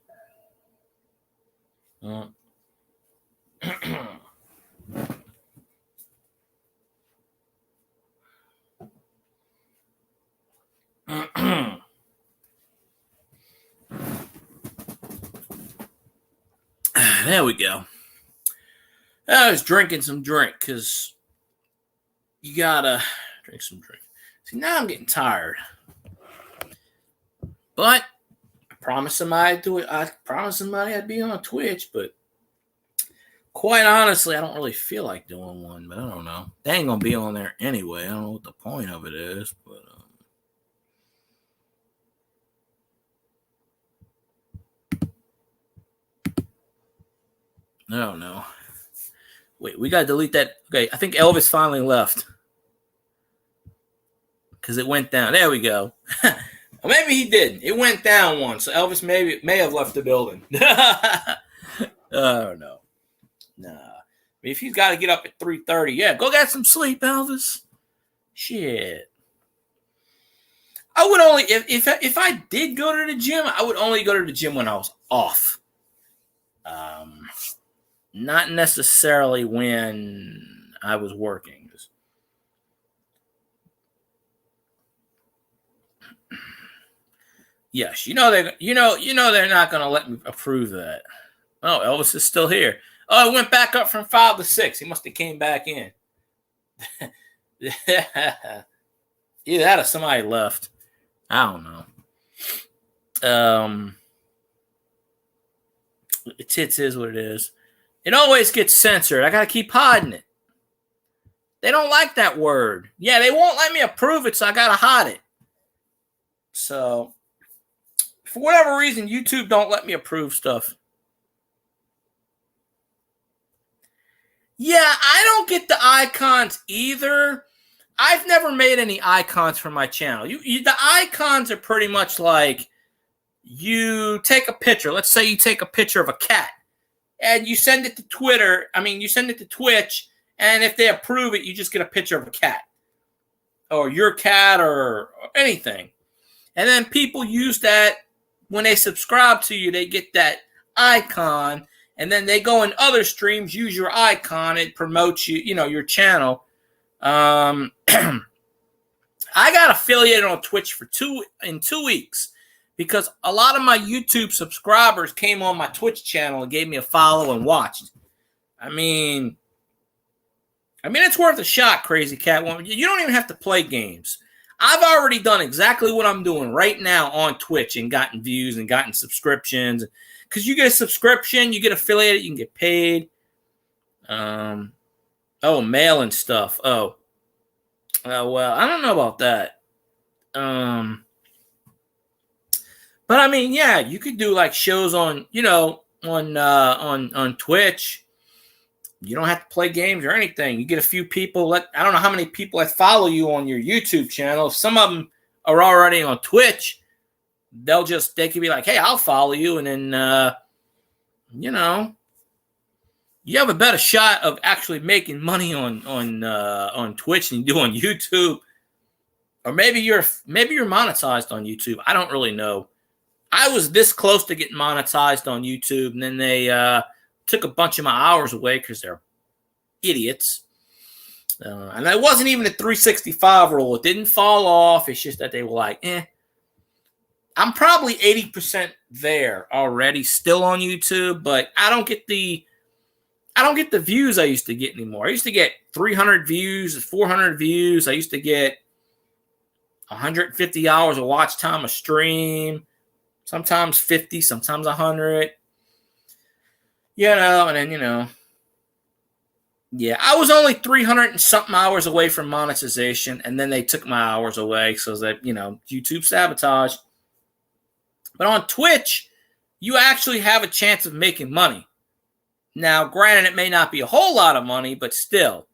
There we go. I was drinking some drink because you gotta drink some drink. See, now I'm getting tired. But I promised somebody I'd be on Twitch, but quite honestly, I don't really feel like doing one, but I don't know. They ain't gonna be on there anyway. I don't know what the point of it is, but I don't know. Wait, we gotta delete that. Okay, I think Elvis finally left because it went down. There we go. Well, maybe he did. It went down once, so Elvis may have left the building. I don't know. Nah. If he's got to get up at 3:30, yeah, go get some sleep, Elvis. Shit. I would only if I did go to the gym, I would only go to the gym when I was off. Not necessarily when I was working. Yes, they're not going to let me approve that. Oh, Elvis is still here. Oh, it went back up from 5 to 6. He must have came back in. Either that or somebody left. I don't know. It is what it is. It always gets censored. I got to keep hiding it. They don't like that word. Yeah, they won't let me approve it, so I got to hide it. So, for whatever reason, YouTube don't let me approve stuff. Yeah, I don't get the icons either. I've never made any icons for my channel. The icons are pretty much like you take a picture. Let's say you take a picture of a cat and you send it to Twitter. You send it to Twitch, and if they approve it, you just get a picture of a cat or your cat or anything. And then people use that when they subscribe to you, they get that icon, and then they go in other streams, use your icon, it promotes your channel. I got affiliated on Twitch for 2 weeks because a lot of my YouTube subscribers came on my Twitch channel and gave me a follow and watched. It's worth a shot, Crazy Cat. You don't even have to play games. I've already done exactly what I'm doing right now on Twitch and gotten views and gotten subscriptions. Because you get a subscription, you get affiliated, you can get paid. Mail and stuff. Well, I don't know about that. But yeah, you could do like shows on Twitch. You don't have to play games or anything. You get a few people. I don't know how many people that follow you on your YouTube channel. Some of them are already on Twitch. They could be like, hey, I'll follow you. And then, you have a better shot of actually making money on Twitch than you do on YouTube. Or maybe you're monetized on YouTube. I don't really know. I was this close to getting monetized on YouTube, and then they took a bunch of my hours away because they're idiots. And it wasn't even a 365 rule. It didn't fall off. It's just that they were like, I'm probably 80% there already, still on YouTube, but I don't get the views I used to get anymore. I used to get 300 views, 400 views. I used to get 150 hours of watch time a stream, sometimes 50, sometimes 100. And then, yeah, I was only 300 and something hours away from monetization, and then they took my hours away so that, YouTube sabotage. But on Twitch, you actually have a chance of making money. Now, granted, it may not be a whole lot of money, but still.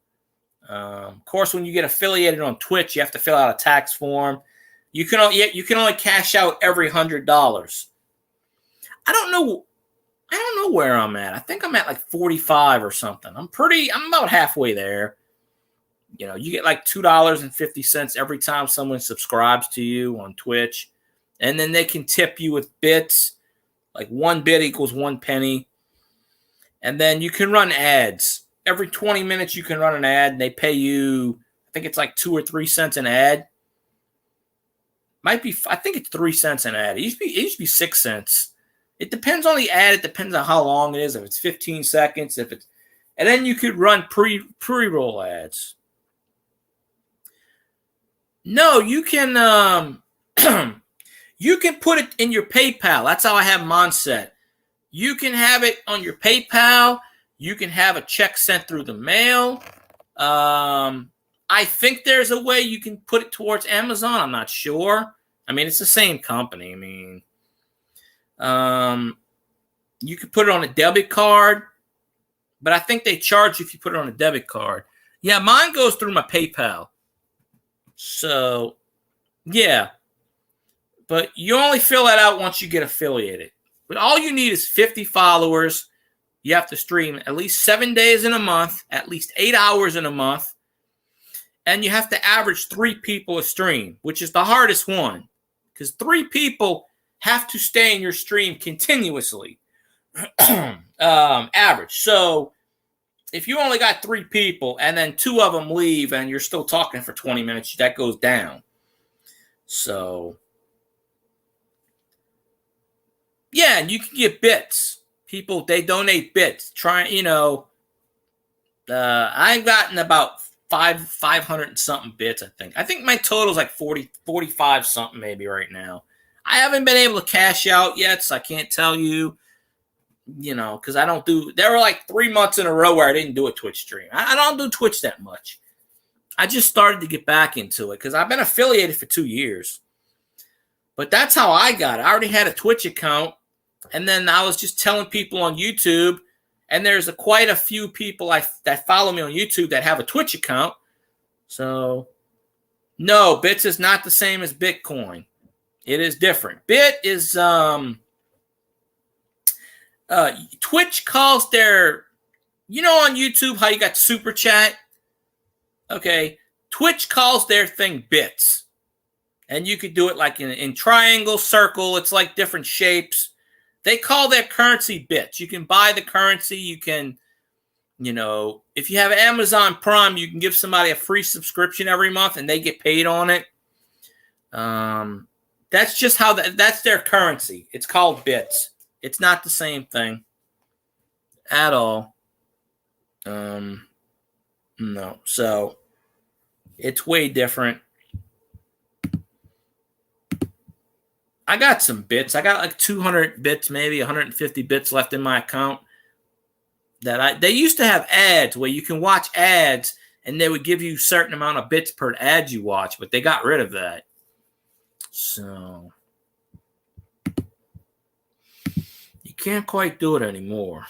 Of course, when you get affiliated on Twitch, you have to fill out a tax form. You can only cash out every $100. I don't know where I'm at. I think I'm at like 45 or something. I'm about halfway there. You get like $2.50 every time someone subscribes to you on Twitch. And then they can tip you with bits. Like 1 bit equals 1 penny. And then you can run ads. Every 20 minutes you can run an ad, and they pay you, I think it's like 2 or 3 cents an ad. I think it's 3 cents an ad. It used to be 6 cents. It depends on the ad. It depends on how long it is. If it's 15 seconds, and then you could run pre-roll ads. No, you can you can put it in your PayPal. That's how I have mine set. You can have it on your PayPal. You can have a check sent through the mail. I think there's a way you can put it towards Amazon. I'm not sure. I mean, it's the same company. I mean, you could put it on a debit card, but I think they charge you if you put it on a debit card. Yeah, mine goes through my PayPal. So, yeah. But you only fill that out once you get affiliated. But all you need is 50 followers. You have to stream at least 7 days in a month, at least 8 hours in a month. And you have to average 3 people a stream, which is the hardest one. Because 3 people have to stay in your stream continuously. Average. So if you only got 3 people and then 2 of them leave and you're still talking for 20 minutes, that goes down. So, yeah, and you can get bits. People, they donate bits. I've gotten about 500 and something bits, I think. I think my total is like 45 something maybe right now. I haven't been able to cash out yet, so I can't tell you, because I don't do, there were like 3 months in a row where I didn't do a Twitch stream. I don't do Twitch that much. I just started to get back into it because I've been affiliated for 2 years. But that's how I got it. I already had a Twitch account, and then I was just telling people on YouTube, and there's quite a few people that follow me on YouTube that have a Twitch account. So, no, Bits is not the same as Bitcoin. It is different. Bit is Twitch calls their, on YouTube how you got Super Chat? Okay, Twitch calls their thing Bits. And you could do it like in triangle, circle. It's like different shapes. They call their currency Bits. You can buy the currency. You can, if you have Amazon Prime, you can give somebody a free subscription every month and they get paid on it. That's just how that's their currency. It's called Bits. It's not the same thing at all. No. So it's way different. I got some bits. I got like 200 bits, maybe 150 bits left in my account. They used to have ads where you can watch ads and they would give you a certain amount of bits per ad you watch, but they got rid of that. So you can't quite do it anymore.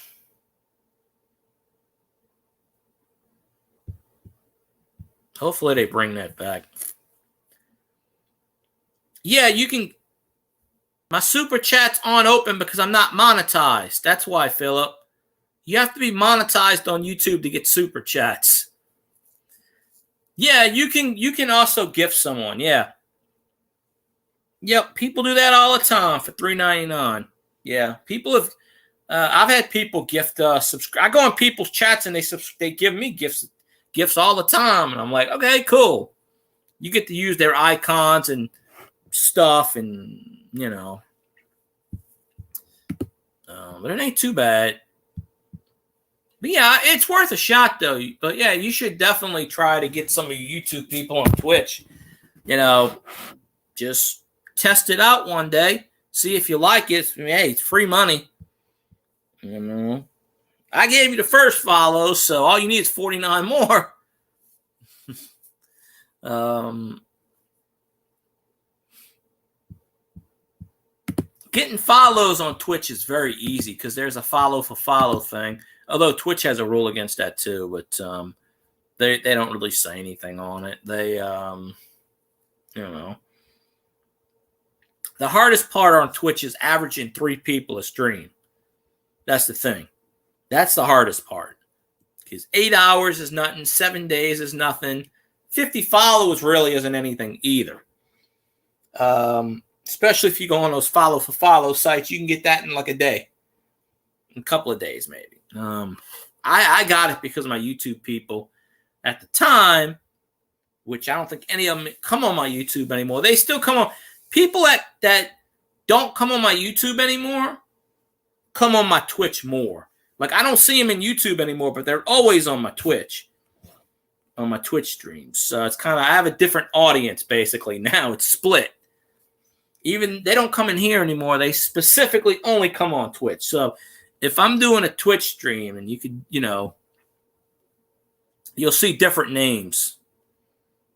Hopefully they bring that back. Yeah, you can. My super chat's on open because I'm not monetized. That's why, Philip. You have to be monetized on YouTube to get super chats. Yeah, you can also gift someone. Yeah. Yep, people do that all the time for $3.99. Yeah, people have. I've had people gift subscribe. I go on people's chats and they give me gifts all the time, and I'm like, okay, cool. You get to use their icons and stuff, and but it ain't too bad. But yeah, it's worth a shot though. But yeah, you should definitely try to get some of your YouTube people on Twitch. Just test it out one day. See if you like it. Hey, it's free money. I gave you the first follow, so all you need is 49 more. Getting follows on Twitch is very easy because there's a follow for follow thing. Although Twitch has a rule against that too, but they don't really say anything on it. They the hardest part on Twitch is averaging 3 people a stream. That's the thing. That's the hardest part. Because 8 hours is nothing, 7 days is nothing. 50 followers really isn't anything either. Especially if you go on those follow for follow sites, you can get that in like a day. A couple of days, maybe. I got it because of my YouTube people at the time, which I don't think any of them come on my YouTube anymore. They still come on. People that don't come on my YouTube anymore come on my Twitch more. Like, I don't see them in YouTube anymore, but they're always on my Twitch streams. So it's kind of, I have a different audience basically now. It's split. Even they don't come in here anymore. They specifically only come on Twitch. So if I'm doing a Twitch stream and you could, you'll see different names.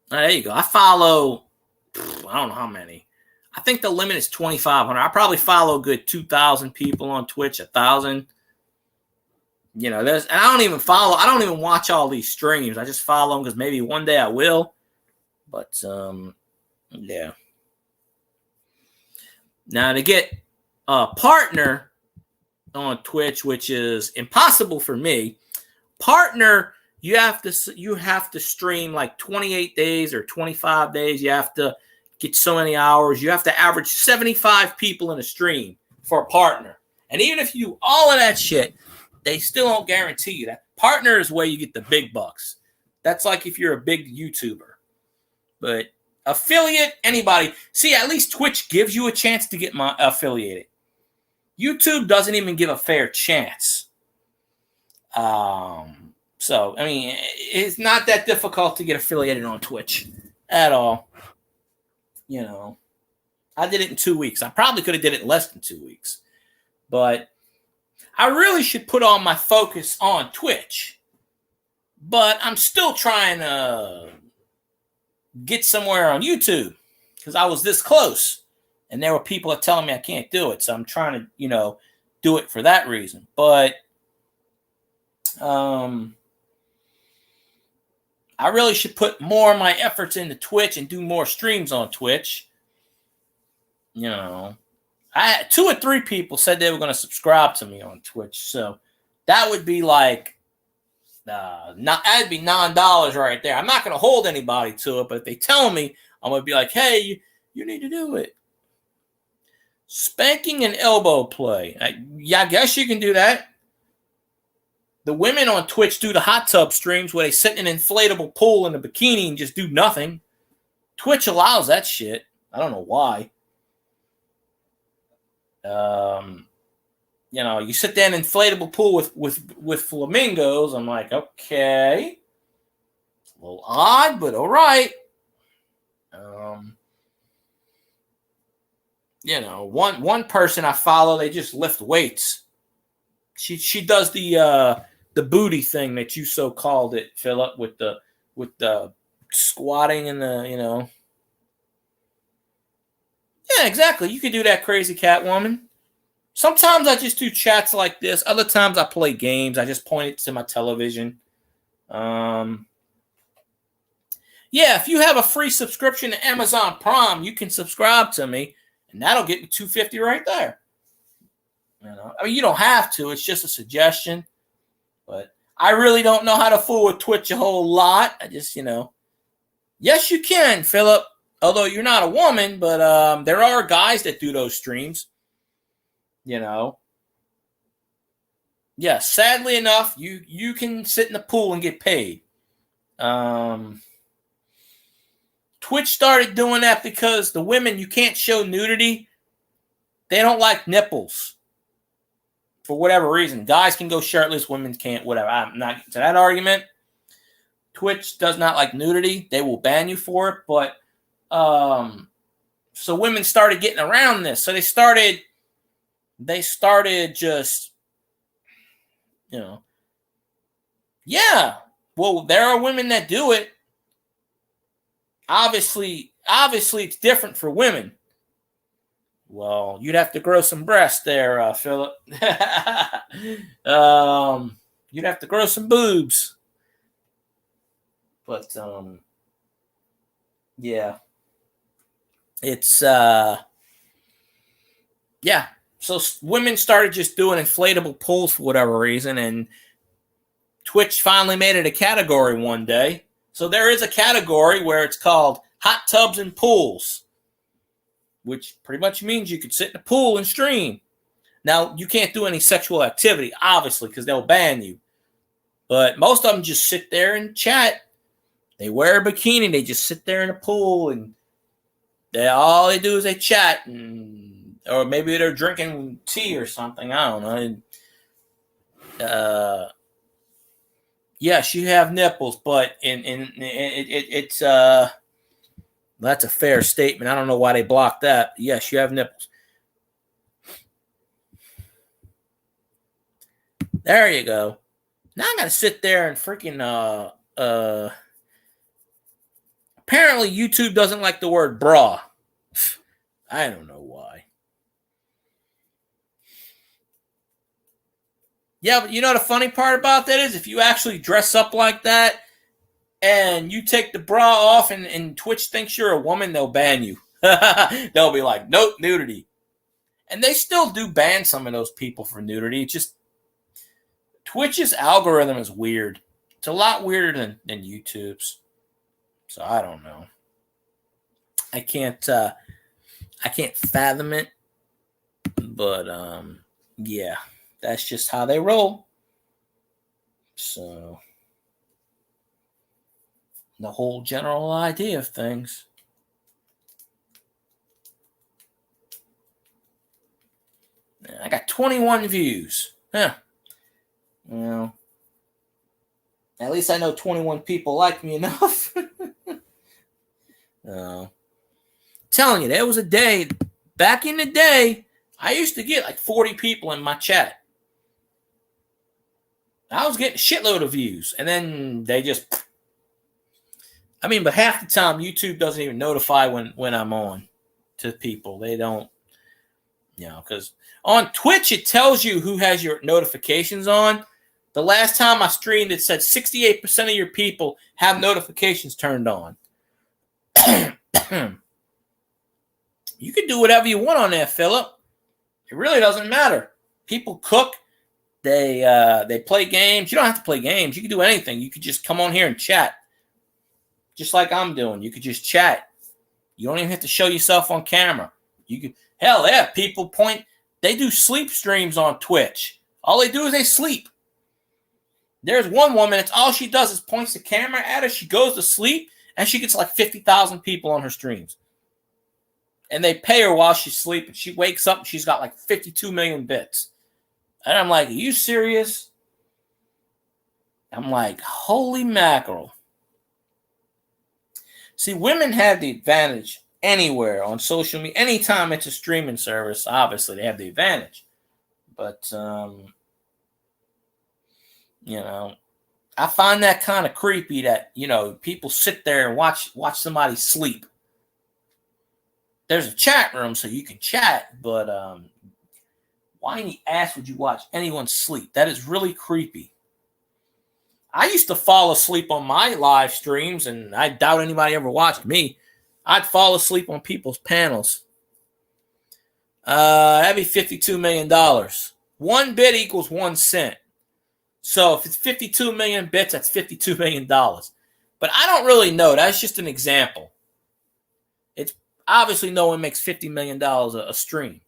There you go. I follow, I don't know how many. I think the limit is 2,500. I probably follow a good 2,000 people on Twitch, 1,000. And I don't even watch all these streams. I just follow them because maybe one day I will. But, yeah. Now, to get a partner on Twitch, which is impossible for me, partner, you have to stream like 28 days or 25 days. You have to get so many hours. You have to average 75 people in a stream for a partner. And even if you do all of that shit, they still don't guarantee you that. Partner is where you get the big bucks. That's like if you're a big YouTuber. But affiliate, anybody. See, at least Twitch gives you a chance to get affiliated. YouTube doesn't even give a fair chance. So, I mean, it's not that difficult to get affiliated on Twitch at all. I did it in 2 weeks. I probably could have did it in less than 2 weeks. But I really should put all my focus on Twitch. But I'm still trying to get somewhere on YouTube because I was this close. And there were people that telling me I can't do it. So I'm trying to, do it for that reason. But I really should put more of my efforts into Twitch and do more streams on Twitch. I had 2 or 3 people said they were going to subscribe to me on Twitch. So that would be like, that'd be $9 right there. I'm not going to hold anybody to it, but if they tell me, I'm going to be like, hey, you need to do it. Spanking and elbow play. I guess you can do that. The women on Twitch do the hot tub streams where they sit in an inflatable pool in a bikini and just do nothing. Twitch allows that shit. I don't know why. You sit there in an inflatable pool with flamingos. I'm like, okay. A little odd, but all right. One person I follow, they just lift weights. She does the booty thing that you so called it, Philip, with the squatting and the. Yeah, exactly. You could do that, crazy Catwoman. Sometimes I just do chats like this. Other times I play games. I just point it to my television. Yeah, if you have a free subscription to Amazon Prime, you can subscribe to me, and that'll get me $250 right there. I mean, you don't have to. It's just a suggestion. But I really don't know how to fool with Twitch a whole lot. I just, Yes, you can, Philip. Although you're not a woman, but there are guys that do those streams. Yeah, sadly enough, you can sit in the pool and get paid. Twitch started doing that because the women, you can't show nudity. They don't like nipples. For whatever reason. Guys can go shirtless, women can't, whatever. I'm not to that argument. Twitch does not like nudity. They will ban you for it. But so women started getting around this. So they started just, yeah. Well, there are women that do it. Obviously it's different for women. Well, you'd have to grow some breasts there, Philip. You'd have to grow some boobs. But, yeah. It's, yeah. So women started just doing inflatable pools for whatever reason, and Twitch finally made it a category one day. So there is a category where it's called hot tubs and pools, which pretty much means you could sit in a pool and stream. Now, you can't do any sexual activity, obviously, because they'll ban you. But most of them just sit there and chat. They wear a bikini. They just sit there in a pool, and all they do is they chat. Or maybe they're drinking tea or something. I don't know. Yes, you have nipples, but it's that's a fair statement. I don't know why they blocked that. Yes, you have nipples. There you go. Now I gotta sit there and freaking apparently YouTube doesn't like the word bra. I don't know why. Yeah, but you know the funny part about that is if you actually dress up like that and you take the bra off and Twitch thinks you're a woman, they'll ban you. They'll be like, nope, nudity. And they still do ban some of those people for nudity. It's just Twitch's algorithm is weird. It's a lot weirder than YouTube's. So I don't know. I can't fathom it. But yeah, that's just how they roll. So the whole general idea of things. I got 21 views. Huh. Well, at least I know 21 people like me enough. Telling you, there was a day, back in the day, I used to get like 40 people in my chat. I was getting a shitload of views. And then they just... I mean, but half the time, YouTube doesn't even notify when I'm on to people. They don't, because on Twitch, it tells you who has your notifications on. The last time I streamed, it said 68% of your people have notifications turned on. You can do whatever you want on there, Philip. It really doesn't matter. People cook. They play games. You don't have to play games. You can do anything. You could just come on here and chat. Just like I'm doing. You could just chat. You don't even have to show yourself on camera. You could, hell yeah, people point. They do sleep streams on Twitch. All they do is they sleep. There's one woman, it's all she does is points the camera at her. She goes to sleep, and she gets like 50,000 people on her streams. And they pay her while she's sleeping. She wakes up, and she's got like 52 million bits. And I'm like, are you serious? I'm like, holy mackerel. See, women have the advantage anywhere on social media. Anytime it's a streaming service, obviously they have the advantage. But, I find that kind of creepy that, people sit there and watch somebody sleep. There's a chat room so you can chat, but why in the ass would you watch anyone sleep? That is really creepy. I used to fall asleep on my live streams, and I doubt anybody ever watched me. I'd fall asleep on people's panels. That'd be $52 million. 1 bit equals 1 cent. So if it's 52 million bits, that's $52 million. But I don't really know. That's just an example. It's obviously no one makes $50 million a stream.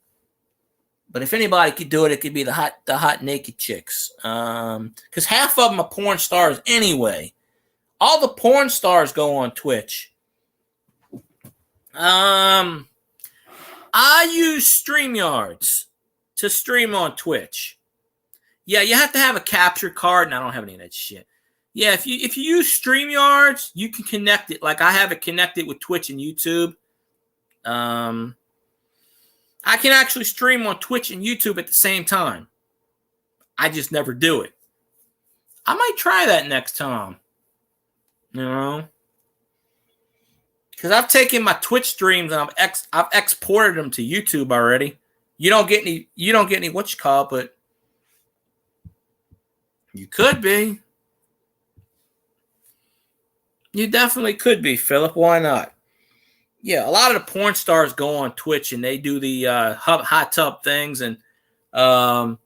But if anybody could do it, it could be the hot naked chicks. Because half of them are porn stars anyway. All the porn stars go on Twitch. I use StreamYards to stream on Twitch. Yeah, you have to have a capture card, and I don't have any of that shit. Yeah, if you use StreamYards, you can connect it. Like I have it connected with Twitch and YouTube. I can actually stream on Twitch and YouTube at the same time. I just never do it. I might try that next time. Because I've taken my Twitch streams and I've exported them to YouTube already. You don't get any what you call, but you could be. You definitely could be, Philip. Why not? Yeah, a lot of the porn stars go on Twitch and they do the hot tub things, and hell,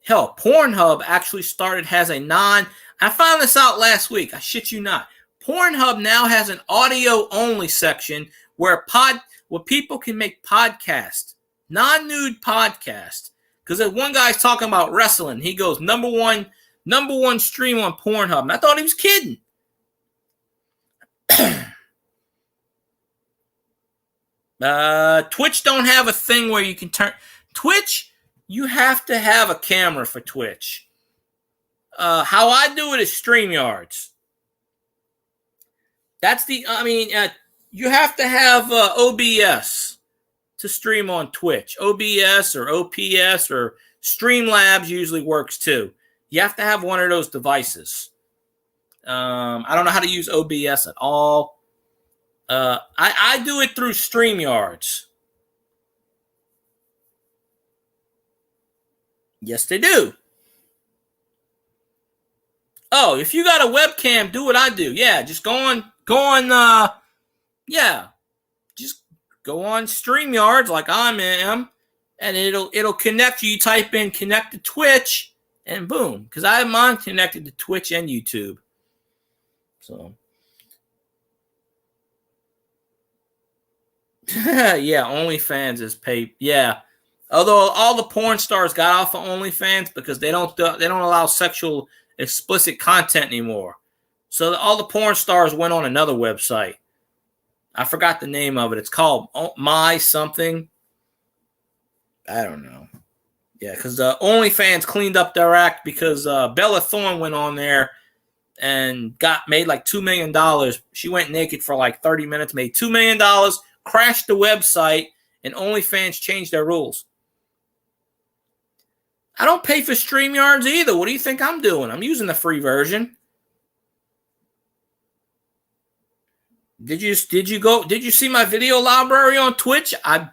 Pornhub actually has a I found this out last week. I shit you not. Pornhub now has an audio only section where people can make podcasts, non-nude podcasts. Because one guy's talking about wrestling, he goes number one stream on Pornhub, and I thought he was kidding. Twitch don't have a thing where you can turn Twitch. You have to have a camera for Twitch. How I do it is StreamYards. That's you have to have OBS to stream on Twitch. OBS or OPS or Streamlabs usually works too. You have to have one of those devices. I don't know how to use OBS at all. I do it through StreamYards. Yes, they do. Oh, if you got a webcam, do what I do. Yeah, just go on, just go on StreamYards like I am, and it'll connect you. You type in connect to Twitch, and boom, because I have mine connected to Twitch and YouTube. So, yeah, OnlyFans is paid. Yeah, although all the porn stars got off of OnlyFans because they don't allow sexual explicit content anymore. So all the porn stars went on another website. I forgot the name of it. It's called My Something. I don't know. Yeah, because OnlyFans cleaned up their act because Bella Thorne went on there and made like $2 million. She went naked for like 30 minutes, made $2 million, crashed the website, and OnlyFans changed their rules. I don't pay for StreamYards either. What do you think I'm doing? I'm using the free version. Did you see my video library on Twitch? I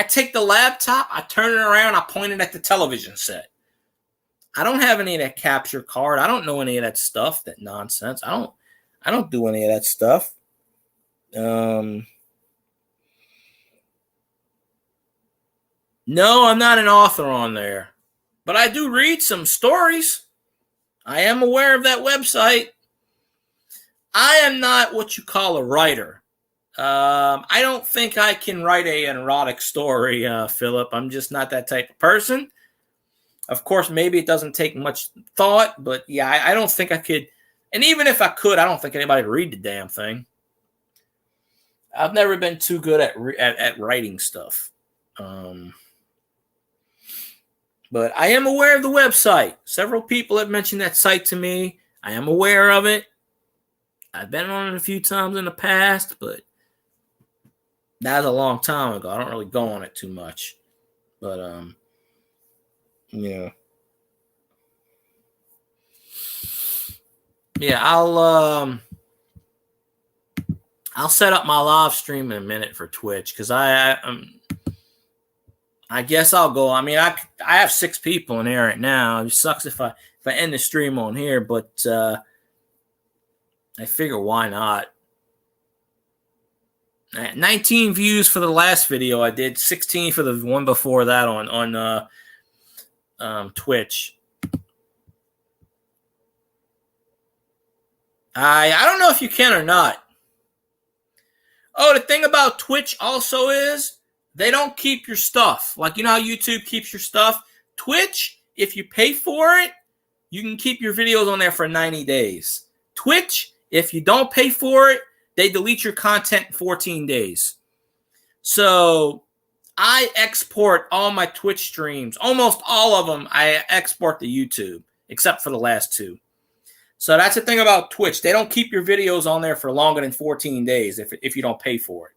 take the laptop, I turn it around, I point it at the television set. I don't have any of that capture card. I don't know any of that stuff, that nonsense. I don't do any of that stuff. No, I'm not an author on there, but I do read some stories. I am aware of that website. I am not what you call a writer. I don't think I can write an erotic story, Philip. I'm just not that type of person. Of course, maybe it doesn't take much thought, but yeah, I don't think I could. And even if I could, I don't think anybody would read the damn thing. I've never been too good at writing stuff. But I am aware of the website. Several people have mentioned that site to me. I am aware of it. I've been on it a few times in the past, but that was a long time ago. I don't really go on it too much. But, yeah. Yeah, I'll set up my live stream in a minute for Twitch because I guess I'll go. I mean, I have 6 people in here right now. It sucks if I end the stream on here, but I figure why not. 19 views for the last video I did, 16 for the one before that on Twitch. I don't know if you can or not. Oh, the thing about Twitch also is they don't keep your stuff. Like, you know how YouTube keeps your stuff? Twitch, if you pay for it, you can keep your videos on there for 90 days. Twitch, if you don't pay for it, they delete your content in 14 days. So I export all my Twitch streams. Almost all of them I export to YouTube, except for the last 2. So that's the thing about Twitch. They don't keep your videos on there for longer than 14 days if you don't pay for it.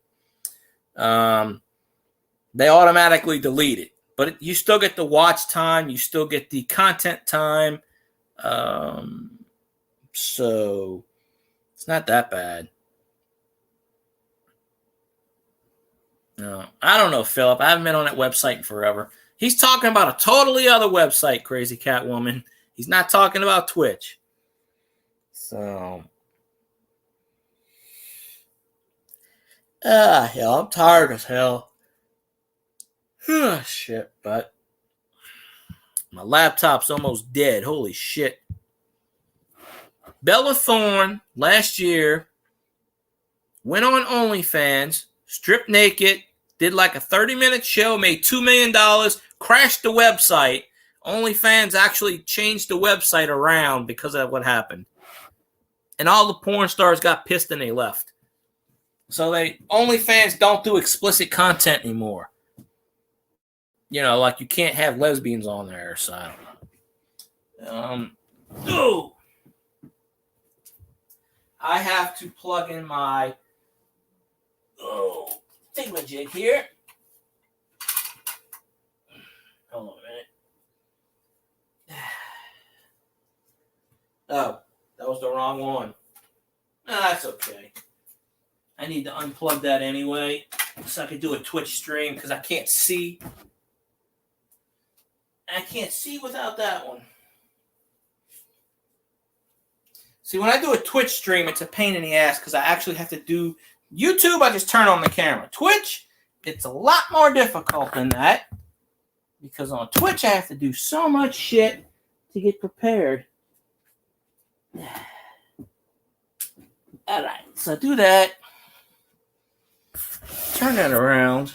They automatically delete it. But you still get the watch time. You still get the content time. So it's not that bad. No, I don't know, Philip. I haven't been on that website in forever. He's talking about a totally other website, Crazy Catwoman. He's not talking about Twitch. So, hell, I'm tired as hell. Shit, but my laptop's almost dead. Holy shit. Bella Thorne last year went on OnlyFans, stripped naked, did like a 30-minute show, made $2 million, crashed the website. OnlyFans actually changed the website around because of what happened. And all the porn stars got pissed and they left. So OnlyFans don't do explicit content anymore. You know, like you can't have lesbians on there, so I don't know. I have to plug in my thingamajig here. Hold on a minute. Oh, that was the wrong one. No, that's okay. I need to unplug that anyway so I can do a Twitch stream because I can't see. I can't see without that one. See, when I do a Twitch stream, it's a pain in the ass because I actually have to do YouTube. I just turn on the camera. Twitch, it's a lot more difficult than that because on Twitch, I have to do so much shit to get prepared. All right, so do that. Turn that around.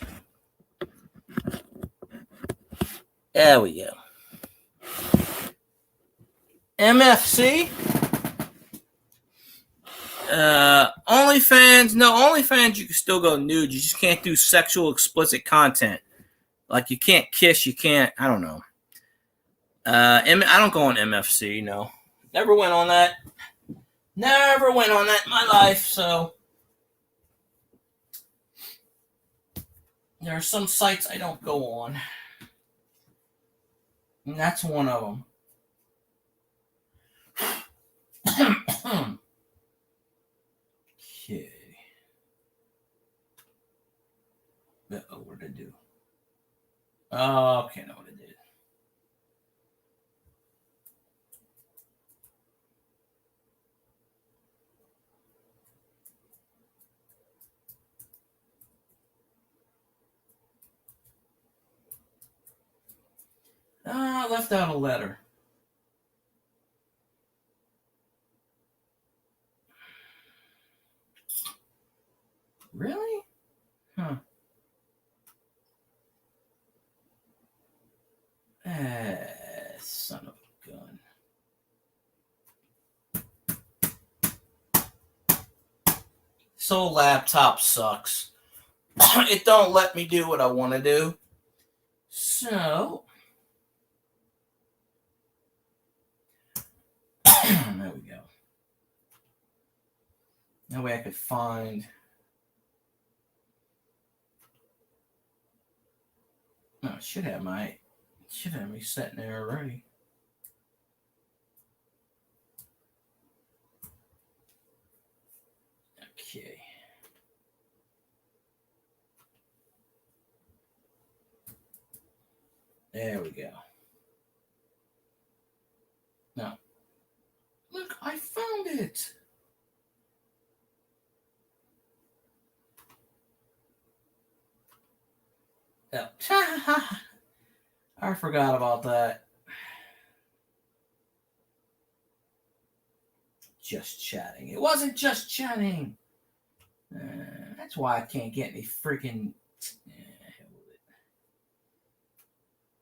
There we go. MFC. OnlyFans. No, OnlyFans, you can still go nude. You just can't do sexual explicit content. Like you can't kiss, you can't, I don't know. I don't go on MFC, no. Never went on that. Never went on that in my life, so. There are some sites I don't go on. And that's one of them. Okay. Uh-oh, what did I do? Oh, okay, I know what I did. I left out a letter. Really? Huh. Son of a gun. This old laptop sucks. It don't let me do what I want to do. So, there we go. That way I could find. Oh, it should have me sitting there already. Okay. There we go. Now, look, I found it. Oh. I forgot about that. Just chatting. It wasn't just chatting. That's why I can't get any freaking. Hell with it.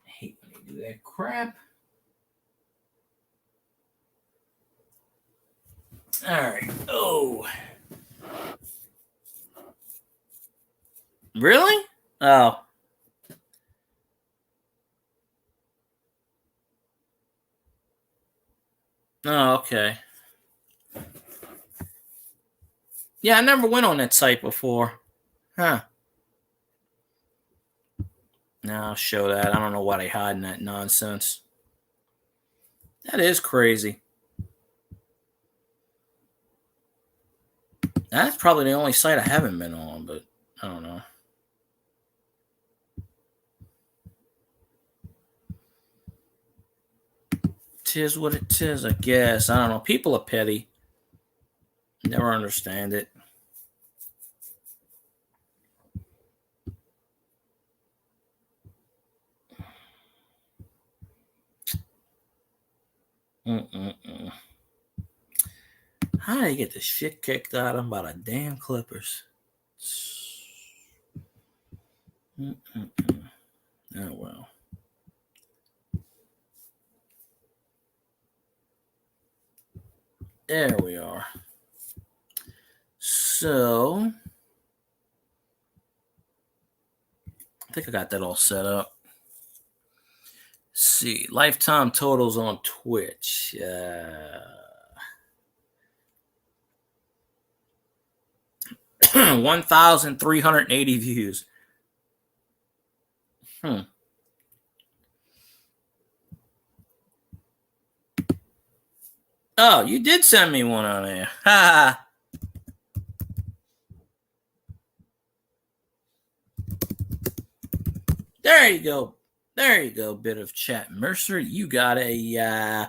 I hate when they do that crap. All right. Oh. Really? Oh. Oh, okay. Yeah, I never went on that site before. Huh. Now I'll show that. I don't know why they hiding that nonsense. That is crazy. That's probably the only site I haven't been on, but I don't know. Tis what it is, I guess. I don't know. People are petty. Never understand it. How did I get the shit kicked out of them by the damn Clippers? Oh, well. There we are. So, I think I got that all set up. Let's see. Lifetime totals on Twitch. 1,380 views. Oh, you did send me one on there. Ha. There you go. There you go. Bit of chat. Mercer, you got a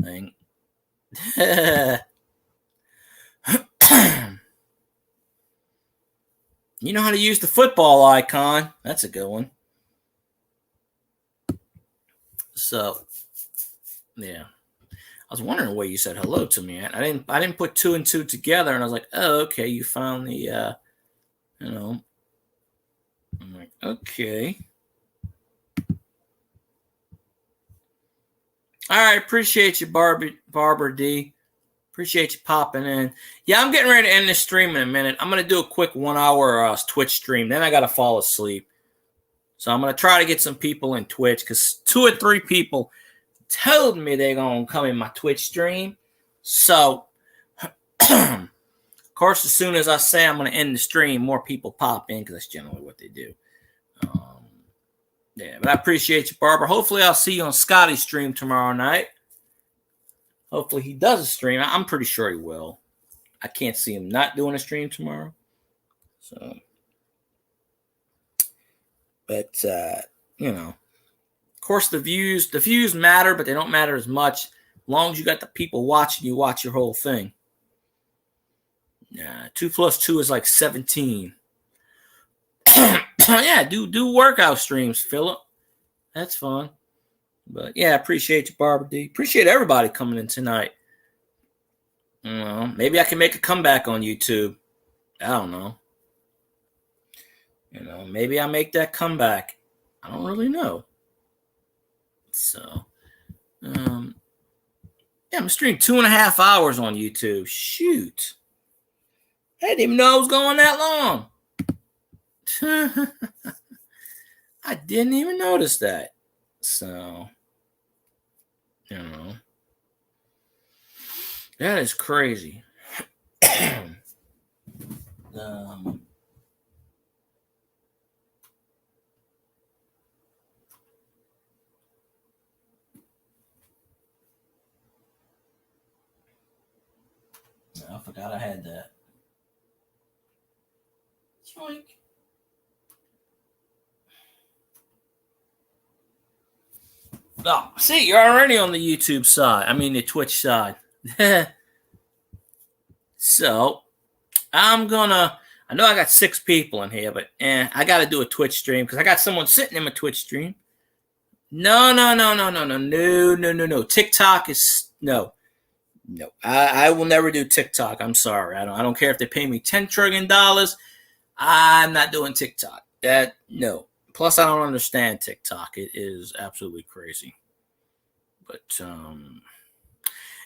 thing. You know how to use the football icon. That's a good one. So, yeah. I was wondering where you said hello to me at. I didn't put two and two together, and I was like, oh, okay, you found the I'm like, okay. All right, appreciate you, Barbara D. Appreciate you popping in. Yeah, I'm getting ready to end this stream in a minute. I'm going to do a quick 1 hour Twitch stream. Then I got to fall asleep. So I'm going to try to get some people in Twitch because 2 or 3 people told me they're going to come in my Twitch stream. So, of course, as soon as I say I'm going to end the stream, more people pop in because that's generally what they do. Yeah, but I appreciate you, Barbara. Hopefully I'll see you on Scotty's stream tomorrow night. Hopefully he does a stream. I'm pretty sure he will. I can't see him not doing a stream tomorrow. So, but, of course, the views matter, but they don't matter as much. As long as you got the people watching, you watch your whole thing. 2 + 2 is like 17. Yeah, do workout streams, Philip. That's fun. But yeah, appreciate you, Barbara D. Appreciate everybody coming in tonight. Maybe I can make a comeback on YouTube. I don't know. Maybe I make that comeback. I don't really know. So, I'm streaming 2.5 hours on YouTube. Shoot. I didn't even know it was going that long. I didn't even notice that. So, that is crazy. I forgot I had that. Choink. Oh, see, you're already on the YouTube side. I mean, the Twitch side. So, I know I got 6 people in here, but I got to do a Twitch stream because I got someone sitting in my Twitch stream. No. TikTok is, no. I will never do TikTok. I'm sorry. I don't care if they pay me $10 trillion. I'm not doing TikTok. No. Plus, I don't understand TikTok. It is absolutely crazy. But,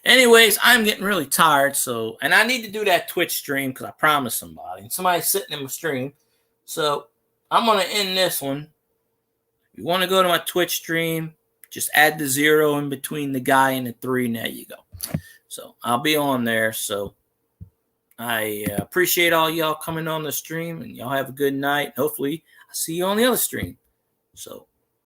anyways, I'm getting really tired. So, and I need to do that Twitch stream because I promised somebody. And somebody's sitting in my stream. So, I'm going to end this one. If you want to go to my Twitch stream, just add the 0 in between the guy and the 3, and there you go. So, I'll be on there. So, I appreciate all y'all coming on the stream, and y'all have a good night. Hopefully, I'll see you on the other stream. So,